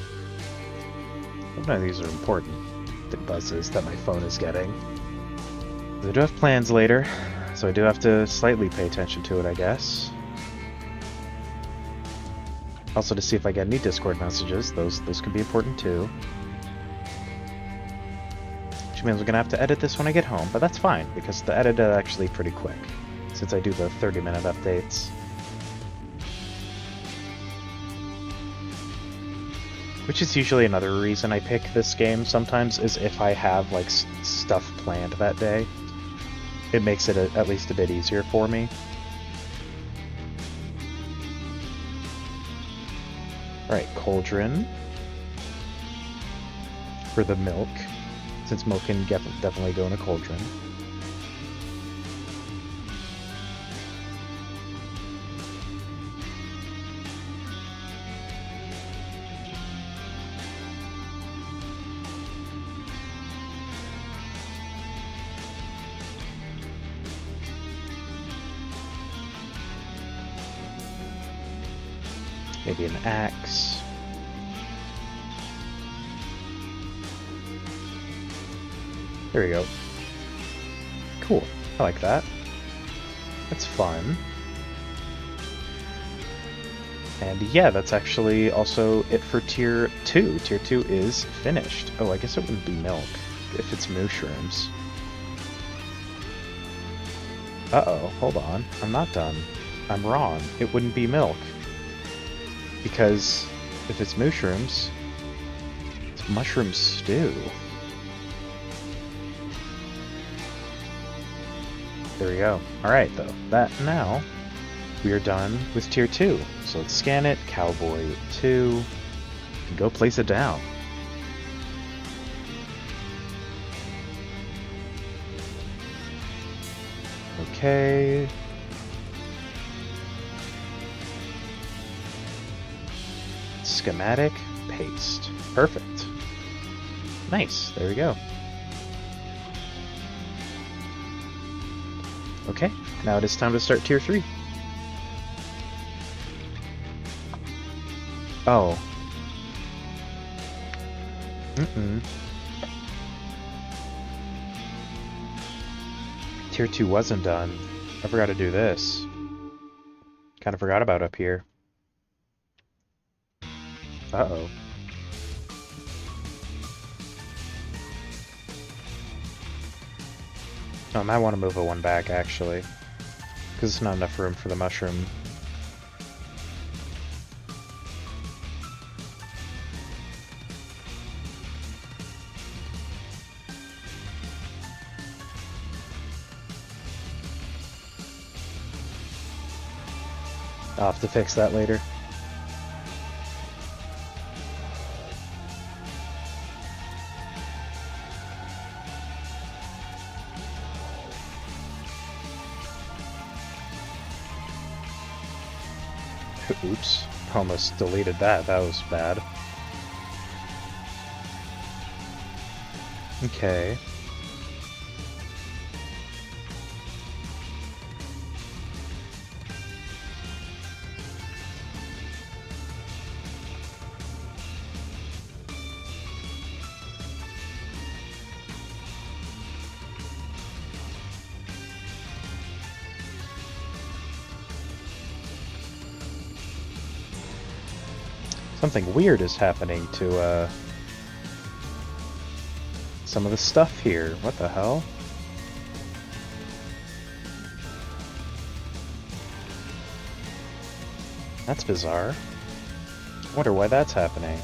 [SPEAKER 1] None of these are important. The buzzes that my phone is getting. I do have plans later, so I do have to slightly pay attention to it, I guess. Also to see if I get any Discord messages. Those could be important too. Which means I'm gonna have to edit this when I get home, but that's fine because the edit is actually pretty quick since I do the 30-minute updates. Which is usually another reason I pick this game sometimes, is if I have like stuff planned that day. It makes it at least a bit easier for me. Alright, cauldron. For the milk, since milk can definitely go in a cauldron. Maybe an axe. There we go. Cool. I like that. That's fun. And yeah, that's actually also it for Tier 2. Tier 2 is finished. Oh, I guess it wouldn't be milk if it's mushrooms. Uh-oh, hold on. I'm not done. I'm wrong. It wouldn't be milk. Because if it's mushrooms, it's mushroom stew. There we go. Alright, though. That now, we are done with Tier 2. So let's scan it, Cowboy 2, and go place it down. Okay. Schematic, paste. Perfect. Nice, there we go. Okay, now it is time to start Tier 3. Oh. Tier 2 wasn't done. I forgot to do this. Kind of forgot about up here. Uh-oh. I might want to move a one back, actually. Because it's not enough room for the mushroom. I'll have to fix that later. Oops. Almost deleted that. That was bad. Okay. Something weird is happening to, some of the stuff here. What the hell? That's bizarre. I wonder why that's happening.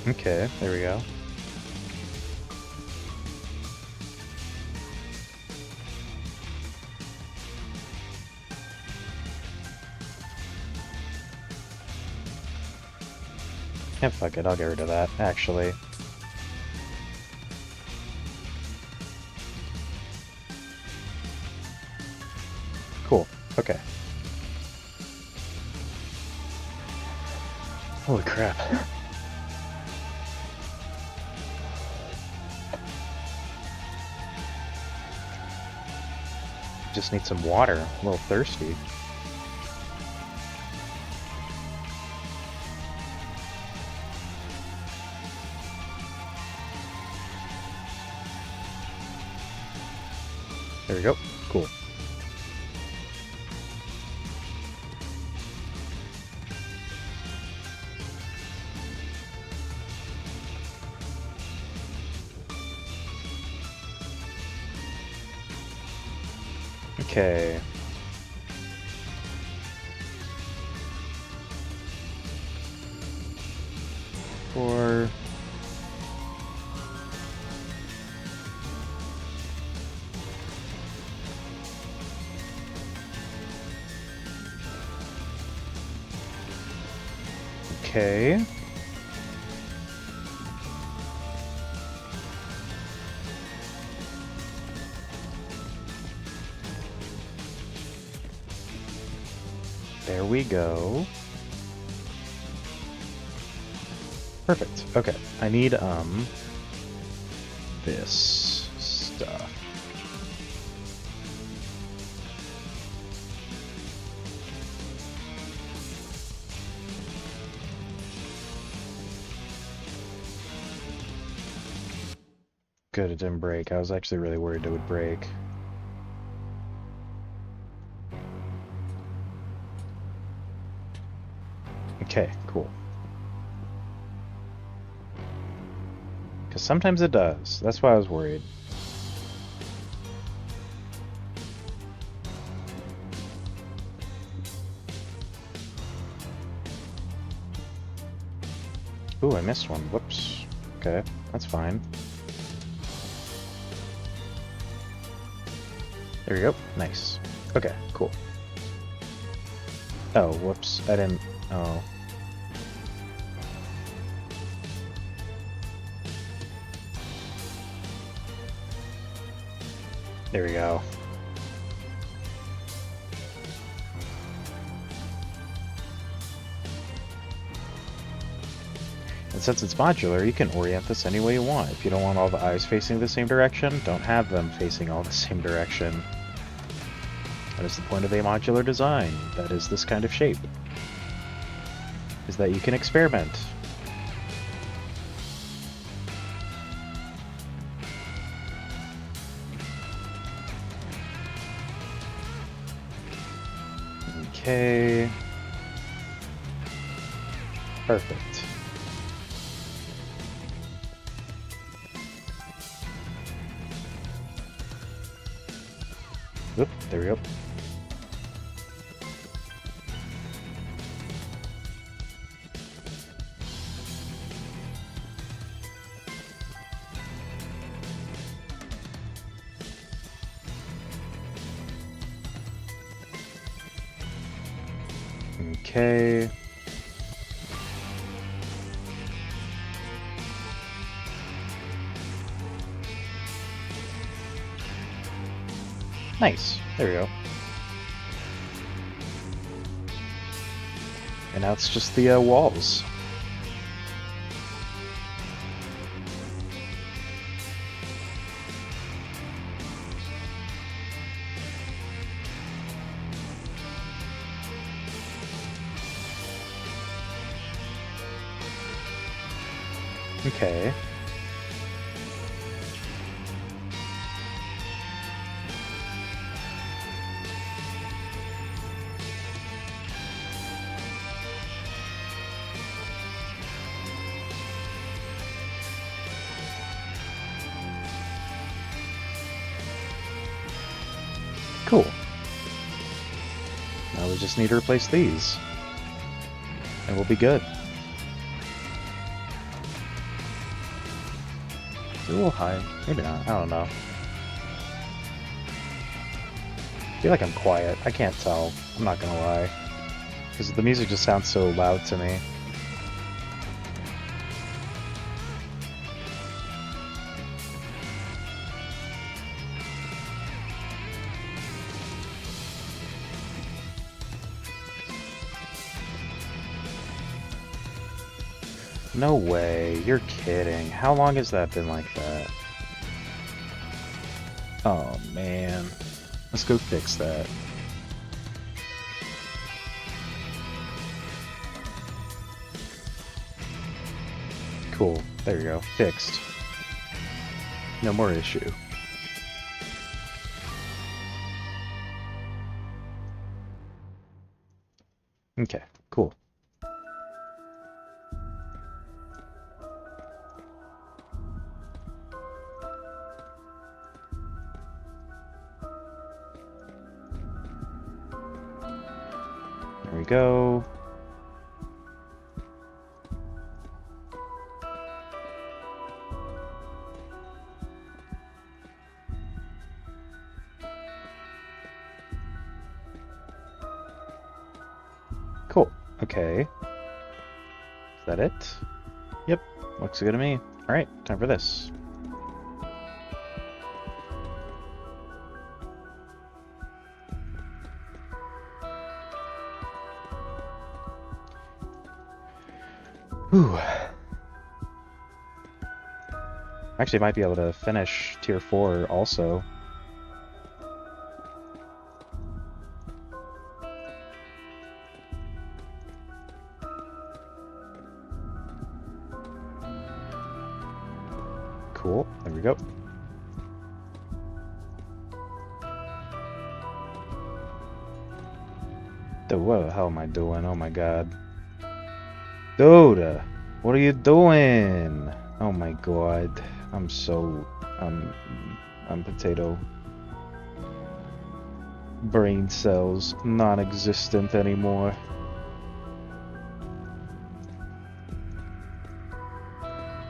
[SPEAKER 1] Okay, there we go. Yeah, fuck it, I'll get rid of that, actually. Cool, okay. Holy crap. Just need some water. I'm a little thirsty. There we go. Cool. Okay. For okay. There we go. Perfect. Okay. I need, this stuff. Good, it didn't break. I was actually really worried it would break. Okay, cool. Because sometimes it does. That's why I was worried. Ooh, I missed one. Whoops. Okay, that's fine. There we go. Nice. Okay, cool. Oh, whoops. I didn't... Oh. There we go. And since it's modular, you can orient this any way you want. If you don't want all the eyes facing the same direction, don't have them facing all the same direction. That is the point of a modular design that is this kind of shape, is that you can experiment. Okay. Perfect. Oop, there we go. Okay. Nice. There we go. And now it's just the walls. Okay. Cool. Now we just need to replace these. And we'll be good. It's a little high. Maybe not. I don't know. I feel like I'm quiet. I can't tell. I'm not gonna lie. Because the music just sounds so loud to me. No way. You're kidding. How long has that been like that? Oh, man. Let's go fix that. Cool. There you go. Fixed. No more issue. Okay, cool. There we go. Cool. Okay. Is that it? Yep. Looks good to me. Alright, time for this. Whew. Actually, might be able to finish Tier 4 also. Cool. There we go. Dude, what the hell am I doing? Oh my god. Dude, what are you doing? Oh my god. I'm potato. Brain cells non-existent anymore.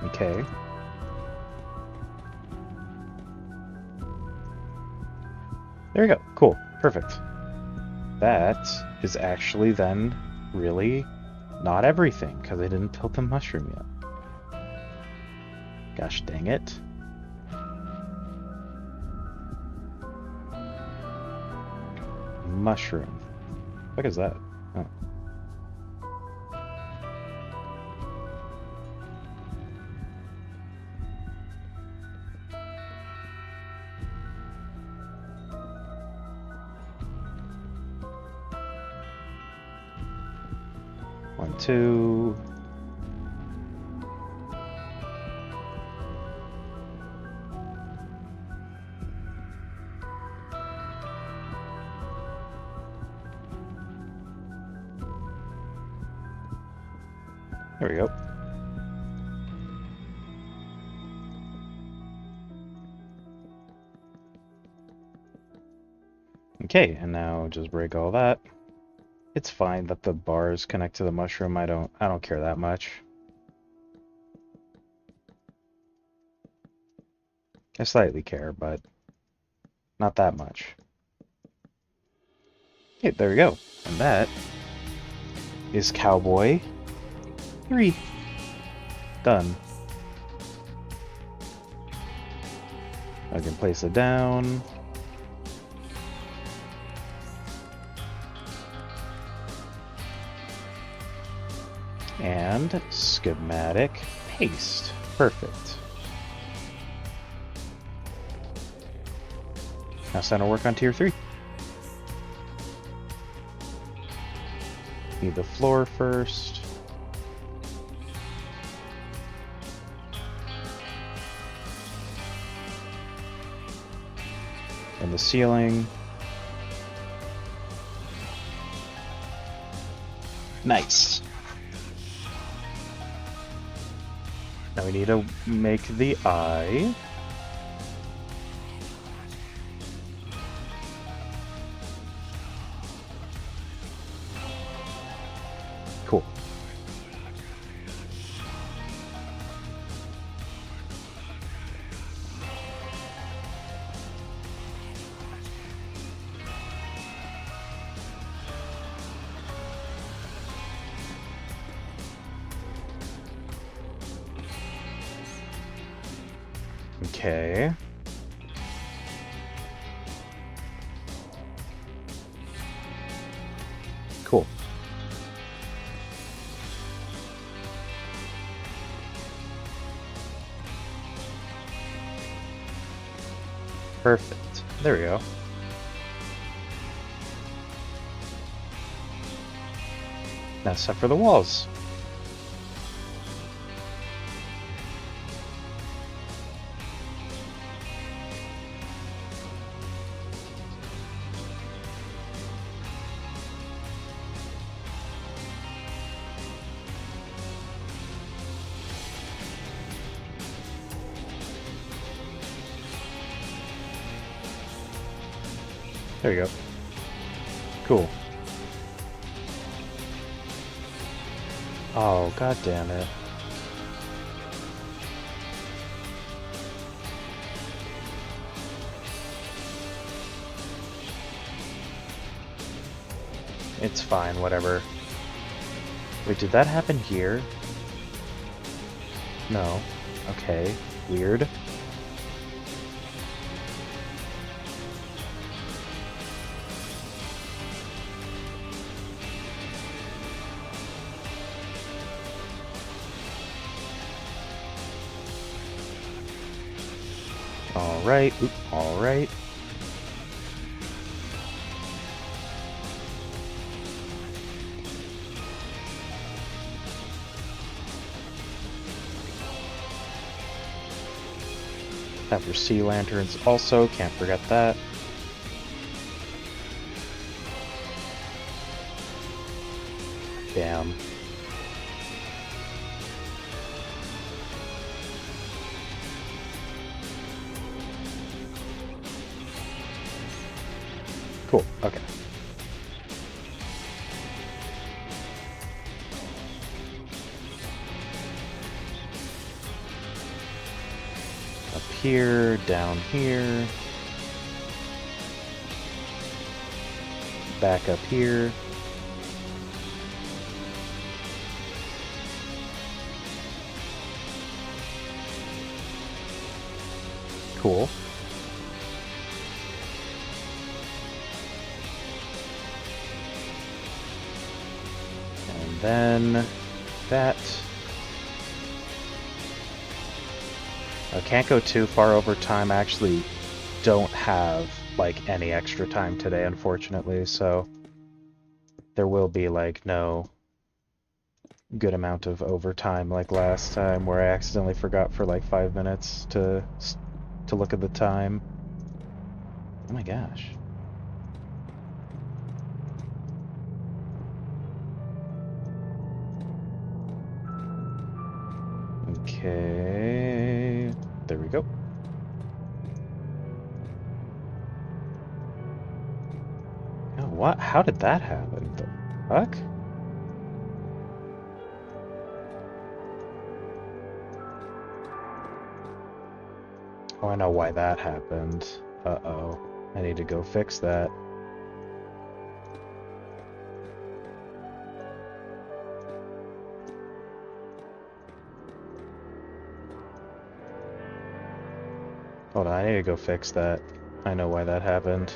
[SPEAKER 1] Okay. There we go. Cool. Perfect. That is actually then really not everything, because I didn't tilt the mushroom yet. Gosh dang it. Mushroom. What is that? Oh. 1, 2. There we go. Okay, and now just break all that. It's fine that the bars connect to the mushroom. I don't care that much. I slightly care, but not that much. Okay, there we go. And that is Cowboy 3. Done. I can place it down. And schematic paste. Perfect. Now it's time to work on tier 3. Need the floor first. And the ceiling. Nice. Now we need to make the eye. Cool. Okay. Cool. Perfect. There we go. Now set for the walls. There you go. Cool. Oh, god damn it. It's fine, whatever. Wait, did that happen here? No. Okay. Weird. Alright. Alright. Have your sea lanterns also, can't forget that. Damn. Cool, okay. Up here, down here. Back up here. Cool. And then that. I can't go too far over time. I actually don't have like any extra time today, unfortunately, so there will be like no good amount of overtime like last time where I accidentally forgot for like 5 minutes to look at the time. Oh my gosh. Okay, there we go. Oh, what? How did that happen? The fuck? Oh, I know why that happened. Uh-oh. I need to go fix that. Hold on, I need to go fix that. I know why that happened.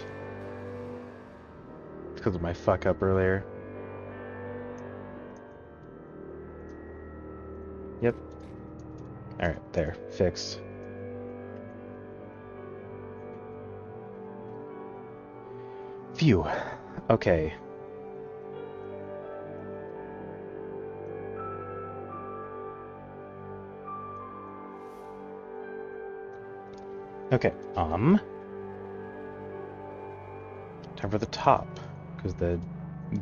[SPEAKER 1] It's because of my fuck up earlier. Yep. Alright, there. Fixed. Phew. Okay. Okay, time for the top, because the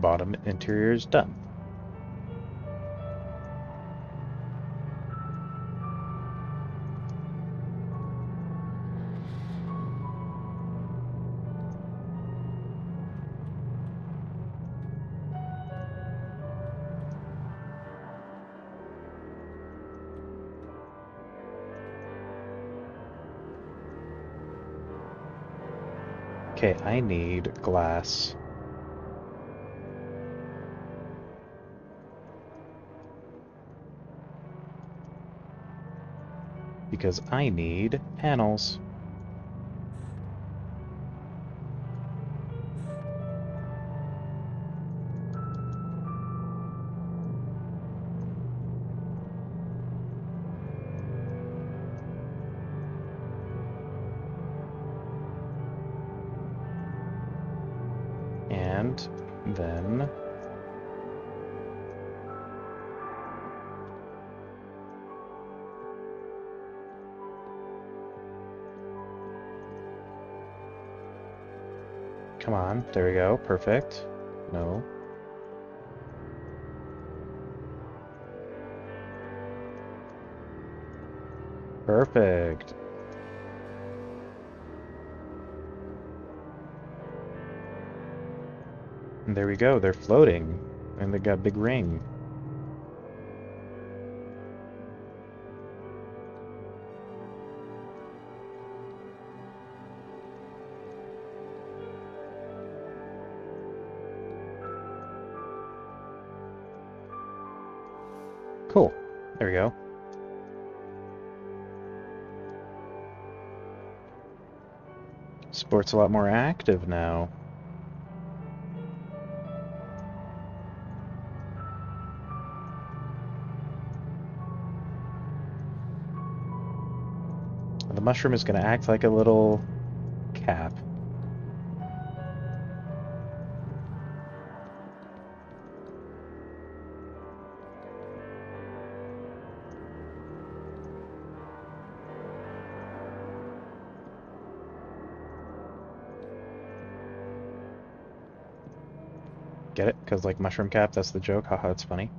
[SPEAKER 1] bottom interior is done. Okay, I need glass. Because I need panels. And then come on, there we go, perfect. No. Perfect. And there we go, they're floating. And they got a big ring. Cool. There we go. Sport's a lot more active now. The mushroom is going to act like a little cap. Get it? Because, like, mushroom cap, that's the joke. Haha, it's funny.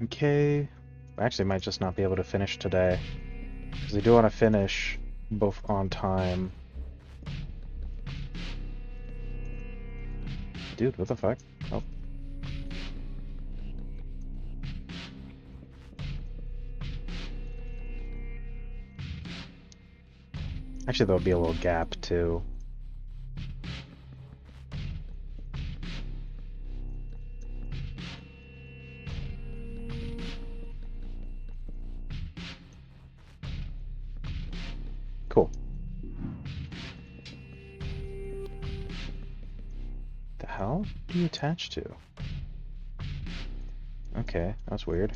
[SPEAKER 1] Okay. Actually, might just not be able to finish today. Because I do want to finish both on time. Dude, what the fuck? Oh. Actually, there'll be a little gap, too. Cool. The hell? What do you attach to? Okay, that's weird.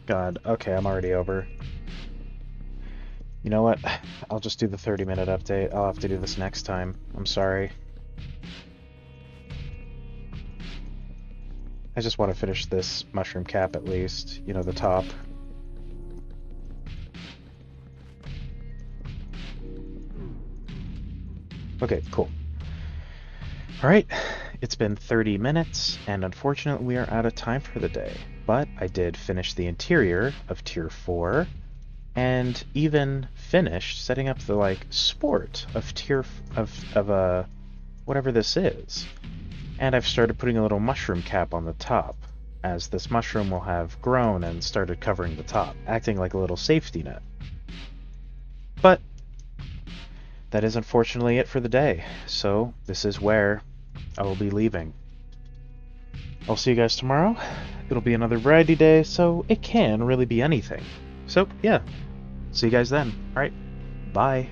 [SPEAKER 1] God, okay, I'm already over. You know what? I'll just do the 30-minute update. I'll have to do this next time. I'm sorry. I just want to finish this mushroom cap at least. You know, the top. Okay, cool. Alright, it's been 30 minutes, and unfortunately we are out of time for the day. But I did finish the interior of Tier 4, and even finished setting up the, like, sport of whatever this is. And I've started putting a little mushroom cap on the top, as this mushroom will have grown and started covering the top, acting like a little safety net. But that is unfortunately it for the day, so this is where I will be leaving. I'll see you guys tomorrow. It'll be another variety day, so it can really be anything. So, yeah. See you guys then. Alright, bye.